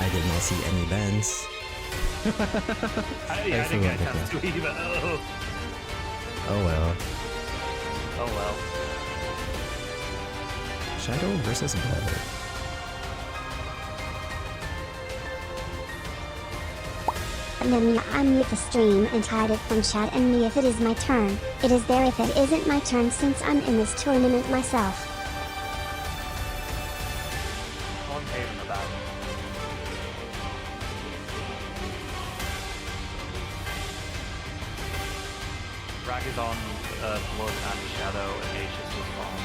I did not see any bands. I didn't get a chance to either. Oh. Oh well. Oh well. Shadow versus Blood. Let me unmute the stream and hide it from chat and me if it is my turn. It is there if it isn't my turn since I'm in this tournament myself. On Haven about. Rag is on Blood and Shadow, and Asius is on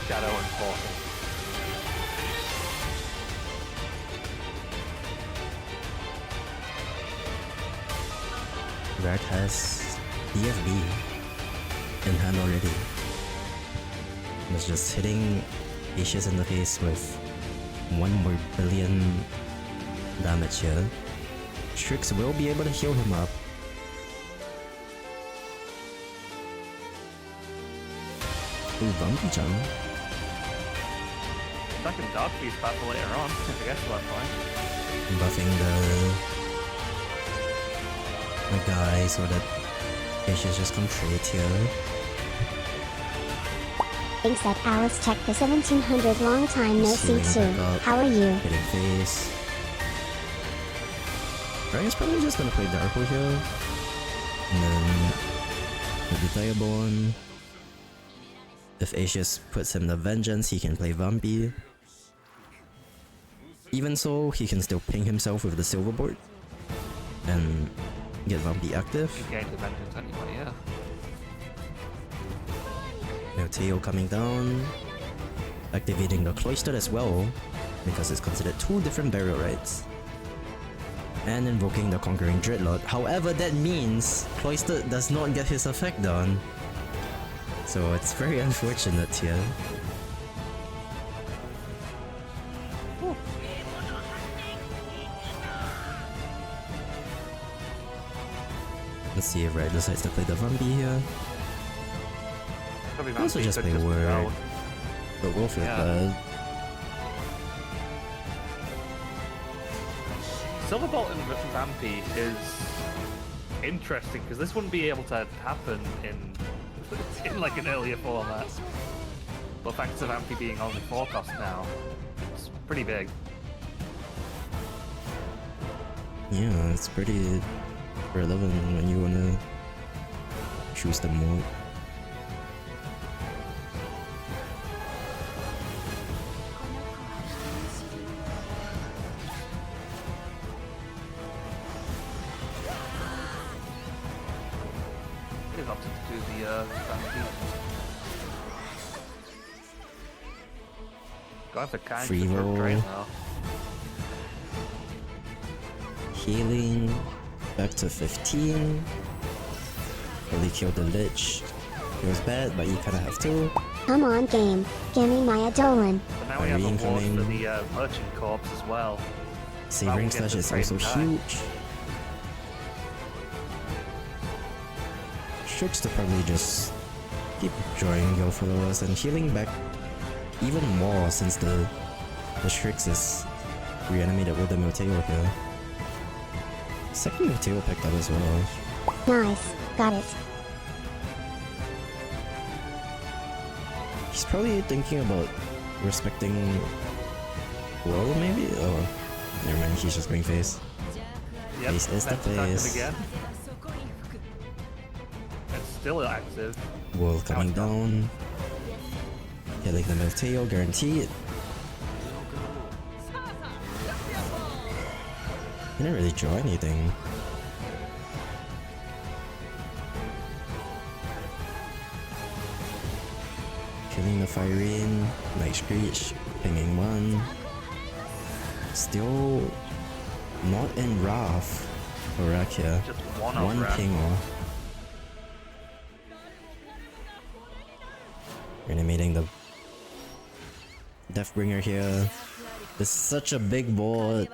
Shadow and Portal. Rag has DFB in hand already. It's just hitting Asius in the face with 1 more billion damage here. Strix will be able to heal him up. Ooh, Bumpy Jump. Second dog piece battle later on, if it gets to that point. Buffing the guy so that Asius just come trade here. Thanks at Alice Tech the 1700 long time no see Healing too. back up. How are you? Hitting face. Ryan's probably just gonna play Darko here. And then maybe Diaborn. If Asius puts him the Vengeance, he can play Vampy. Even so, he can still ping himself with the Silverboard and get Vampy active. You gain the vengeance anyway, yeah. Now Teo coming down, activating the Cloister as well, because it's considered 2 different burial rites. and invoking the Conquering Dreadlord. However, that means Cloistered does not get his effect done. So it's very unfortunate here. Let's see if Red decides to play the Vampi here. Probably Also Vampy just could play be Word. out. But we'll feel Yeah. bad. Silverbolt and Vampy is interesting because this wouldn't be able to happen in like an earlier format. But thanks to Vampy being only 4 cost now, it's pretty big. Yeah, it's pretty relevant when you wanna choose the mode. They've opted to do the Vampy. Going for kind Free roll. drain though. Healing back to 15. Really killed the Lich. It was bad, but you kinda have to. Come on, game. Gimme my Adolan. But now we have a ward for Incoming. the Merchant Corps as well. Savoring get Slash the is same also time. huge. Strix to probably just keep drawing your followers and healing back even more since the Strix is reanimated with the Milteo here. Second Milteo picked up as well. Nice. Got it. He's probably thinking about respecting Roll maybe? Oh, never mind, he's just going face. Yep, Face is the that's active face. again. It's still active. World coming Now it's down. Killing the Milteo, guaranteed. He didn't really draw anything. Killing the Firene, Night Screech, pinging one. Still not in Wrath for Rakia. Just one One over. ping off. Reanimating the Deathbringer here. It's such a big board.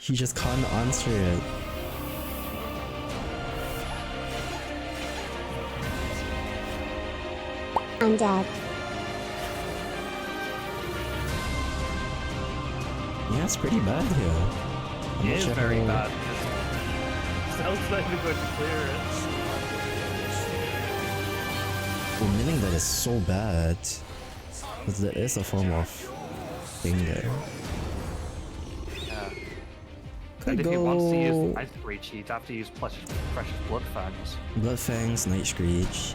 He just can't answer it. I'm dead. Yeah, it's pretty bad here. I'm It not is sure very how- bad. Cell's not even going to clear it. Well, meaning that is so bad. Because there is a form of thing there. Yeah. Could And if he wants to use go Ice Breach, he'd have to use Precious Blood Fangs. Blood Fangs, Night Screech.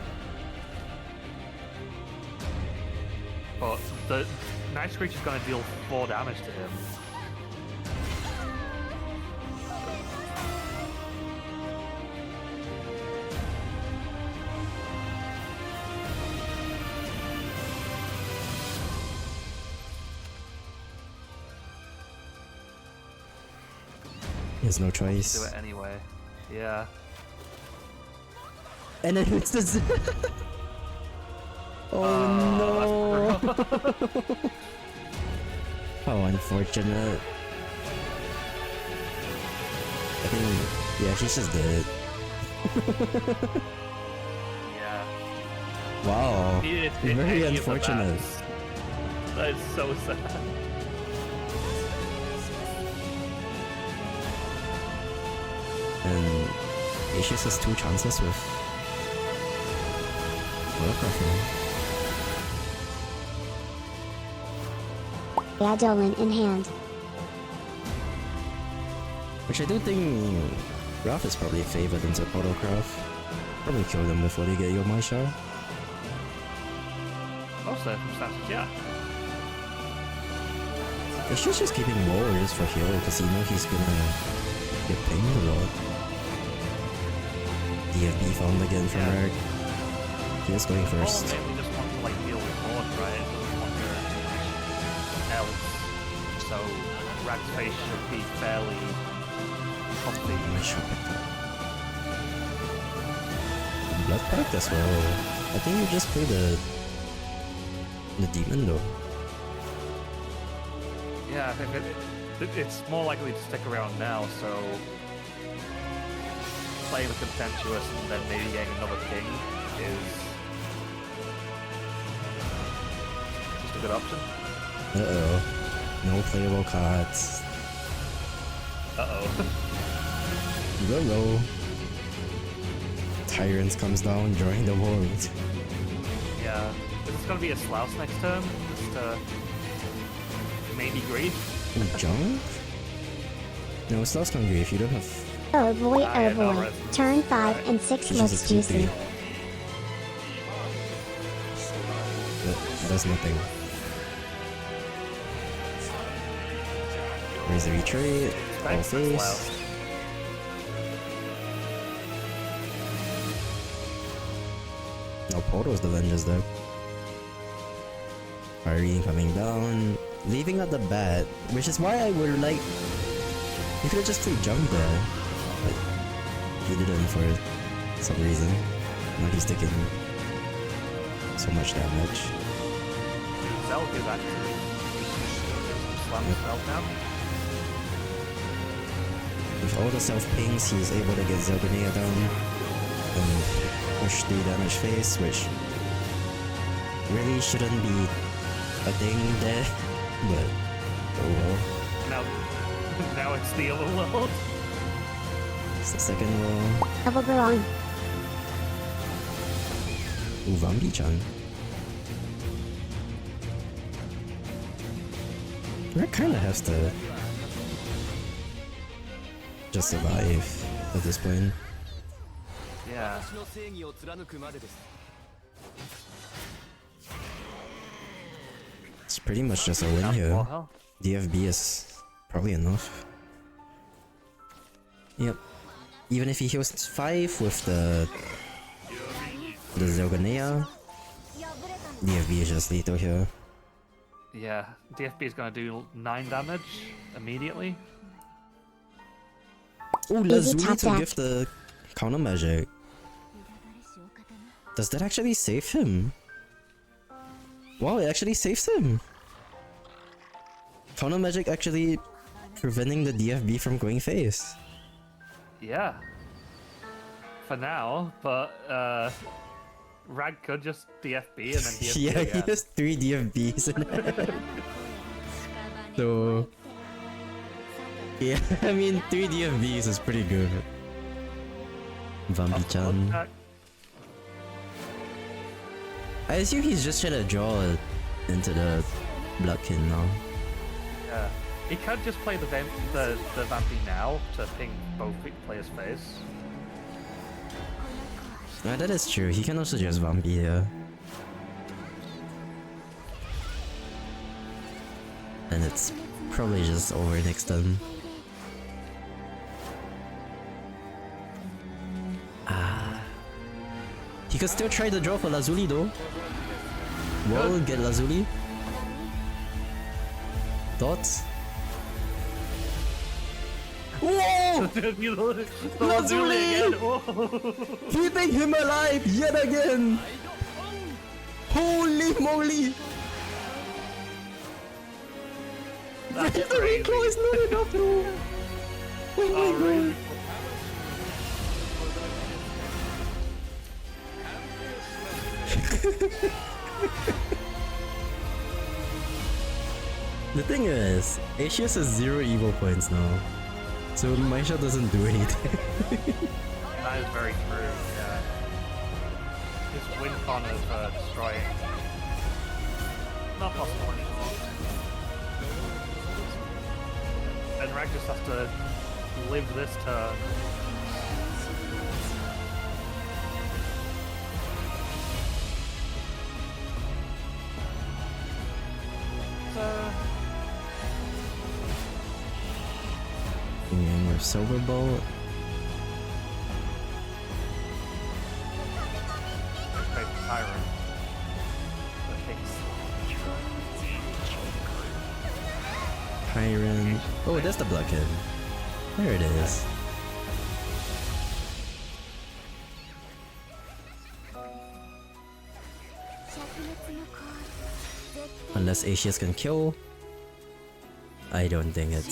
But the Night Screech is going to deal 4 damage to him. He has no Do choice. it anyway. Yeah. And then it's the Oh no! How unfortunate. I think, yeah, he's just dead. Yeah. Wow. He didn't hit Very any of the unfortunate. bats. That is so sad. And Aetius has 2 chances with Warcraft. Adolan in hand. Which I do think Wrath is probably favored into Autocraft. Probably kill them before they get Yomaisha. Most circumstances, yeah. Aetius just keeping Warriors for heal because he knows he's gonna get pinged a lot. DFB found again from Yeah. Rag. He is going Or first. maybe just want to like deal with board, right? It doesn't want else. So Rag's face should be fairly comfy. I should pick that. Blood Pact as well. I think you just play the demon though. Yeah, I think it's more likely to stick around now, so playing the contemptuous and then maybe getting another king is just a good option. Uh-oh. No playable cards. Uh-oh. Go. Tyrants comes down, drawing the world. Yeah. Is this gonna be a Slouch next turn? Just maybe Grief? Ooh, junk? No, Sloth's hungry if you don't have... Oh boy, Ah, oh yeah, no, boy. resonance. Turn 5 Alright. and 6 She's looks just a juicy. 2-3. That does nothing. Where's the retreat? All Thanks for face. Slouch. No, Portal's the Vengeance though. Firing coming down. Leaving at the bat, which is why I would like... You could have just played jump there. But he didn't for some reason. Now he's taking so much damage. Zelg is actually slam himself down. With all the self-pings, he's able to get Zelganea down and push 3 damage face, which really shouldn't be a thing there, but oh well. Now it's the other world. It's the second roll. Double Garong. Ooh, Vambi-chan. Red kinda has to just survive at this point. Yeah. 私の正義を貫くまでです It's pretty much just a win here. Well, DFB is probably enough. Yep. Even if he heals 5 with the Zelganea, DFB is just lethal here. yeah, DFB is gonna do 9 damage immediately. Ooh, Easy Lazuli top to deck. give the counter magic. Does that actually save him? Wow, it actually saves him! Counter magic actually preventing the DFB from going face. Yeah. For now, but Rag could just DFB and then DFB Yeah, he again. has 3 DFBs in it. So... Yeah, I mean 3 DFBs is pretty good. Vambi-chan. Attack. I assume he's just trying to draw it into the Bloodkin now. Yeah. He could just play the Vampy now to ping both players' face. Yeah, that is true. He can also just Vampi here. And it's probably just over next turn. Ah. He could still try to draw for Lazuli though. We'll get Lazuli. Thoughts? Whoa! Lazuli again! Keeping him alive yet again! Holy moly! That's Victory crazy. claw is not enough though! Oh my Oh, god! really? The thing is, Asius has 0 evil points now. So Maisha doesn't do anything. That is very true, yeah. This win con of destroying. Not possible anymore. And Rag just has to live this turn. And we're Silver Bolt. Face Tyrant. Tyrant. Oh, that's the Bloodkin. There it is. Unless Asius can kill, I don't think it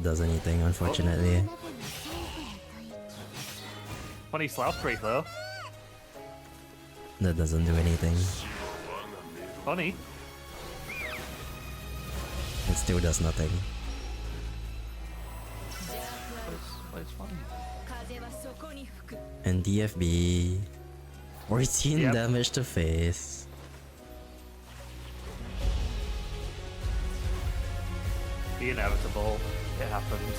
does anything, unfortunately. Funny slouch break though. That doesn't do anything. Funny. It still does nothing. But it's funny. And DFB 14 Yep. damage to face. The inevitable. It happens.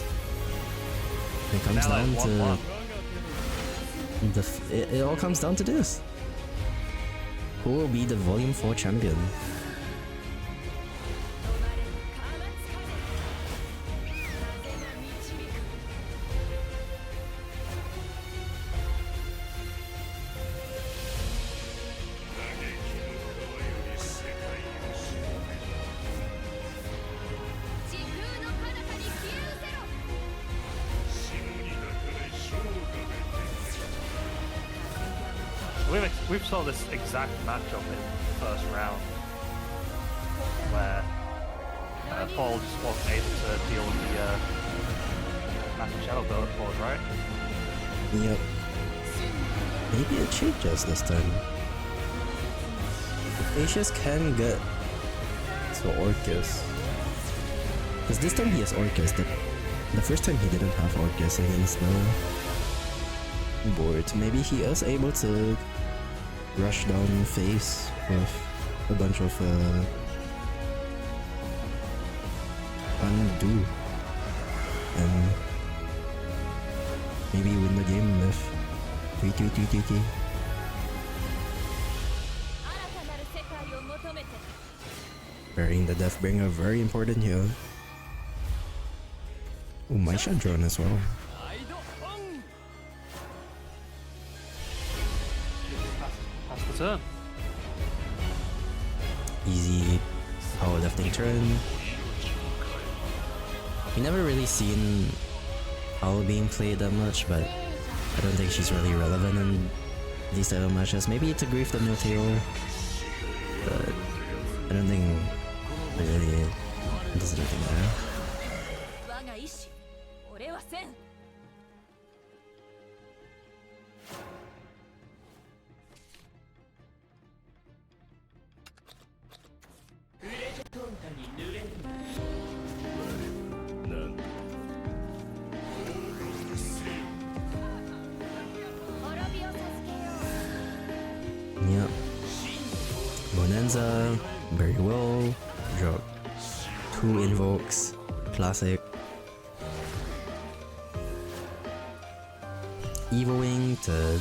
It comes Now down it's to 1-1. it all comes down to this. Who will be the Volume 4 champion? We've saw this exact matchup in the first round, where Paul just wasn't able to deal with the massive shadow build pause, right? Yep. Maybe it changes this time. If Asius can get to Orcus, because this time he has Orcus. The first time he didn't have Orcus against the board. Maybe he is able to rush down face with a bunch of undo and maybe win the game with 3-2-2-2-2. Burying the Deathbringer, very important here. Oh, Maisha drone as well. That's the turn. Easy powerlifting turn. We never really seen Howl being played that much, but I don't think she's really relevant in these type of matches. Maybe to grief the Meteor, but I don't think really does anything there. Yep. Bonanza, very well. Drop 2 invokes. Classic. Evoing to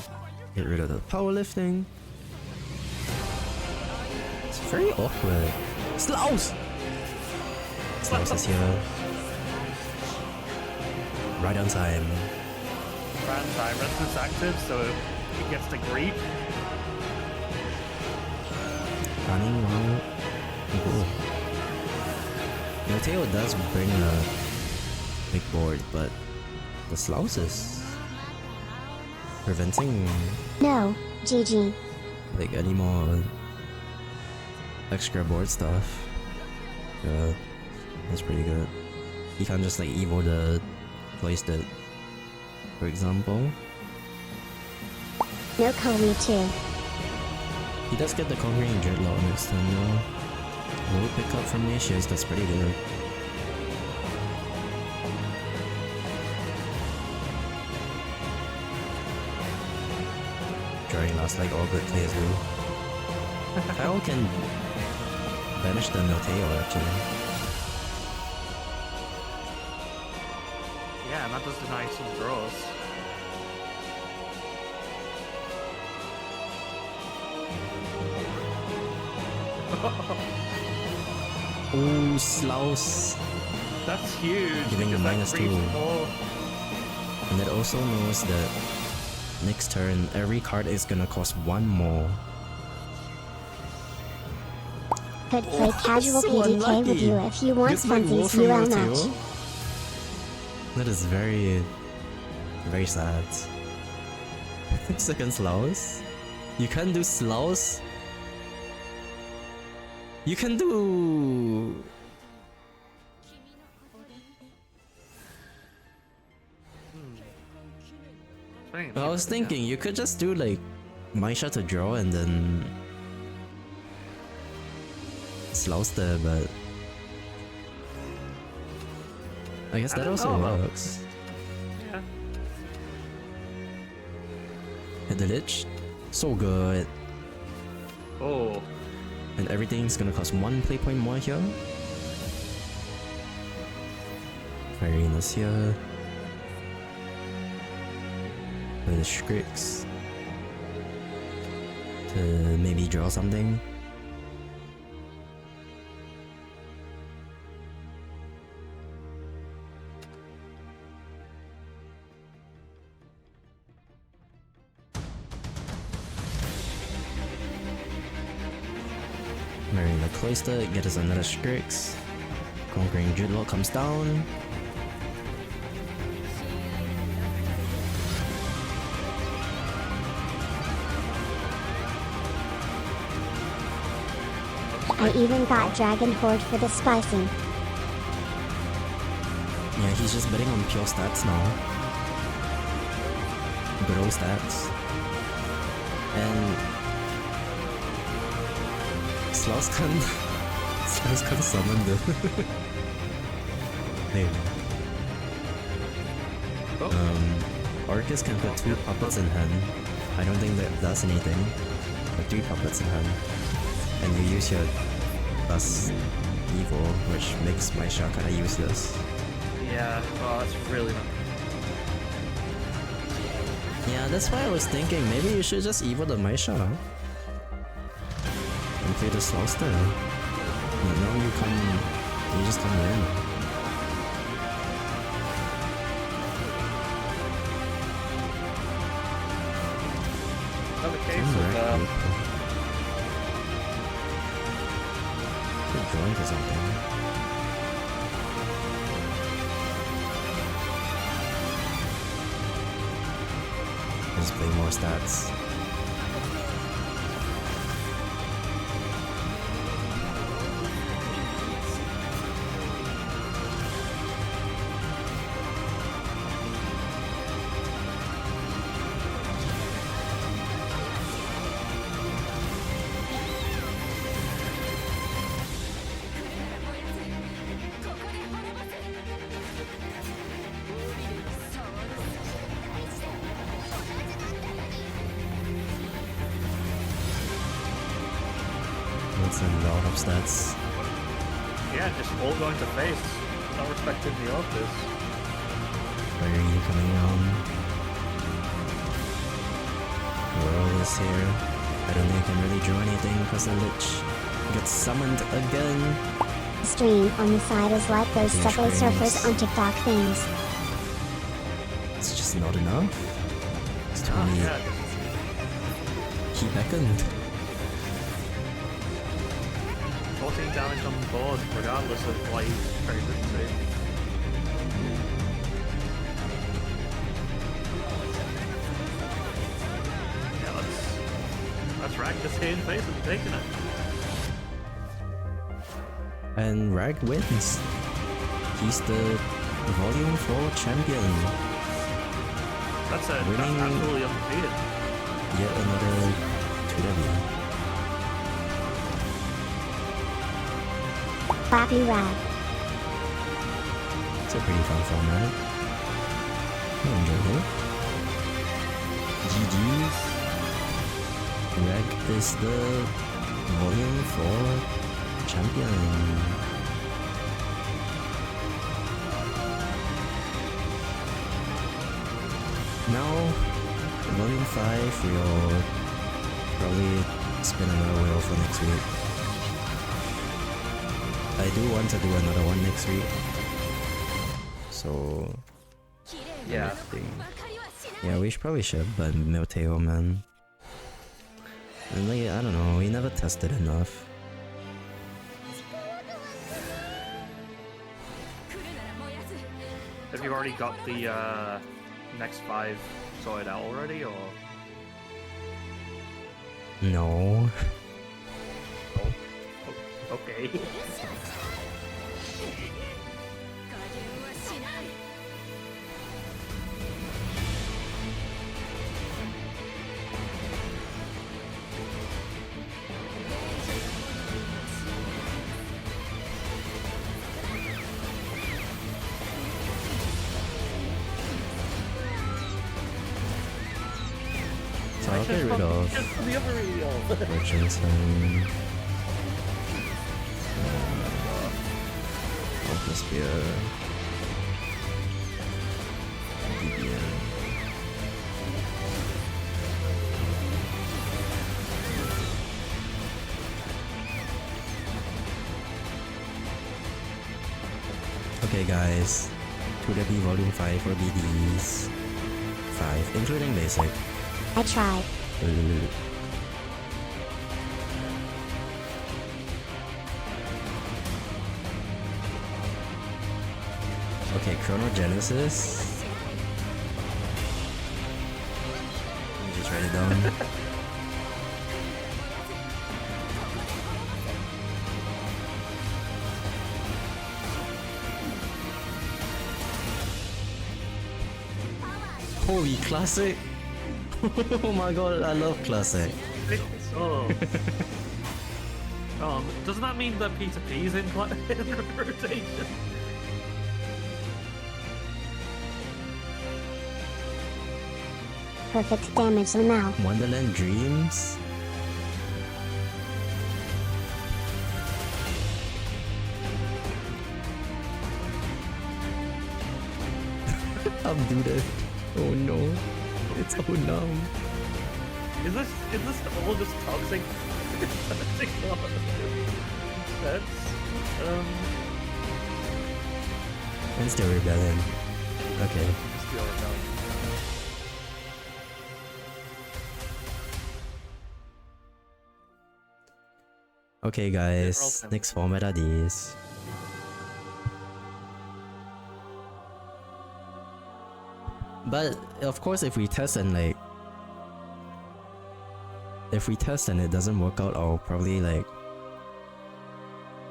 get rid of the powerlifting. It's very awkward. Slaus! Slaus is here. Right on time. Right on time. Resistance active, so he gets to greet. Running around. Cool. Mateo does bring a big board, but the Slaus is preventing No, GG. like any more extra board stuff. Yeah, that's pretty good. He can't just like evo the place that, for example. No Komi too. He does get the Conquering Dreadlock next time though. A little pickup from Natius, that's pretty good. Drawing last like all good players do. Kyle can banish the Noteo actually. Yeah, and that does deny some draws. Oh, Slaus! That's huge. Giving because a that -2. breeds more. And it also knows that next turn, every card is gonna cost 1 more. Could play casual so PDK unlucky. with you if you want Gets my funsies Wolf from UL Mateo. match. That is very, very sad. Second Slaus? You can't do Slaus? You can do. I was thinking you could just do like Maisha to draw and then Slouster, but I guess that also works. Yeah. Hit the Lich. So good. Oh. And everything's gonna cost 1 play point more here. Firena's here. With the Strix. To maybe draw something. Marrying the Cloister, get us another Strix. Conquering Dreadlord comes down. I even got Dragon Horde for the spicing. Yeah, he's just betting on pure stats now. Good old stats. And Sloss can summon the hey. Orcus can put 2 puppets in hand. I don't think that does anything. But 3 puppets in hand. And you use your plus evil, which makes my shot kinda useless. Yeah, well, that's really not. Yeah, that's why I was thinking maybe you should just evil the Maisha. And play the Slaughter. But now you just come in. Another case of Good drawing for something. Just play more stats. That's a lot of stats. yeah, just all going to face. Not respecting the Orcus. Where are you coming on? World is here. I don't think I can really draw anything because the Lich gets summoned again. Stream on the side is like those Huge subway surfers screens. on TikTok things. It's just not enough. It's too many. Yeah, He beckoned. 14 damage on the board, regardless of why he's very good to see. Yeah, let's rack this here in face and taking it. And Rag wins. He's the Volume 4 champion. That's Winning- absolutely undefeated. Yet another 2W. Clappy Rag. It's a pretty fun format. I enjoyed it. GG's. Rag is the Volume 4 champion. Now, Volume 5, we'll probably spin another wheel for next week. I do want to do another one next week. So, Yeah. yeah, we probably should, but Milteo, man. And like, I don't know, we never tested enough. Have you already got the next 5 sorted out already, or? No. Okay. So I'll get rid of The other real. Richardson. Ultra Spear. BBM. Okay guys, 2W Volume 5 for BDs. 5, including basic. I tried. Okay, Chronogenesis. Let me just write it down. Holy classic! Oh my god, I love classic. Oh. Doesn't that mean that Peter P's in rotation? Perfect damage now. Wonderland Dreams? I'm dooted. Oh no. It's so numb. Is this all just toxic? Toxic That's And still rebellion. Okay. still rebellion. Okay guys, next format are these. But of course if we test and like if we test and it doesn't work out, I'll probably like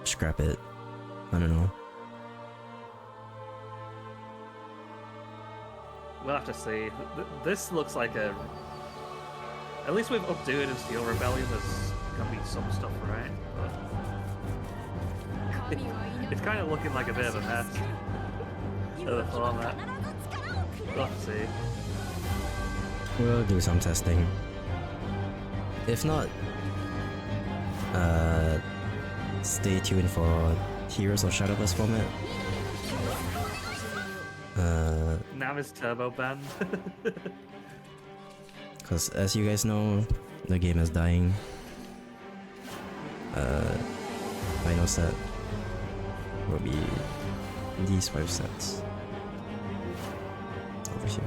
scrap it. I don't know. We'll have to see. This looks like a... At least with Updoing and Steel Rebellion, there's gonna be some stuff, right? But it's kind of looking like a bit of a mess. Of the format. We'll have to see. We'll do some testing. If not, stay tuned for Heroes of Shadowverse format. Now it's Turbo Band. Because as you guys know, the game is dying. Final set will be these 5 sets. Over here.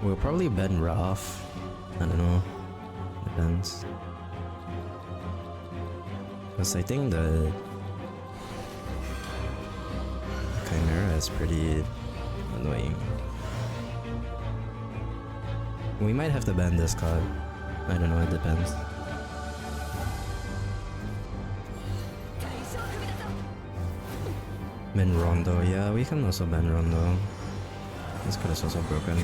We'll probably ban Raph. I don't know. Depends. Because I think the Chimera is pretty annoying. We might have to ban this card. I don't know, it depends. Ban Rondo, yeah, we can also ban Rondo. This card is also broken.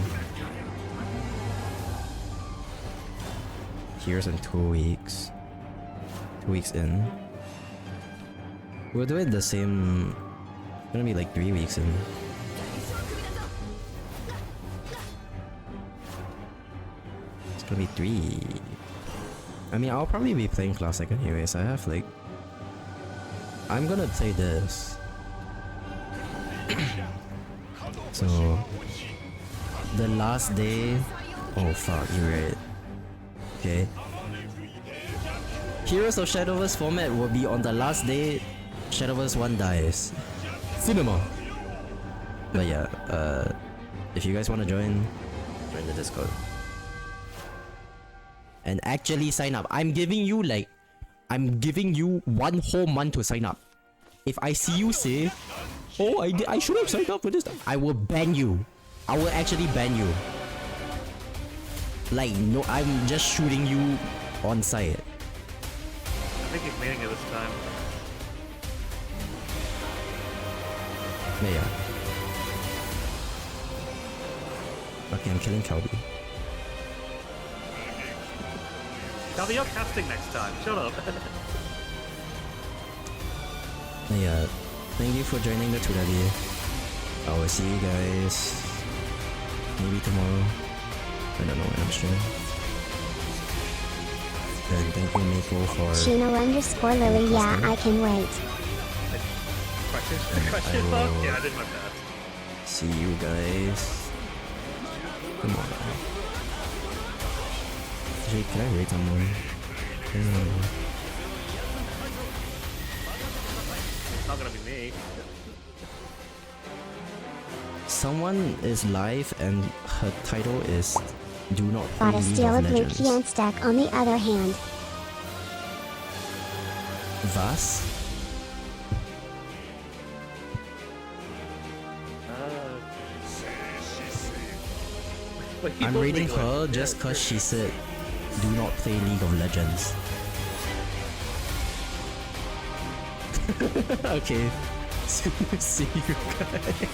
Here's in 2 weeks. 2 weeks in. We'll do it the same. It's gonna be like 3 weeks in. It's gonna be 3. I mean, I'll probably be playing Classic anyways. I have like... I'm gonna play this. So... The last day... Oh fuck, you're right. Okay. Heroes of Shadowverse format will be on the last day Shadowverse 1 dies. Cinema! But yeah, if you guys wanna join the Discord. And actually sign up. I'm giving you 1 whole month to sign up. If I see you say, oh, I should have signed up for this, I will ban you. I will actually ban you. Like, no, I'm just shooting you on sight. I think he's meaning it this time. Yeah. Okay, I'm killing Calby. Calvin, you're casting next time. Shut up. Yeah. Thank you for joining the Turagi. I will see you guys maybe tomorrow. I don't know when I'm streaming. And thank you, Miko, for Chino_Lily, yeah, I can wait. Question I mark? will- Yeah, I did my best. see you guys. Come on. Actually, can I rate someone? It's not gonna be me. Someone is live and her title is Do Not Play Gotta League steal a of blue Legends. Kian stack on the other hand. Vas? But he I'm was reading legal. her just cause she said do not play League of Legends. Okay. See you guys.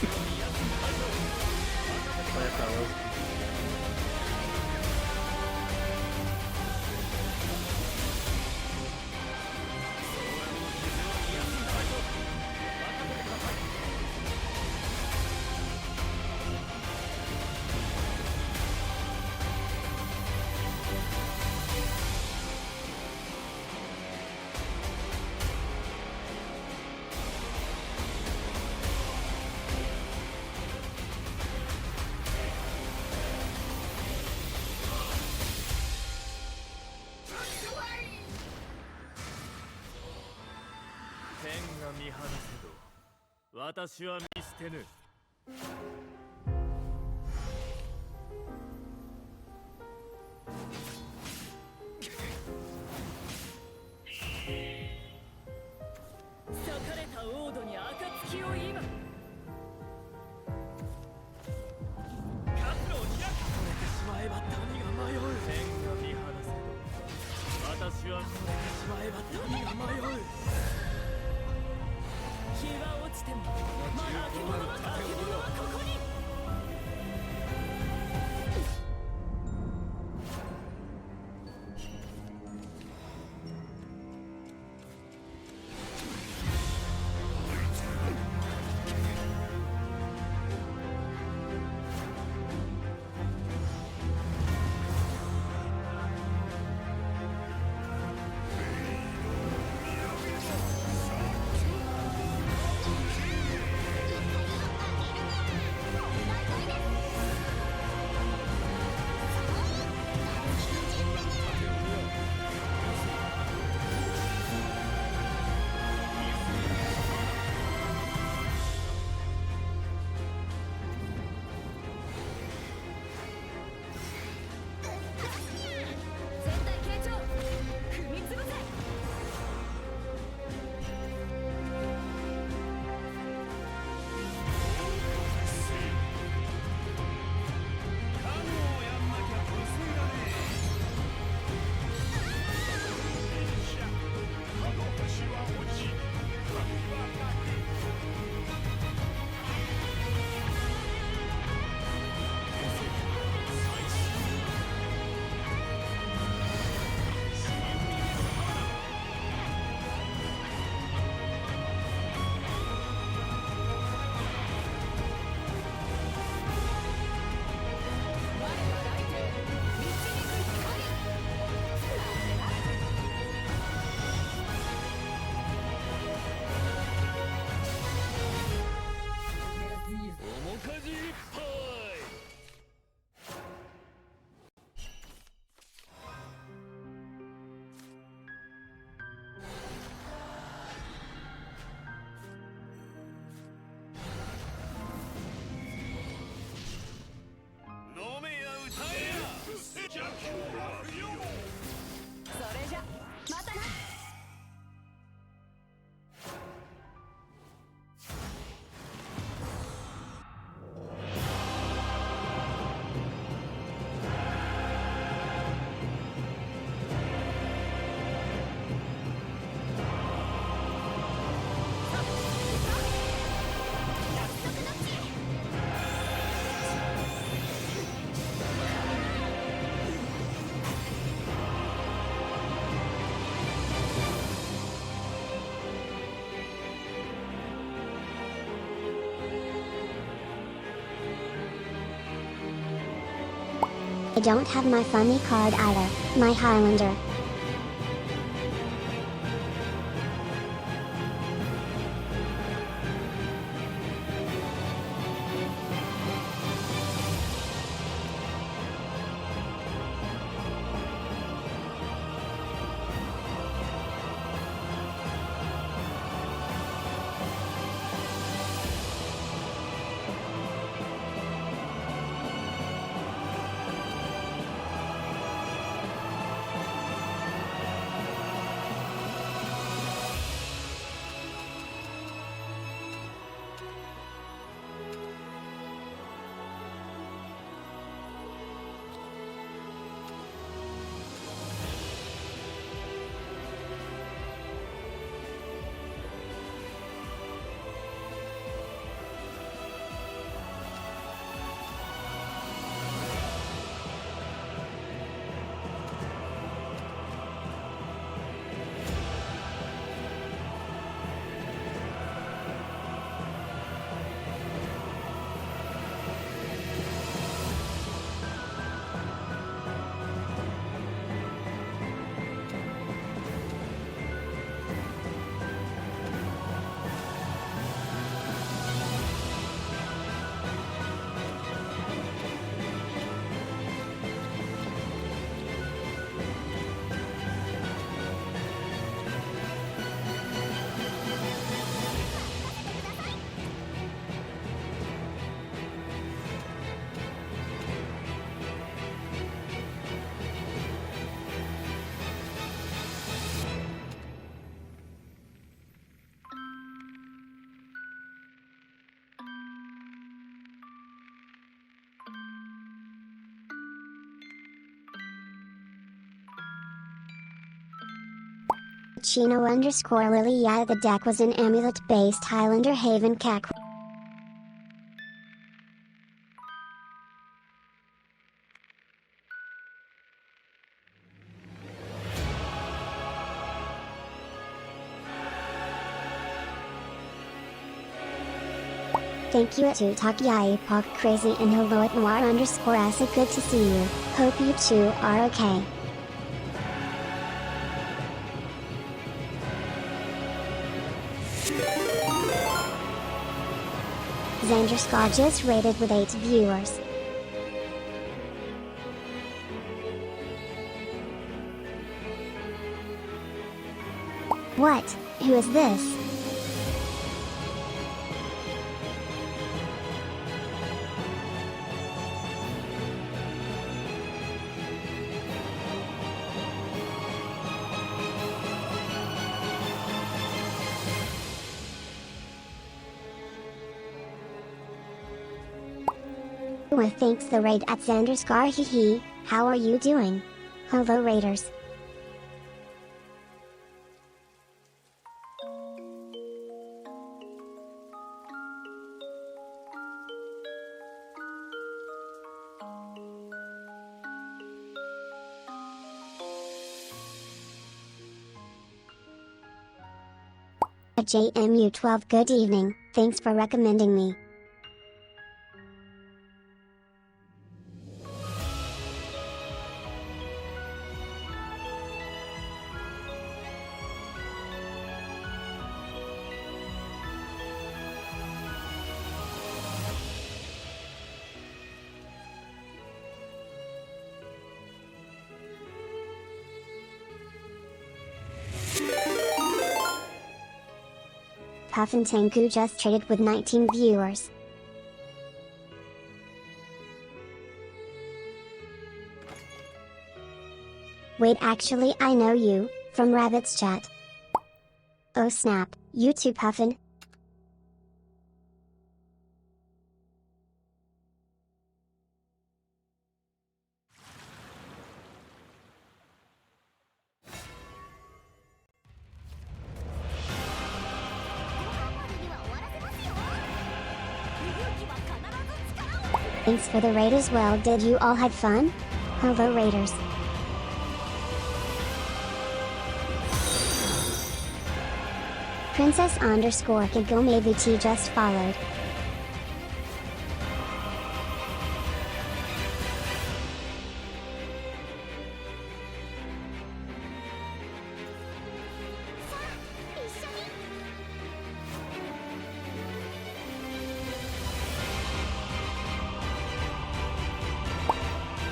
Bye, fellas. I don't have my funny card either, my Highlander. Chino_Lily. Yeah, the deck was an amulet-based Highlander Haven Cac. Thank you to Takiai Pop Crazy and hello at Noir_Acid. Good to see you. Hope you two are okay. Xanderskar just rated with 8 viewers. What? Who is this? Well, thanks the raid at Xanderskar. Hehe, how are you doing? Hello raiders. JMU12, good evening, thanks for recommending me. Puffin Tengu just traded with 19 viewers. Wait, actually I know you, from Rabbit's chat. Oh snap, you too Puffin? Thanks for the raid as well. Did you all have fun? Hello raiders. Princess_Kagomevt just followed.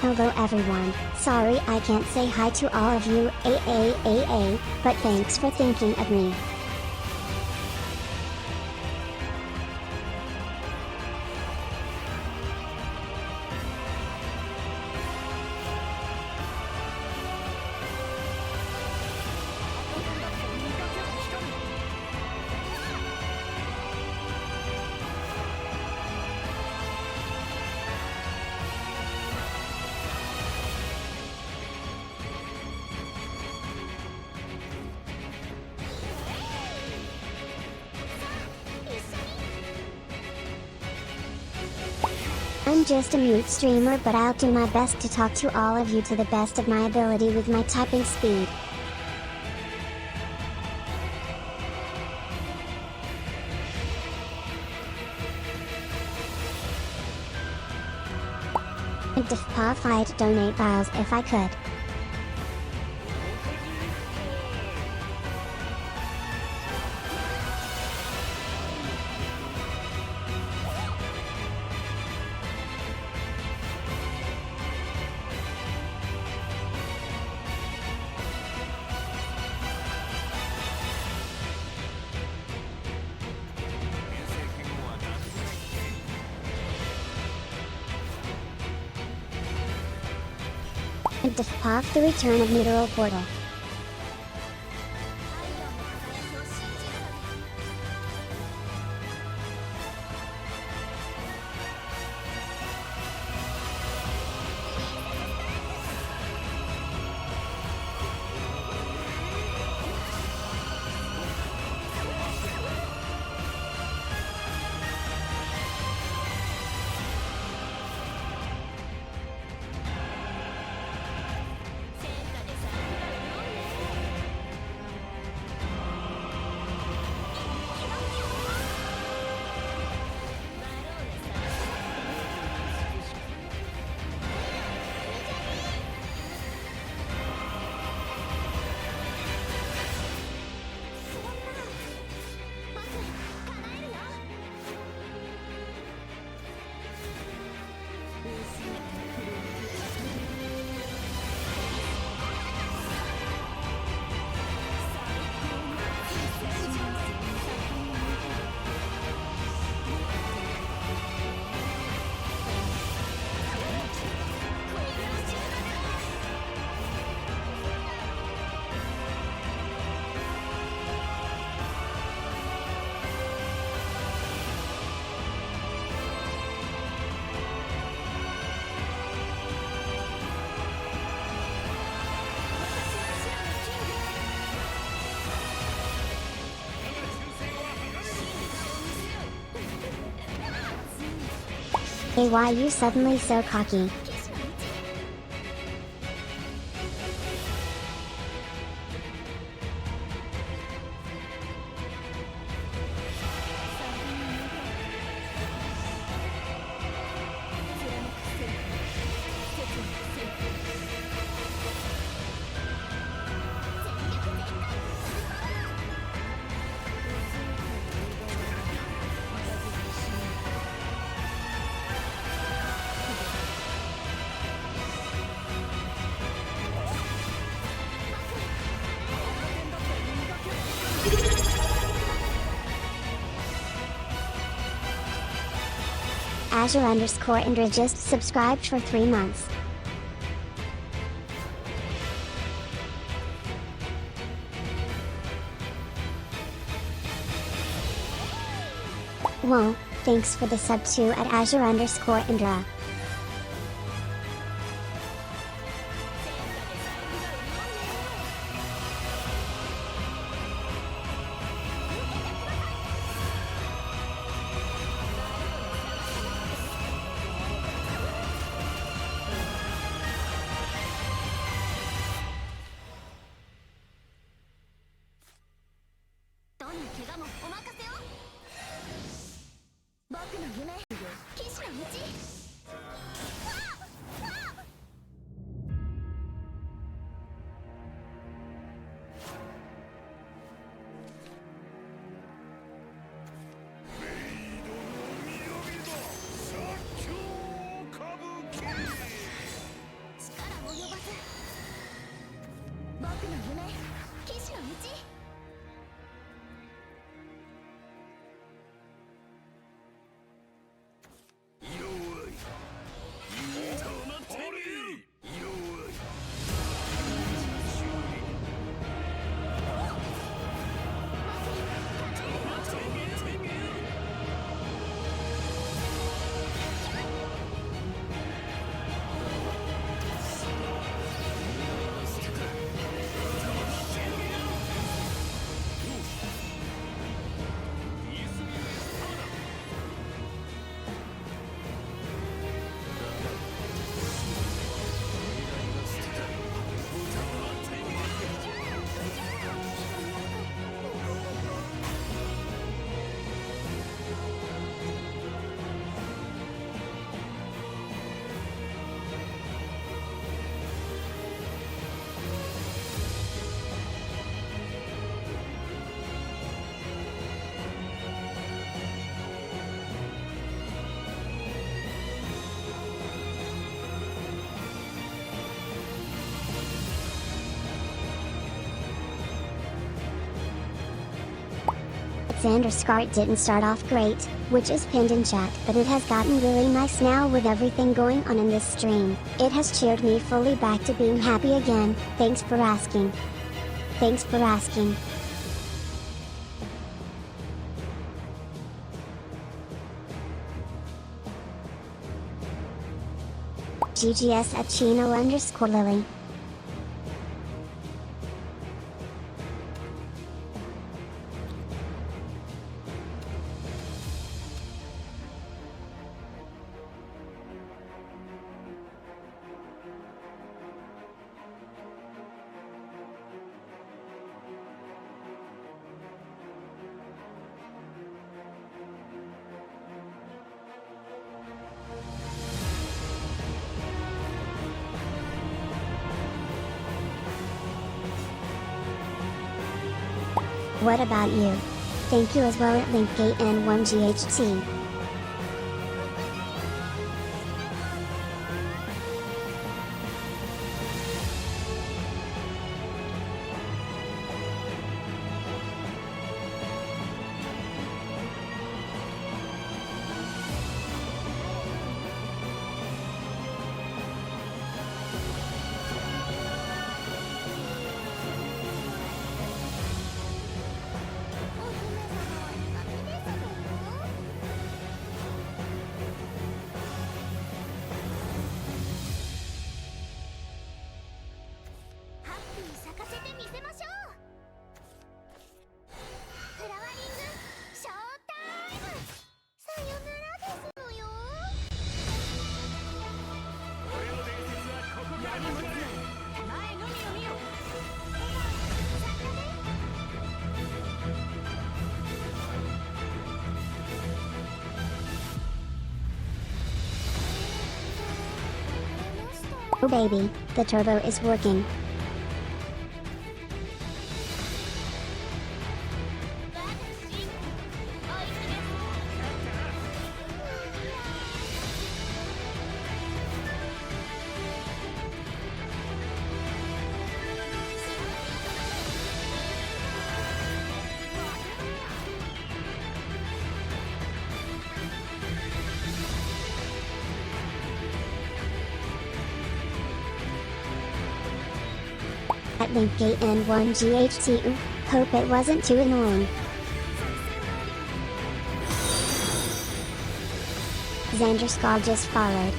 Hello everyone, sorry I can't say hi to all of you, but thanks for thinking of me. I'm just a mute streamer, but I'll do my best to talk to all of you to the best of my ability with my typing speed. I'd POV I'd donate files if I could. And POV the return of Neutral Portal. Hey, why you suddenly so cocky? Azure_Indra just subscribed for 3 months. Whoa, thanks for the sub too at Azure_Indra. Xander Skart didn't start off great, which is pinned in chat, but it has gotten really nice now with everything going on in this stream. It has cheered me fully back to being happy again. Thanks for asking. Thanks for asking. GGS at Chino_Lily. What about you? Thank you as well at Linkgate and 1GHT. Oh baby, the turbo is working. At Linkgate and 1GHT. Hope it wasn't too annoying. Xander Scar just followed.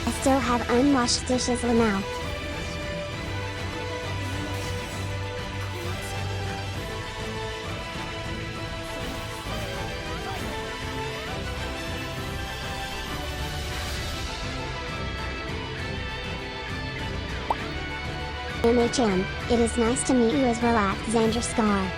I still have unwashed dishes now. MHM, it is nice to meet you as well at Xander Scar.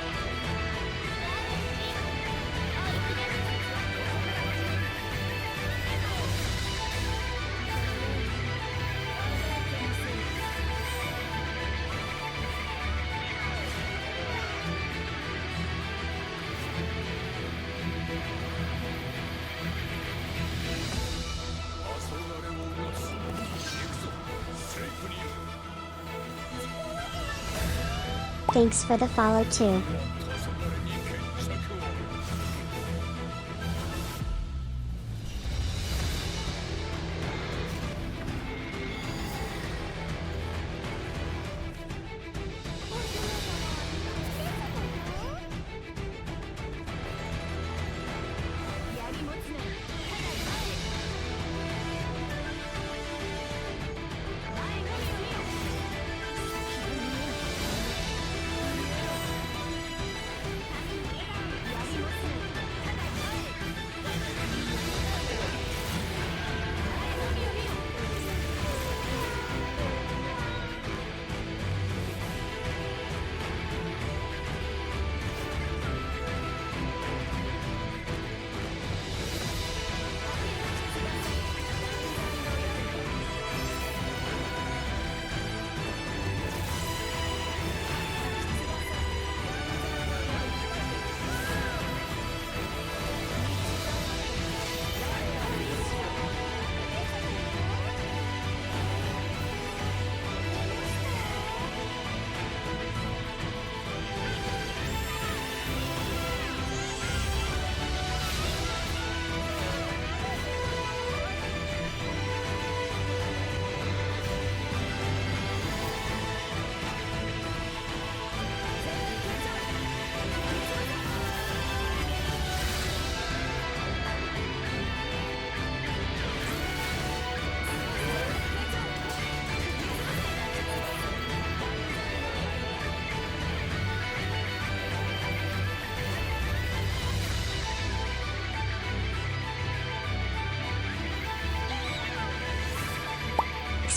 Thanks for the follow too.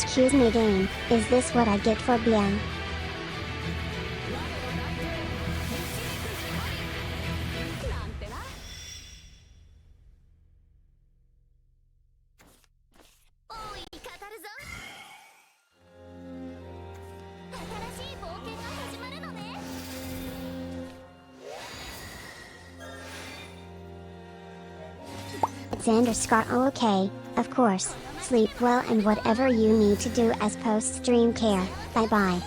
Excuse me game, is this what I get for being? Xander Scott. Oh, okay, of course. Sleep well and whatever you need to do as post-stream care. Bye bye.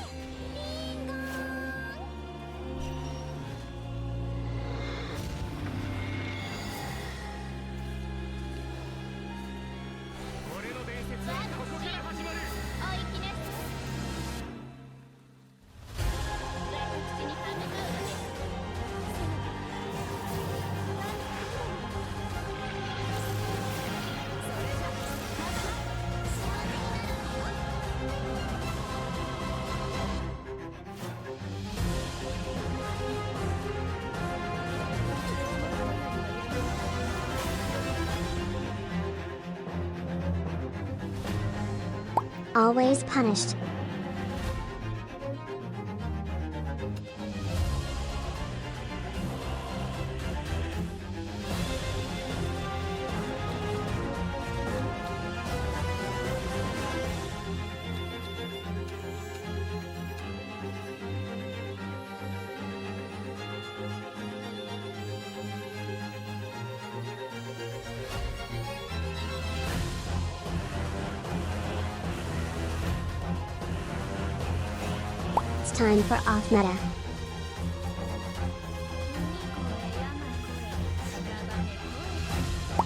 Always punished. It's time for off meta.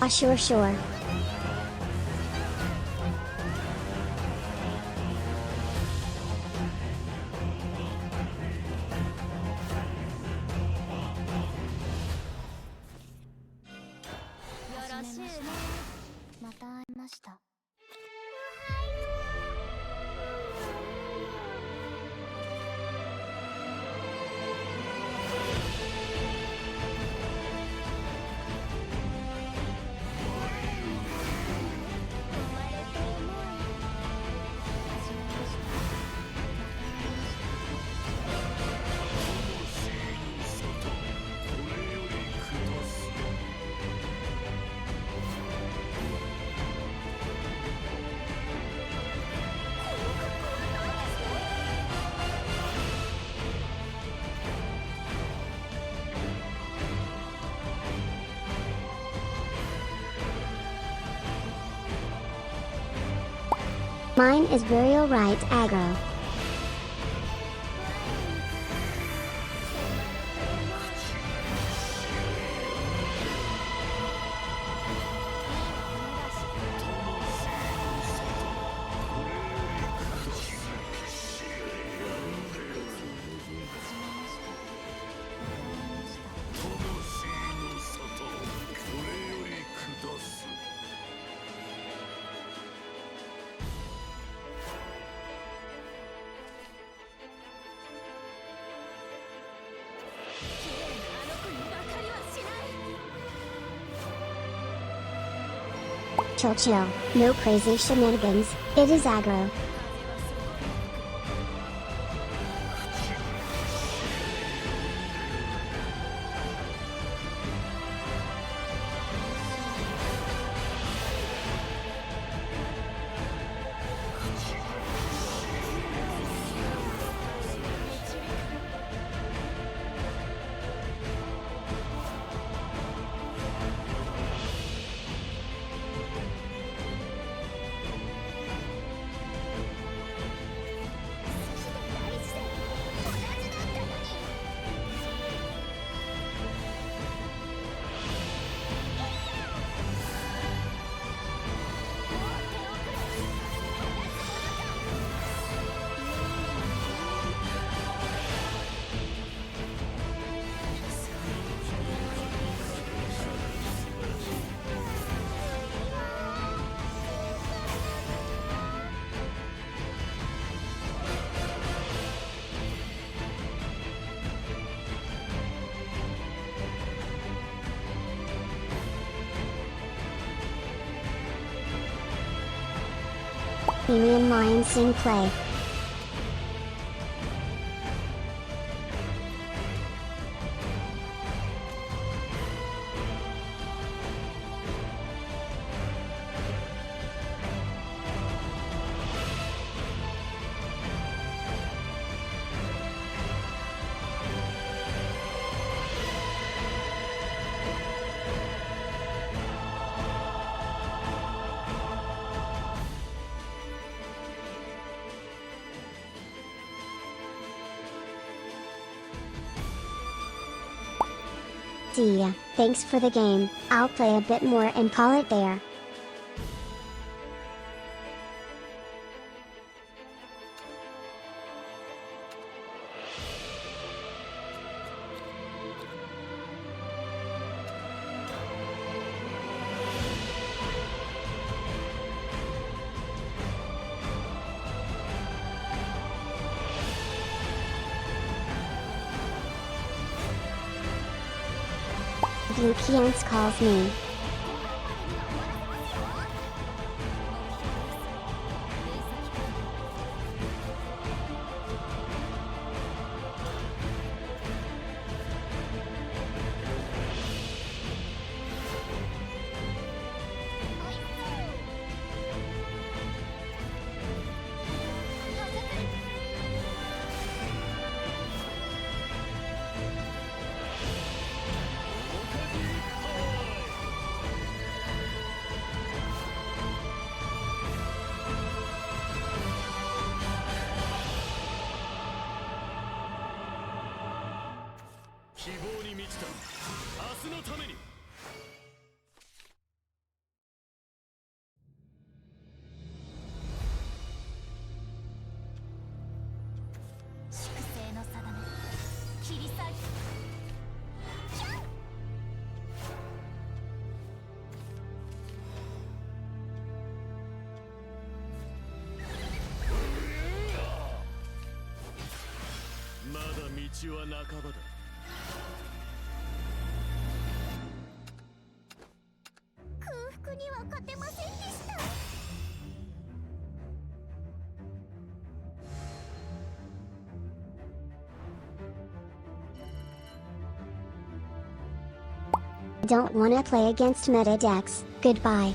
Ah, sure. Mine is burial rights aggro. Chill. No crazy shenanigans, it is aggro. copy me in Lion Sing play. See ya, thanks for the game, I'll play a bit more and call it there. Blue Kians calls me. Don't wanna play against meta decks, goodbye.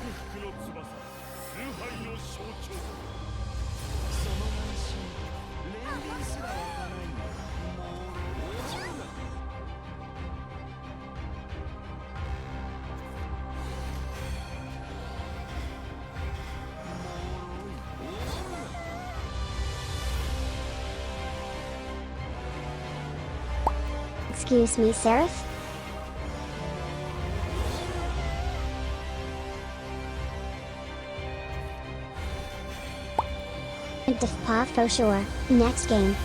福の翼崇拝の象徴。その慢心連輪すら湧かないんだ。もう踊るな。Excuse me, Seraph? POV for sure. Next game.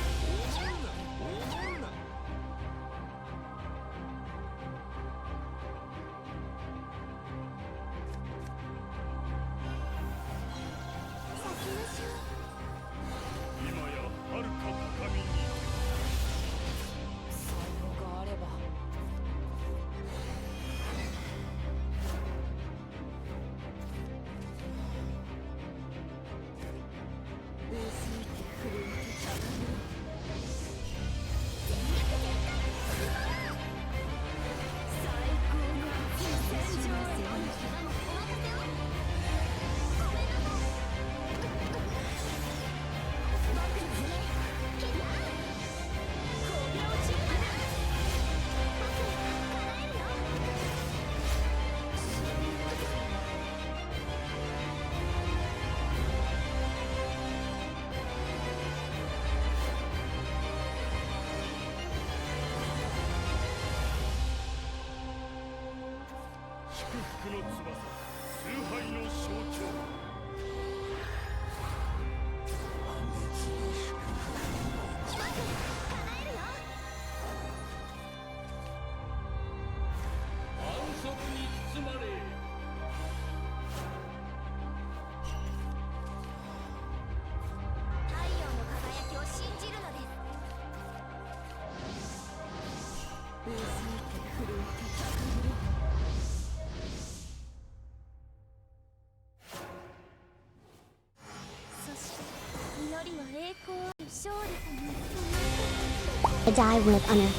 I die with honor.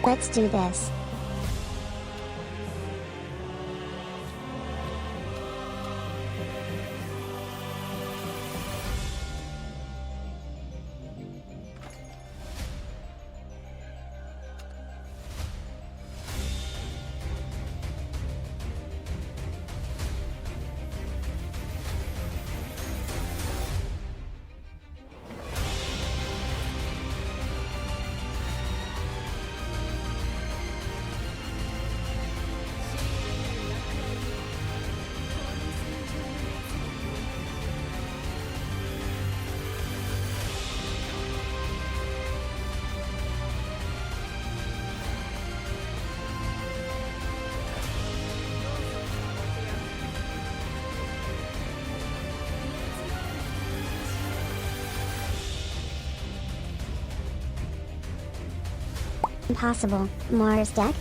Let's do this. Impossible. Mars deck?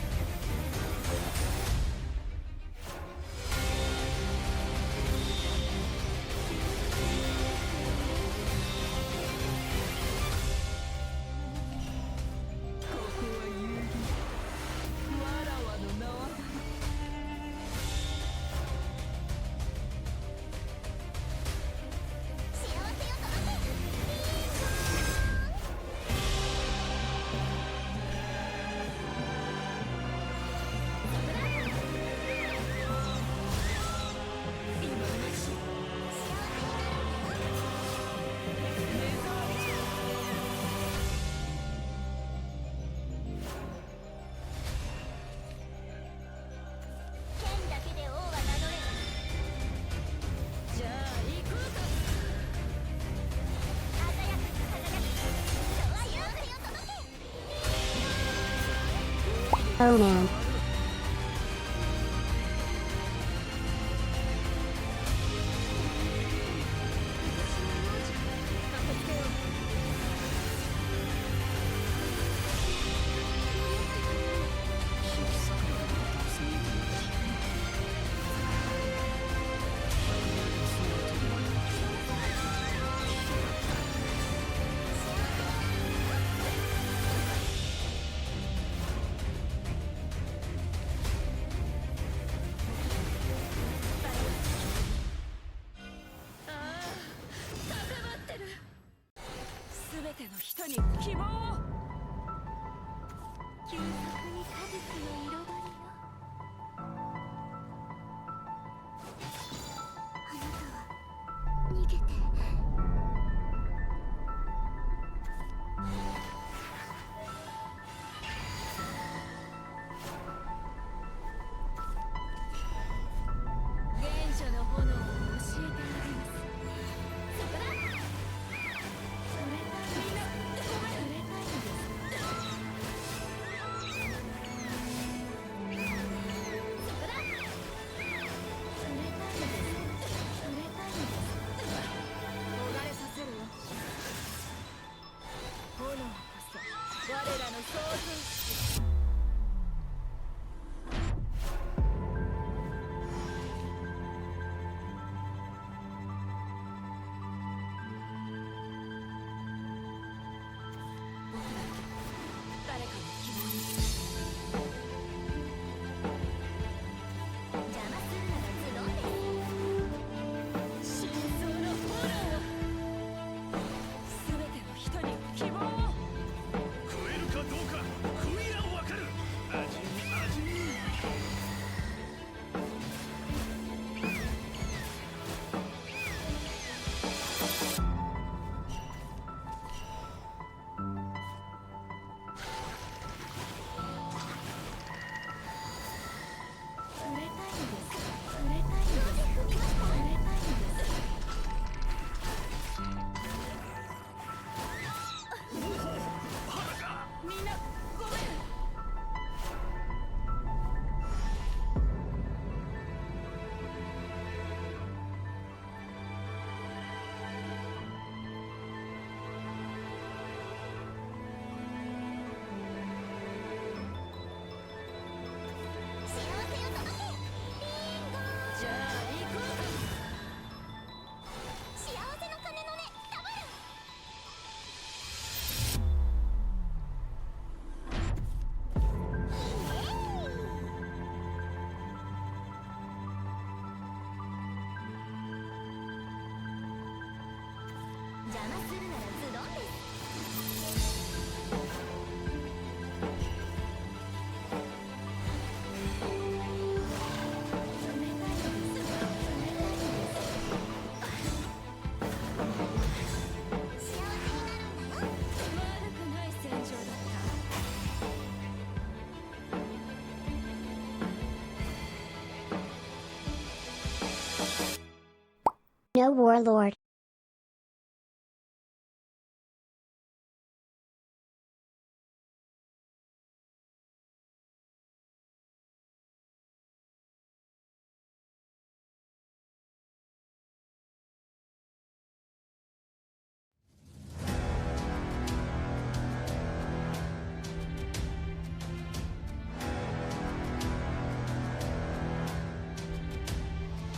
Oh man. 人に希望を。急速に果実の彩りよ。あなたは逃げて。原初の炎を教えてあげます。そこだ。触れたいみんな触れたいんです。そこだ。触れたいんです。触れたいんです。焦がれさせるよ。炎こそ我らの創造主。誰かの希望に邪魔するならズドンです。真相の炎を。全ての人に希望を。食えるかどうか食いやわかる。味に味に。触れたいんです。触れたいんです。触れたいんです。みんなごめん。幸せを届け。ビンゴ。じゃあ行こうか。幸せの鐘の音ダブル。邪魔するならズドンです。冷たいです。冷たいです。幸せになるんだよ。悪くない戦場だった。No warlord.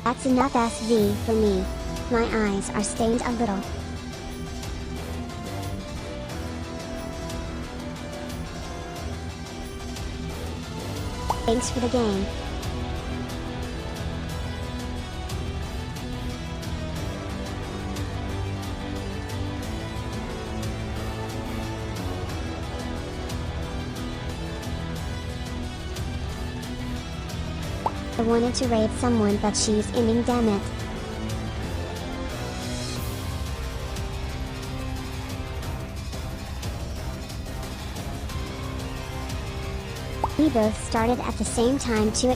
That's enough SV for me. My eyes are stained a little. Thanks for the game. I wanted to raid someone but she's inning, damn it. We both started at the same time too.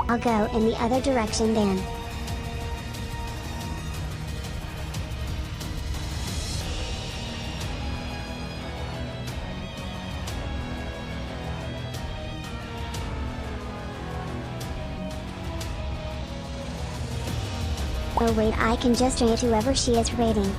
I'll go in the other direction then. Oh wait, I can just raid whoever she is raiding.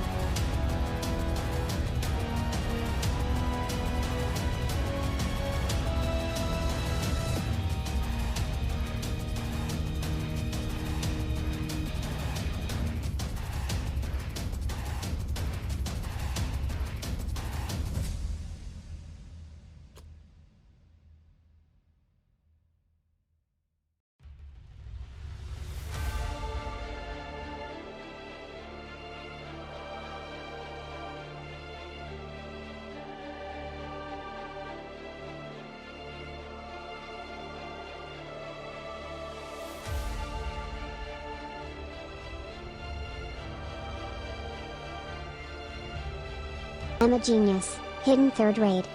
I'm a genius, hidden third rate.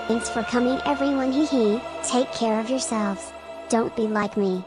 Thanks for coming everyone, hee hee, take care of yourselves. Don't be like me.